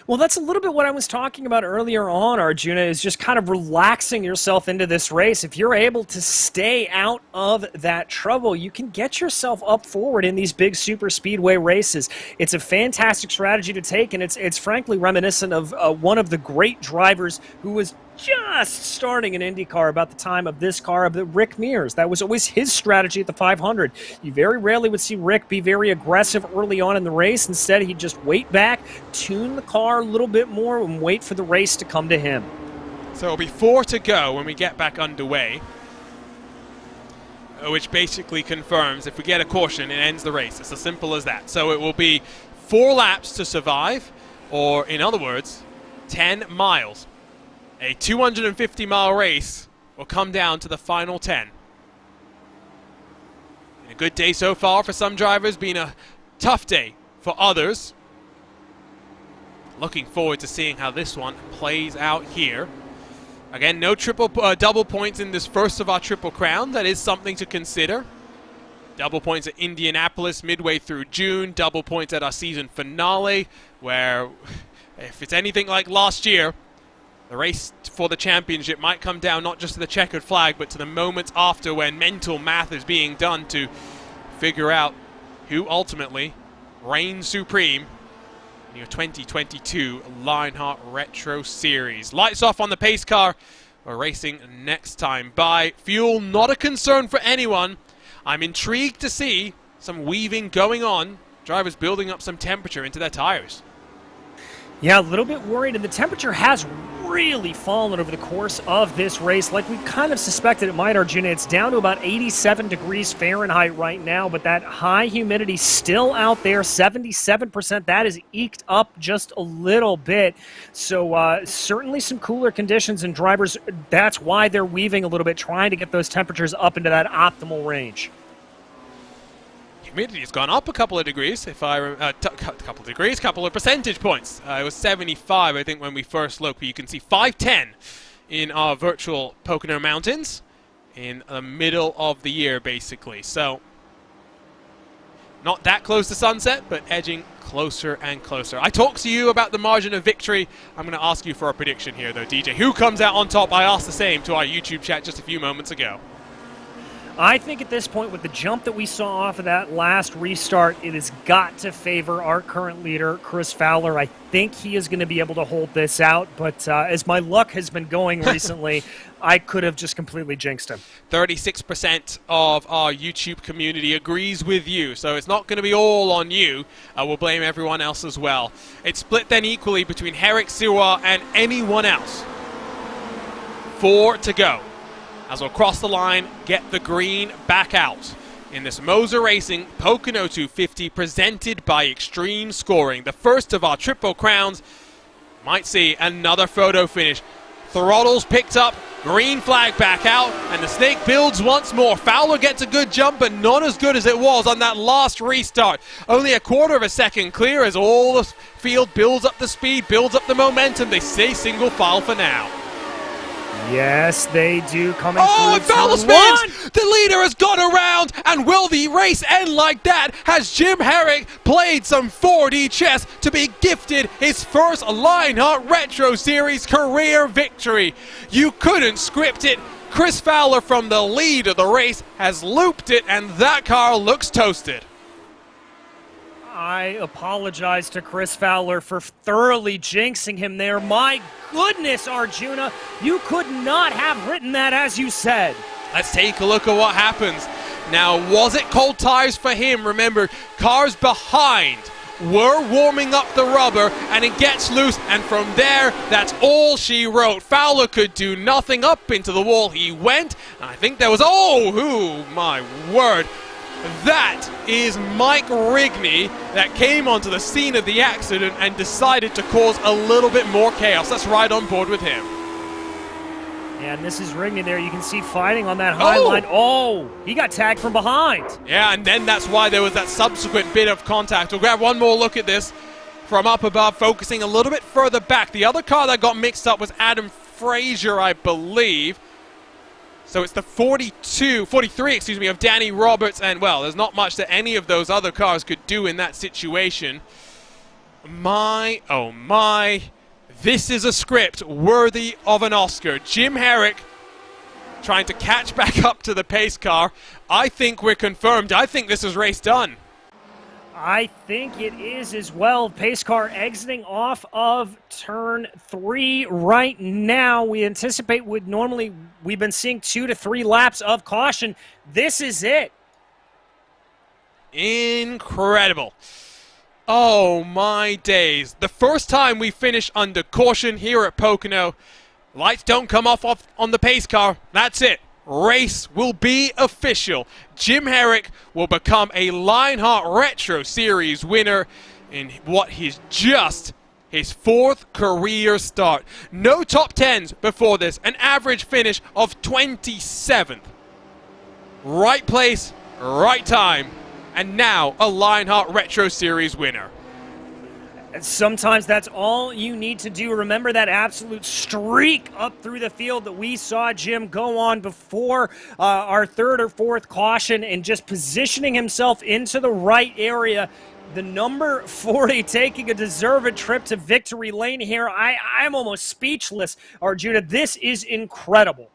Well, that's a little bit what I was talking about earlier on, Arjuna, is just kind of relaxing yourself into this race. If you're able to stay out of that trouble, you can get yourself up forward in these big super speedway races. It's a fantastic strategy to take, and it's frankly reminiscent of one of the great drivers who was just starting an IndyCar about the time of this car of the Rick Mears. That was always his strategy at the 500. You very rarely would see Rick be very aggressive early on in the race. Instead, he'd just wait back, tune the car a little bit more, and wait for the race to come to him. So it'll be 4 to go when we get back underway, which basically confirms if we get a caution, it ends the race. It's as simple as that. So it will be 4 laps to survive, or in other words, 10 miles. A 250-mile race will come down to the final 10. Been a good day so far for some drivers, been a tough day for others. Looking forward to seeing how this one plays out here. Again, no double points in this first of our Triple Crown. That is something to consider. Double points at Indianapolis midway through June. Double points at our season finale, where if it's anything like last year, the race for the championship might come down not just to the checkered flag, but to the moments after when mental math is being done to figure out who ultimately reigns supreme in your 2022 Lionheart Retro Series. Lights off on the pace car. We're racing next time by. Fuel not a concern for anyone. I'm intrigued to see some weaving going on. Drivers building up some temperature into their tires. Yeah, a little bit worried, and the temperature has really fallen over the course of this race. Like we kind of suspected it might, Arjuna. It's down to about 87 degrees Fahrenheit right now, but that high humidity still out there, 77%. That is eked up just a little bit. So certainly some cooler conditions, and drivers, that's why they're weaving a little bit, trying to get those temperatures up into that optimal range. Humidity has gone up a couple of degrees, couple of percentage points. It was 75, I think, when we first looked, but you can see 510 in our virtual Pocono Mountains in the middle of the year, basically. So, not that close to sunset, but edging closer and closer. I talked to you about the margin of victory. I'm going to ask you for a prediction here, though, DJ. Who comes out on top? I asked the same to our YouTube chat just a few moments ago. I think at this point, with the jump that we saw off of that last restart, it has got to favor our current leader, Chris Fowler. I think he is going to be able to hold this out, but as my luck has been going recently, I could have just completely jinxed him. 36% of our YouTube community agrees with you, so it's not going to be all on you. We'll blame everyone else as well. It's split then equally between Herrick, Siwa, and anyone else. 4 to go. As we'll cross the line, get the green back out in this MOZA Racing Pocono 250 presented by Xtreme Scoring. The first of our Triple Crowns. Might see another photo finish. Throttles picked up, green flag back out, and the snake builds once more. Fowler gets a good jump, but not as good as it was on that last restart. Only a quarter of a second clear as all the field builds up the speed, builds up the momentum. They say single file for now. Yes, they do. Coming through. And Fowler spins! The leader has gone around, and will the race end like that? Has Jim Herrick played some 4D chess to be gifted his first Lionheart Retro Series career victory? You couldn't script it. Chris Fowler from the lead of the race has looped it, and that car looks toasted. I apologize to Chris Fowler for thoroughly jinxing him there. My goodness, Arjuna, you could not have written that as you said. Let's take a look at what happens. Now, was it cold tires for him? Remember, cars behind were warming up the rubber, and it gets loose, and from there, that's all she wrote. Fowler could do nothing. Up into the wall he went, and I think there was, my word. That is Mike Rigney that came onto the scene of the accident and decided to cause a little bit more chaos. Let's ride on board with him. And this is Rigney there. You can see fighting on that high line. Oh, he got tagged from behind. Yeah, and then that's why there was that subsequent bit of contact. We'll grab one more look at this from up above, focusing a little bit further back. The other car that got mixed up was Adam Frazier, I believe. So it's the 43 of Danny Roberts, and well, there's not much that any of those other cars could do in that situation. My, oh my, this is a script worthy of an Oscar. Jim Herrick trying to catch back up to the pace car. I think we're confirmed. I think this is race done. I think it is as well. Pace car exiting off of turn 3 right now. We anticipate we've been seeing 2 to 3 laps of caution. This is it. Incredible. Oh my days. The first time we finish under caution here at Pocono. Lights don't come off on the pace car. That's it. Race will be official. Jim Herrick will become a Lionheart Retro Series winner in what is just his 4th career start. No top 10s before this. An average finish of 27th. Right place, right time. And now a Lionheart Retro Series winner. Sometimes that's all you need to do. Remember that absolute streak up through the field that we saw Jim go on before our 3rd or 4th caution, and just positioning himself into the right area. The number 40 taking a deserved trip to victory lane here. I'm almost speechless, Arjuna. This is incredible.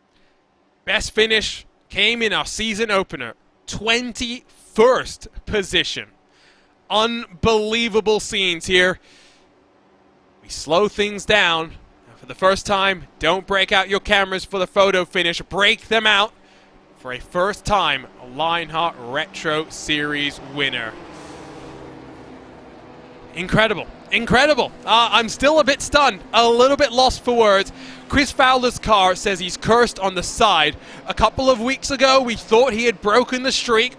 Best finish came in our season opener. 21st position. Unbelievable scenes here. We slow things down. For the first time, don't break out your cameras for the photo finish. Break them out for a first time Lionheart Retro Series winner. Incredible. Incredible. I'm still a bit stunned, a little bit lost for words. Chris Fowler's car says he's cursed on the side. A couple of weeks ago, we thought he had broken the streak,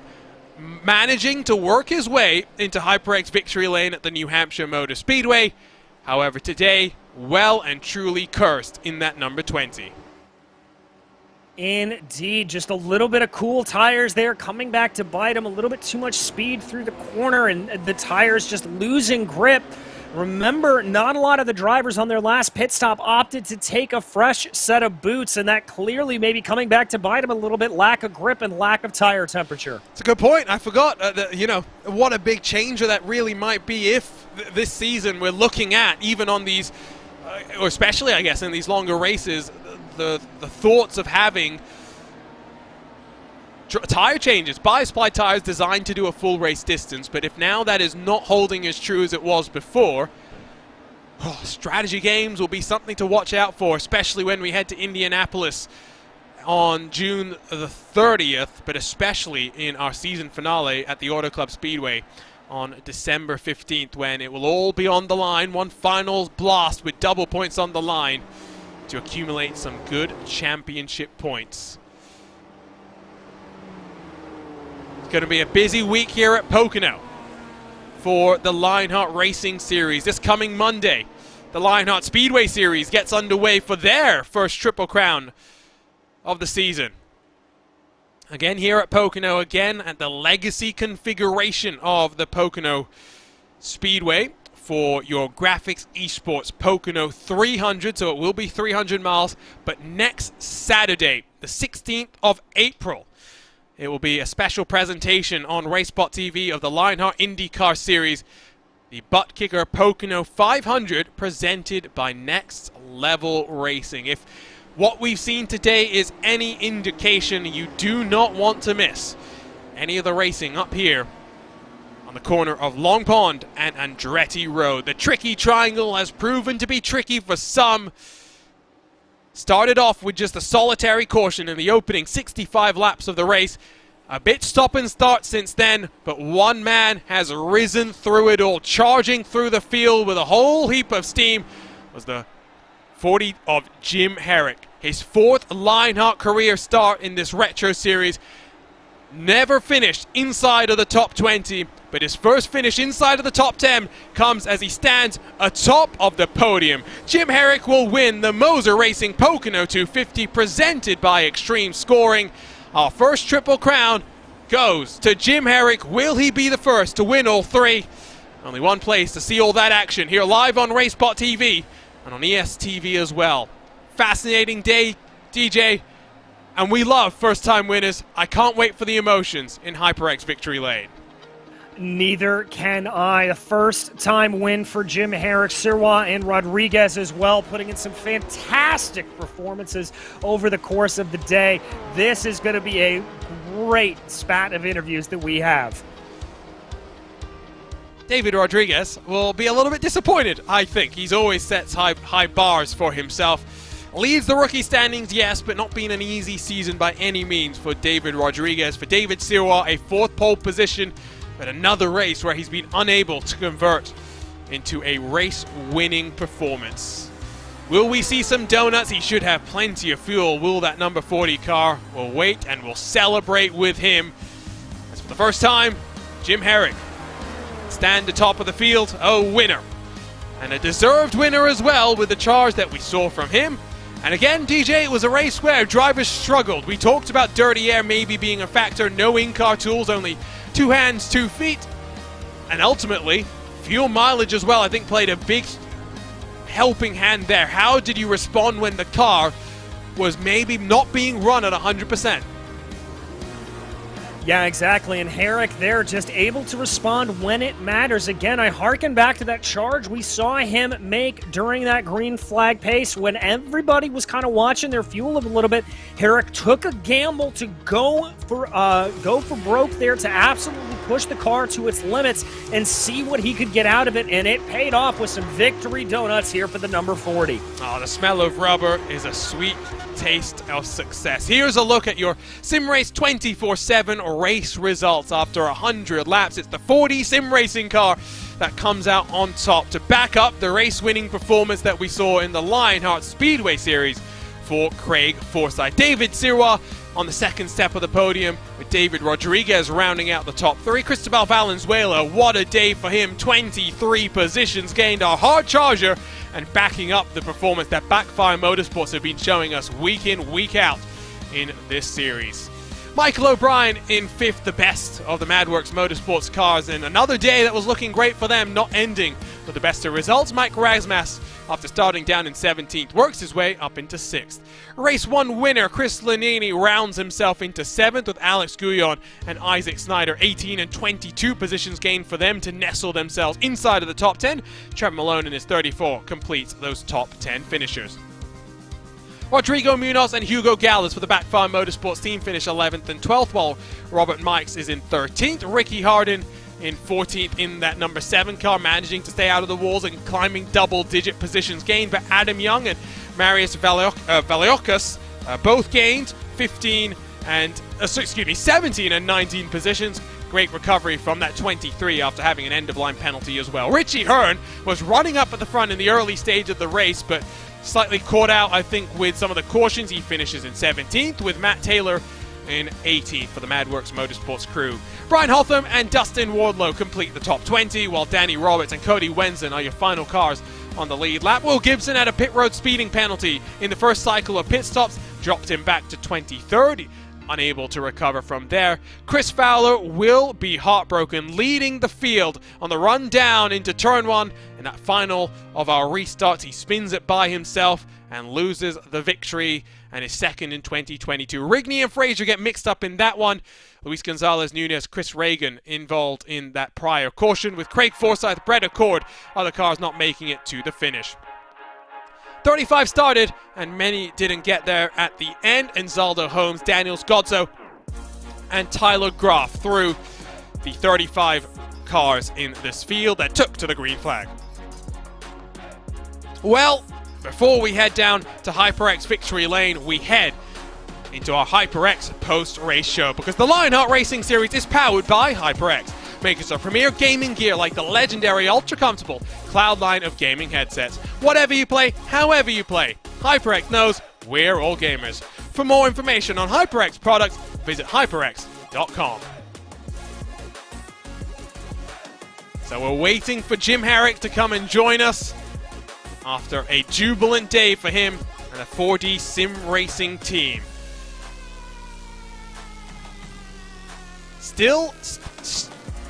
managing to work his way into HyperX victory lane at the New Hampshire Motor Speedway. However, today, well and truly cursed in that number 20. Indeed, just a little bit of cool tires there coming back to bite him. A little bit too much speed through the corner, and the tires just losing grip. Remember, not a lot of the drivers on their last pit stop opted to take a fresh set of boots, and that clearly may be coming back to bite them a little bit. Lack of grip and lack of tire temperature. It's a good point. I forgot, what a big changer that really might be if this season we're looking at, even on these, or especially, I guess, in these longer races, the thoughts of having tire changes, bi-supply tires designed to do a full race distance, but if now that is not holding as true as it was before, strategy games will be something to watch out for, especially when we head to Indianapolis on June the 30th, but especially in our season finale at the Auto Club Speedway on December 15th, when it will all be on the line, one final blast with double points on the line to accumulate some good championship points. It's going to be a busy week here at Pocono for the Lionheart Racing Series. This coming Monday, the Lionheart Speedway Series gets underway for their first Triple Crown of the season. Again here at Pocono, again at the legacy configuration of the Pocono Speedway for your Graphics Esports Pocono 300. So it will be 300 miles, but next Saturday, the 16th of April, it will be a special presentation on RaceBot TV of the Lionheart IndyCar Series, the Butt Kicker Pocono 500, presented by Next Level Racing. If what we've seen today is any indication, you do not want to miss any of the racing up here on the corner of Long Pond and Andretti Road. The tricky triangle has proven to be tricky for some. Started off with just a solitary caution in the opening 65 laps of the race. A bit stop and start since then, but one man has risen through it all. Charging through the field with a whole heap of steam was the 40 of Jim Herrick. His 4th Lionheart career start in this Retro Series. Never finished inside of the top 20, but his first finish inside of the top 10 comes as he stands atop of the podium. Jim Herrick will win the MOZA Racing Pocono 250 presented by Xtreme Scoring. Our first Triple Crown goes to Jim Herrick. Will he be the first to win all 3? Only one place to see all that action, here live on RaceBot TV and on ESTV as well. Fascinating day, DJ. And we love first-time winners. I can't wait for the emotions in HyperX Victory Lane. Neither can I. A first-time win for Jim Herrick, Sirwa, and Rodriguez as well, putting in some fantastic performances over the course of the day. This is going to be a great spat of interviews that we have. David Rodriguez will be a little bit disappointed, I think. He's always sets high bars for himself. Leads the rookie standings, yes, but not been an easy season by any means for David Rodriguez. For David Sirois, a 4th pole position, but another race where he's been unable to convert into a race-winning performance. Will we see some donuts? He should have plenty of fuel. Will that number 40 car? We'll wait and we'll celebrate with him. As for the first time, Jim Herrick stand atop of the field, a winner. And a deserved winner as well with the charge that we saw from him. And again, DJ, it was a race where drivers struggled. We talked about dirty air maybe being a factor, no in-car tools, only 2 hands, 2 feet. And ultimately, fuel mileage as well, I think, played a big helping hand there. How did you respond when the car was maybe not being run at 100%? Yeah, exactly. And Herrick there just able to respond when it matters. Again, I hearken back to that charge we saw him make during that green flag pace when everybody was kind of watching their fuel a little bit. Herrick took a gamble to go for broke there to absolutely push the car to its limits and see what he could get out of it, and it paid off with some victory donuts here for the number 40. Oh, the smell of rubber is a sweet taste of success. Here's a look at your Sim Race 24/7 race results after 100 laps. It's the 40 sim racing car that comes out on top to back up the race-winning performance that we saw in the Lionheart Speedway Series for Craig Forsyth. David Sirois on the second step of the podium, with David Rodriguez rounding out the top 3. Cristobal Valenzuela, what a day for him. 23 positions gained, our hard charger, and backing up the performance that Backfire Motorsports have been showing us week in, week out in this series. Michael O'Brien in 5th, the best of the MadWorks Motorsports cars, and another day that was looking great for them, not ending with the best of results. Mike Rasmas, after starting down in 17th, works his way up into 6th. Race 1 winner Chris Lanini rounds himself into 7th with Alex Guyon and Isaac Snyder. 18 and 22 positions gained for them to nestle themselves inside of the top 10. Trevor Malone in his 34 completes those top 10 finishers. Rodrigo Munoz and Hugo Gallas for the Backfire Motorsports team finish 11th and 12th, while Robert Mikes is in 13th. Ricky Hardin in 14th in that number 7 car, managing to stay out of the walls and climbing double-digit positions gained. But Adam Young and Marius Valiokis both gained 17 and 19 positions. Great recovery from that 23 after having an end-of-line penalty as well. Richie Hearn was running up at the front in the early stage of the race, but slightly caught out, I think, with some of the cautions. He finishes in 17th, with Matt Taylor in 18th for the MadWorks Motorsports crew. Brian Hotham and Dustin Wardlow complete the top 20, while Danny Roberts and Cody Wenzen are your final cars on the lead lap. Will Gibson had a pit road speeding penalty in the first cycle of pit stops, dropped him back to 23rd. Unable to recover from there. Chris Fowler will be heartbroken, leading the field on the run down into turn 1. In that final of our restarts, he spins it by himself and loses the victory and is second in 2022. Rigney and Fraser get mixed up in that one. Luis Gonzalez Nunez, Chris Reagan involved in that prior caution, with Craig Forsyth, Brett Accord, other cars not making it to the finish. 35 started, and many didn't get there at the end. Enzaldo Holmes, Daniels Godzo, and Tyler Graf through the 35 cars in this field that took to the green flag. Well, before we head down to HyperX Victory Lane, we head into our HyperX post-race show, because the Lionheart Racing Series is powered by HyperX, makers of premier gaming gear like the legendary ultra-comfortable Cloud line of gaming headsets. Whatever you play, however you play, HyperX knows we're all gamers. For more information on HyperX products, visit hyperx.com. So we're waiting for Jim Herrick to come and join us after a jubilant day for him and a 4D sim racing team. Still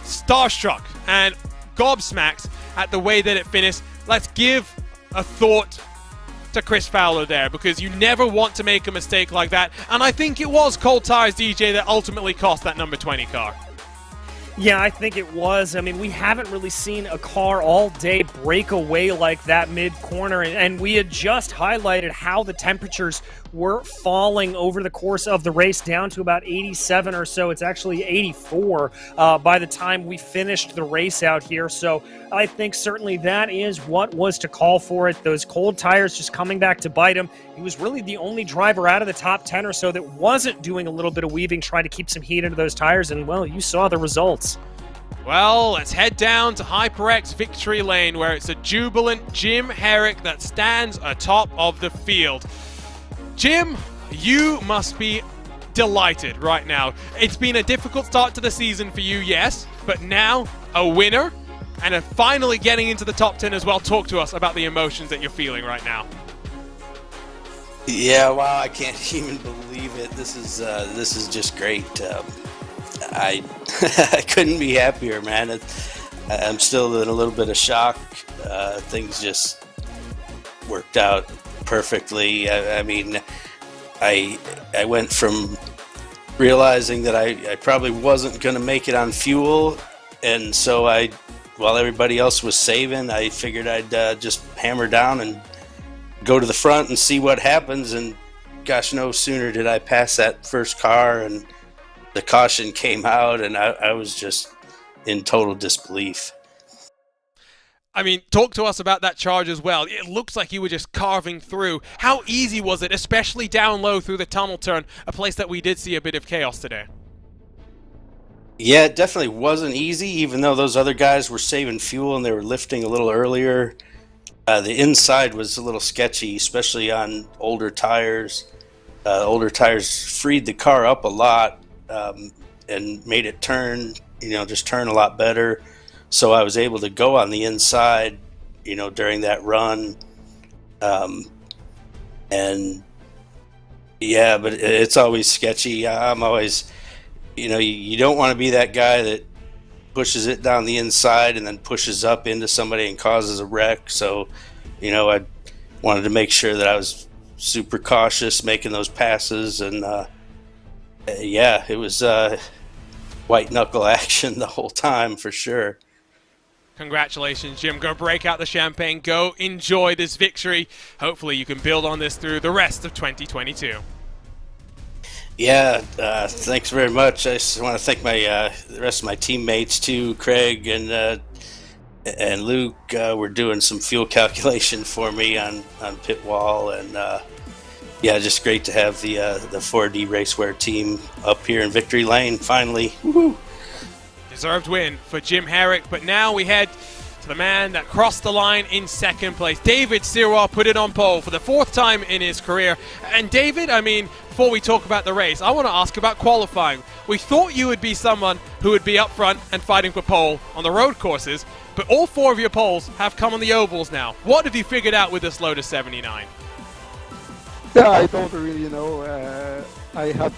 starstruck and gobsmacked at the way that it finished. Let's give a thought to Chris Fowler there, because you never want to make a mistake like that, and I think it was cold tires, DJ, that ultimately cost that number 20 car. Yeah, I think it was. I mean, we haven't really seen a car all day break away like that mid-corner, and we had just highlighted how the temperatures were falling over the course of the race down to about 87 or so. It's actually 84 by the time we finished the race out here. So I think certainly that is what was to call for it. Those cold tires just coming back to bite him. He was really the only driver out of the top 10 or so that wasn't doing a little bit of weaving, trying to keep some heat into those tires, and, well, you saw the results. Well, let's head down to HyperX Victory Lane, where it's a jubilant Jim Herrick that stands atop of the field. Jim, you must be delighted right now. It's been a difficult start to the season for you, yes, but now a winner and finally getting into the top 10 as well. Talk to us about the emotions that you're feeling right now. Yeah, wow, I can't even believe it. This is just great. I I couldn't be happier, man. I'm still in a little bit of shock. Things just worked out perfectly. I mean, I went from realizing that I probably wasn't going to make it on fuel, and so while everybody else was saving, I figured I'd just hammer down and go to the front and see what happens. And gosh, no sooner did I pass that first car and the caution came out, and I was just in total disbelief. I mean, talk to us about that charge as well. It looks like you were just carving through. How easy was it, especially down low through the tunnel turn, a place that we did see a bit of chaos today? Yeah, it definitely wasn't easy, even though those other guys were saving fuel and they were lifting a little earlier. The inside was a little sketchy, especially on older tires. Older tires freed the car up a lot. And made it turn, just turn a lot better. So I was able to go on the inside, during that run. And yeah, but it's always sketchy. I'm always, you don't want to be that guy that pushes it down the inside and then pushes up into somebody and causes a wreck. So, I wanted to make sure that I was super cautious making those passes, and yeah, it was white knuckle action the whole time for sure. Congratulations, Jim. Go break out the champagne. Go enjoy this victory. Hopefully you can build on this through the rest of 2022. Yeah, thanks very much. I just want to thank the rest of my teammates too. Craig and Luke were doing some fuel calculation for me on pit wall, and yeah, just great to have the 4D Racewear team up here in Victory Lane, finally. Woohoo! Deserved win for Jim Herrick, but now we head to the man that crossed the line in second place. David Sirois put it on pole for the fourth time in his career. And David, I mean, before we talk about the race, I want to ask about qualifying. We thought you would be someone who would be up front and fighting for pole on the road courses, but all four of your poles have come on the ovals now. What have you figured out with this Lotus 79? Yeah, I don't really know. I had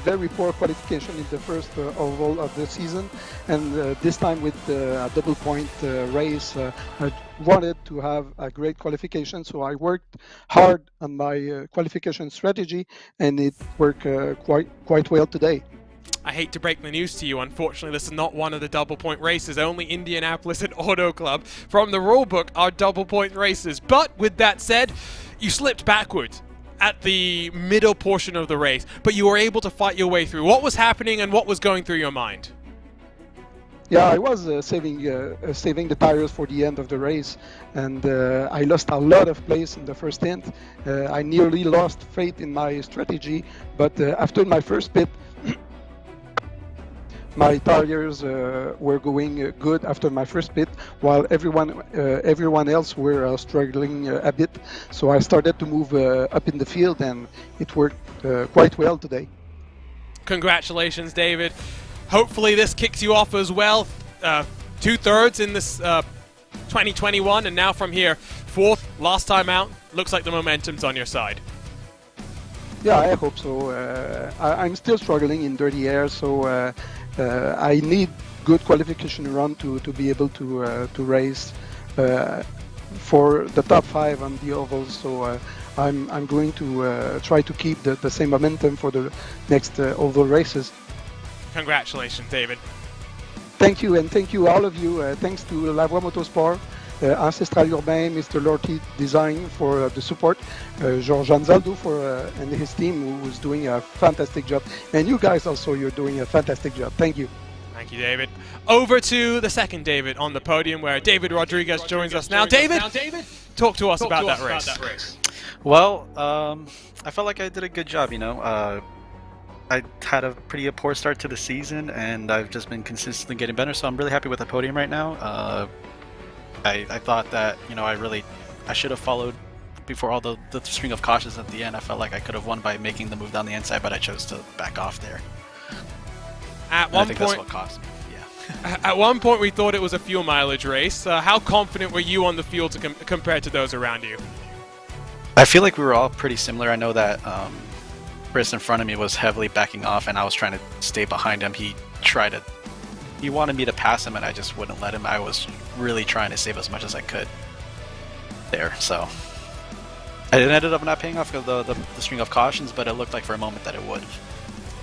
very poor qualification in the first oval of the season, and this time with a double point race, I wanted to have a great qualification, so I worked hard on my qualification strategy, and it worked quite well today. I hate to break the news to you, unfortunately this is not one of the double point races. Only Indianapolis and Auto Club from the rulebook are double point races. But with that said, you slipped backwards at the middle portion of the race, but you were able to fight your way through. What was happening and what was going through your mind? Yeah, I was saving the tires for the end of the race, and I lost a lot of place in the first stint. I nearly lost faith in my strategy, but after my first pit, my tires were going good after my first pit, while everyone else were struggling a bit. So I started to move up in the field, and it worked quite well today. Congratulations, David. Hopefully this kicks you off as well. 2/3 in this 2021, and now from here, fourth, last time out. Looks like the momentum's on your side. Yeah, I hope so. I'm still struggling in dirty air, so I need good qualification run to be able to race for the top 5 on the ovals. So I'm going to try to keep the same momentum for the next oval races. Congratulations, David. Thank you, and thank you all of you. Thanks to La Voix Motorsport, Ancestral Urbain, Mr. Lorty Design for the support, George Anzaldo and his team who's doing a fantastic job. And you guys also, you're doing a fantastic job. Thank you. Thank you, David. Over to the second David on the podium, where David Rodriguez joins us now. David, talk to us about that race. Well, I felt like I did a good job, you know. I had a pretty poor start to the season, and I've just been consistently getting better, so I'm really happy with the podium right now. I thought that, you know, I should have followed before all the string of cautions at the end. I felt like I could have won by making the move down the inside, but I chose to back off there. At And one I think point, that's what cost me. Yeah. at one point, we thought it was a fuel mileage race. How confident were you on the fuel compared to those around you? I feel like we were all pretty similar. I know that Chris in front of me was heavily backing off, and I was trying to stay behind him. He wanted me to pass him, and I just wouldn't let him. I was really trying to save as much as I could there. So it ended up not paying off the string of cautions, but it looked like for a moment that it would.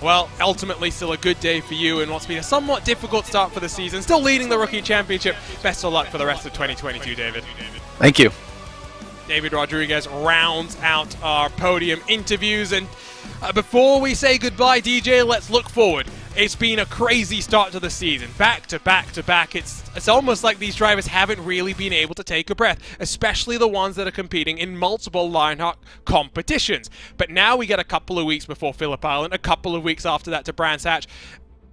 Well, ultimately still a good day for you in what's been a somewhat difficult start for the season. Still leading the Rookie Championship. Best of luck for the rest of 2022, David. Thank you. David Rodriguez rounds out our podium interviews, and before we say goodbye, DJ, let's look forward. It's been a crazy start to the season, back to back to back. It's almost like these drivers haven't really been able to take a breath, especially the ones that are competing in multiple Lionheart competitions. But now we get a couple of weeks before Phillip Island, a couple of weeks after that to Brands Hatch,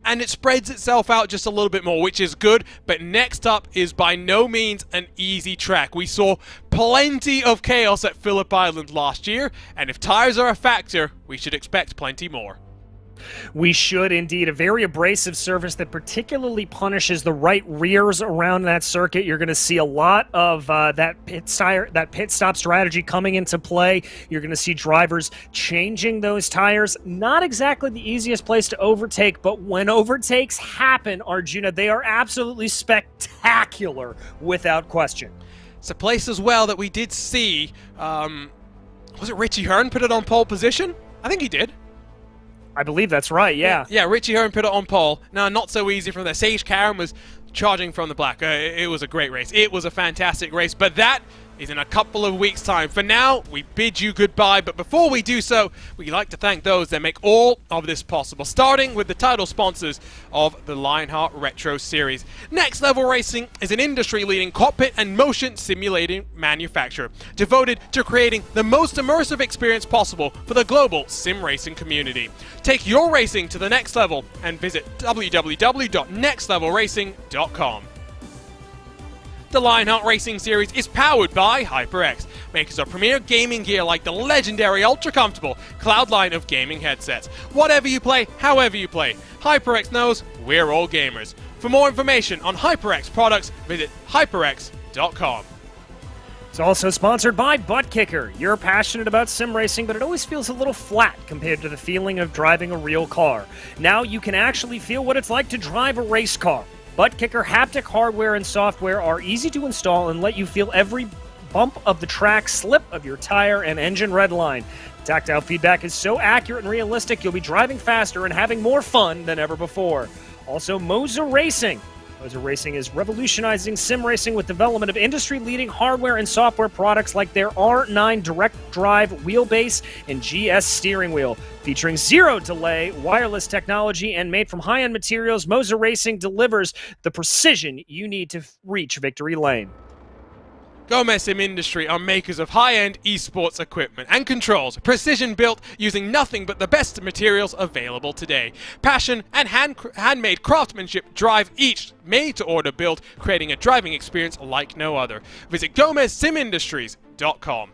and it spreads itself out just a little bit more, which is good. But next up is by no means an easy track. We saw plenty of chaos at Phillip Island last year, and if tires are a factor, we should expect plenty more. We should indeed. A very abrasive surface that particularly punishes the right rears around that circuit. You're going to see a lot of that pit stop strategy coming into play. You're going to see drivers changing those tires. Not exactly the easiest place to overtake, but when overtakes happen, Arjuna, they are absolutely spectacular without question. It's a place as well that we did see, was it Richie Hearn put it on pole position? I think he did. I believe that's right, yeah. Yeah, Richie Hearn put it on pole. No, not so easy from there. Sage Karen was charging from the black. It was a great race. It was a fantastic race, but that is in a couple of weeks' time. For now, we bid you goodbye, but before we do so, we'd like to thank those that make all of this possible, starting with the title sponsors of the Lionheart Retro Series. Next Level Racing is an industry-leading cockpit and motion simulating manufacturer devoted to creating the most immersive experience possible for the global sim racing community. Take your racing to the next level and visit www.nextlevelracing.com. The Lionheart Racing Series is powered by HyperX, makers of premier gaming gear like the legendary ultra-comfortable Cloud line of gaming headsets. Whatever you play, however you play, HyperX knows we're all gamers. For more information on HyperX products, visit hyperx.com. It's also sponsored by Butt Kicker. You're passionate about sim racing, but it always feels a little flat compared to the feeling of driving a real car. Now you can actually feel what it's like to drive a race car. Butt Kicker haptic hardware and software are easy to install and let you feel every bump of the track, slip of your tire, and engine red line. Tactile feedback is so accurate and realistic, you'll be driving faster and having more fun than ever before. Also, MOZA Racing. MOZA Racing is revolutionizing sim racing with development of industry-leading hardware and software products like their R9 direct drive wheelbase and GS steering wheel. Featuring zero delay, wireless technology, and made from high-end materials, MOZA Racing delivers the precision you need to reach victory lane. Gomez Sim Industry are makers of high-end esports equipment and controls, precision-built using nothing but the best materials available today. Passion and handmade craftsmanship drive each made-to-order build, creating a driving experience like no other. Visit GomezSimIndustries.com.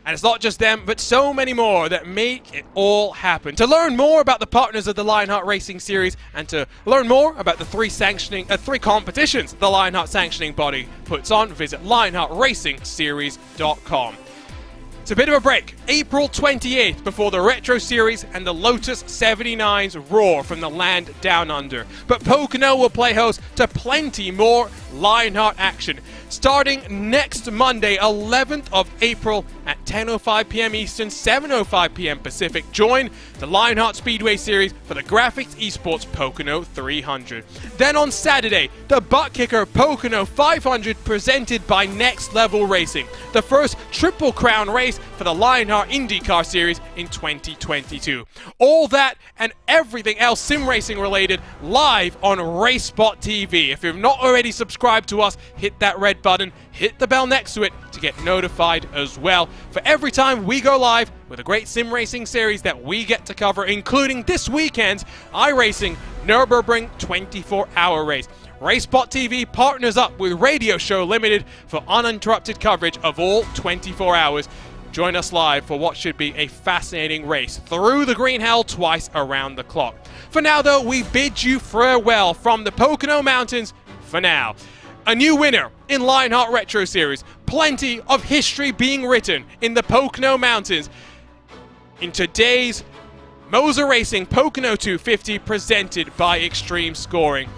And it's not just them, but so many more that make it all happen. To learn more about the partners of the Lionheart Racing Series and to learn more about the three competitions the Lionheart sanctioning body puts on, visit LionheartRacingSeries.com. It's a bit of a break. April 28th before the Retro Series and the Lotus 79's roar from the land down under. But Pocono will play host to plenty more Lionheart action. Starting next Monday, 11th of April at 10:05 p.m. Eastern, 7:05 p.m. Pacific. Join the Lionheart Speedway Series for the Graphics Esports Pocono 300. Then on Saturday, the butt kicker Pocono 500 presented by Next Level Racing. The first Triple Crown race for the Lionheart IndyCar Series in 2022. All that and everything else sim racing related live on RaceSpot TV. If you've not already subscribed to us, hit that red button, hit the bell next to it to get notified as well for every time we go live with a great sim racing series that we get to cover, including this weekend's iRacing Nürburgring 24-hour race. RaceSpot TV partners up with Radio Show Limited for uninterrupted coverage of all 24 hours. Join us live for what should be a fascinating race through the green hell twice around the clock. For now, though, we bid you farewell from the Pocono Mountains for now. A new winner in Lionheart Retro Series. Plenty of history being written in the Pocono Mountains. In today's MOZA Racing Pocono 250 presented by Xtreme Scoring.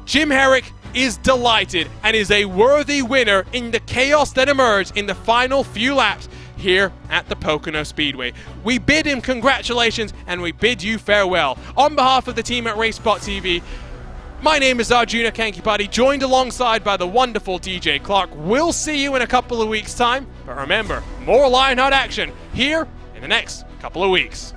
Jim Herrick is delighted and is a worthy winner in the chaos that emerged in the final few laps here at the Pocono Speedway. We bid him congratulations and we bid you farewell. On behalf of the team at RaceSpot TV, my name is Arjuna Kankipati, joined alongside by the wonderful DJ Clark. We'll see you in a couple of weeks' time, but remember, more Lionheart action here in the next couple of weeks.